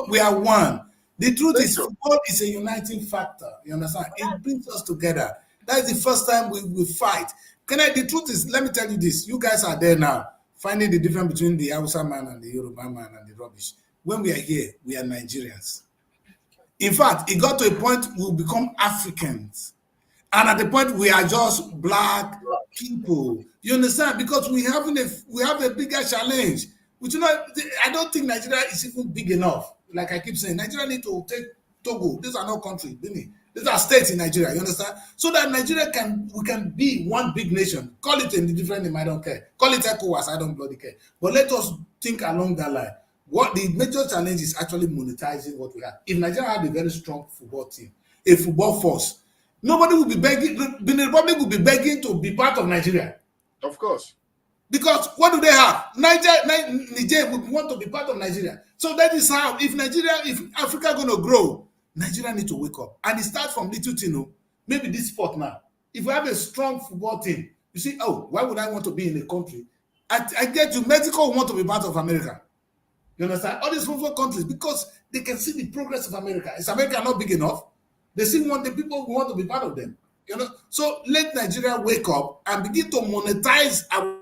we are one? The truth is, football is a uniting factor. You understand? It brings us together. That is the first time we fight. The truth is, let me tell you this. You guys are there now. finding the difference between the Hausa man and the Yoruba man and the rubbish. When we are here, we are Nigerians. In fact, it got to a point we'll become Africans. And at the point we are just black people. You understand? Because we have a bigger challenge. Which, I don't think Nigeria is even big enough. Like I keep saying, Nigeria need to take Togo. These are not countries, these are states in Nigeria. You understand? So that Nigeria we can be one big nation. Call it a different name, I don't care. Call it ECOWAS, I don't bloody care. But let us think along that line. What the major challenge is actually monetizing what we have. If Nigeria had a very strong football team, a football force, nobody will be begging. The Republic will be begging to be part of Nigeria. Of course. Because what do they have? Niger would want to be part of Nigeria. So that is how, if Africa going to grow, Nigeria need to wake up. And it starts from little thing, maybe this sport now. If we have a strong football team, you see, why would I want to be in a country? I get you, Mexico want to be part of America. You understand? All these football countries, because they can see the progress of America. Is America not big enough? They still want the people who want to be part of them. So let Nigeria wake up and begin to monetize our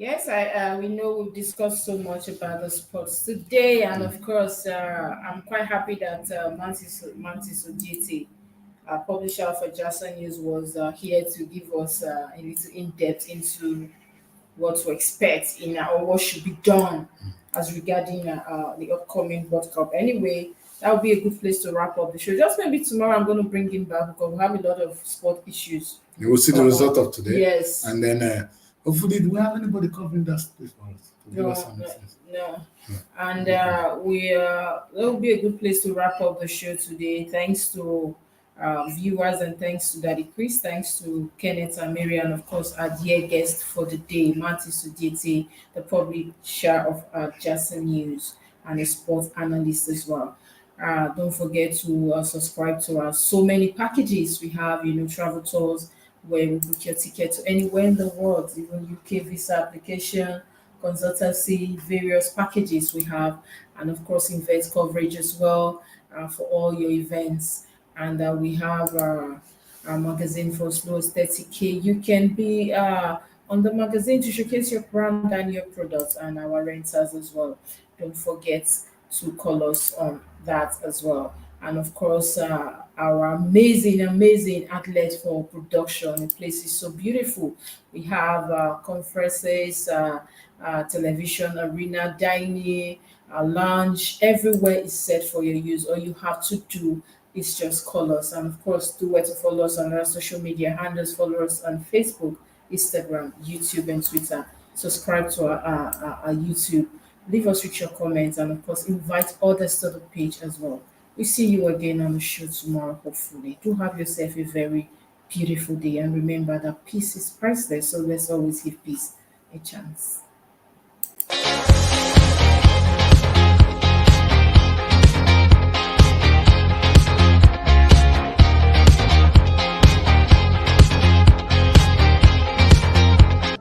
Yes, we know we've discussed so much about the sports today, and of course, I'm quite happy that Mantis Ojiti, publisher of Jason News, was here to give us a little in depth into what to expect or what should be done as regarding the upcoming World Cup. Anyway, that would be a good place to wrap up the show. Just maybe tomorrow I'm going to bring him back because we have a lot of sport issues. You will see the result of today. Yes. And then hopefully, do we have anybody covering that space for us? No. And that will be a good place to wrap up the show today. Thanks to viewers and thanks to Daddy Chris, thanks to Kenneth and Mary, and of course our dear guest for the day, Mantis Ojiti, the publisher of Jason News and a sports analyst as well. Don't forget to subscribe to our so many packages we have, travel tours where we book your ticket to anywhere in the world, even UK visa application, consultancy, various packages we have, and of course event coverage as well for all your events. And we have our magazine for as low as 30K. You can be on the magazine to showcase your brand and your products, and our renters as well. Don't forget to call us on that as well. And of course, our amazing outlet for production. The place is so beautiful. We have conferences, television arena, dining, lounge. Everywhere is set for your use. All you have to do is just call us. And of course, do where to follow us on our social media handles. Follow us on Facebook, Instagram, YouTube, and Twitter. Subscribe to our YouTube. Leave us with your comments, and of course, invite others to the page as well. We see you again on the show tomorrow, hopefully. Do have yourself a very beautiful day, and remember that peace is priceless, so let's always give peace a chance.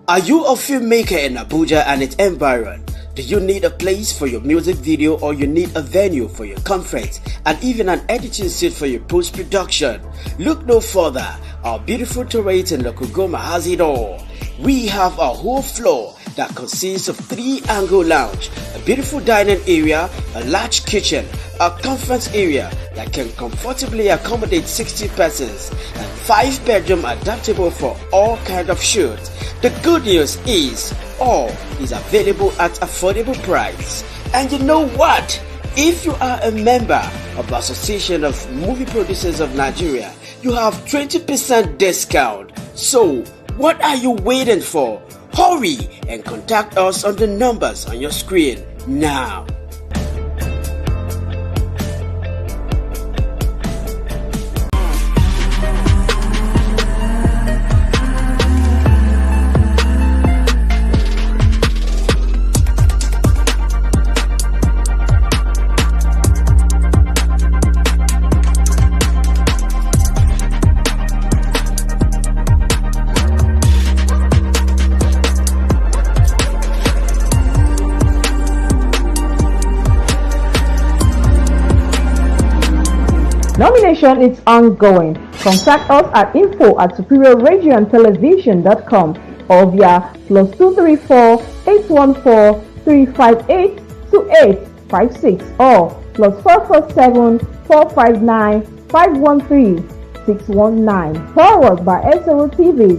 Are you a filmmaker in Abuja and its environ? Do you need a place for your music video, or you need a venue for your conference, and even an editing suite for your post-production? Look no further. Our beautiful Torrate in Lokugoma has it all. We have a whole floor that consists of 3-angle lounge, a beautiful dining area, a large kitchen, a conference area that can comfortably accommodate 60 persons, and 5-bedroom adaptable for all kinds of shoots. The good news is all is available at affordable price. And you know what? If you are a member of the Association of Movie Producers of Nigeria, you have 20% discount. So what are you waiting for? Hurry and contact us on the numbers on your screen now. Nomination is ongoing. Contact us at info@superiorradioandtelevision.com or via +234 814 358 2856 or +447 459 513 619. Forward by Srtv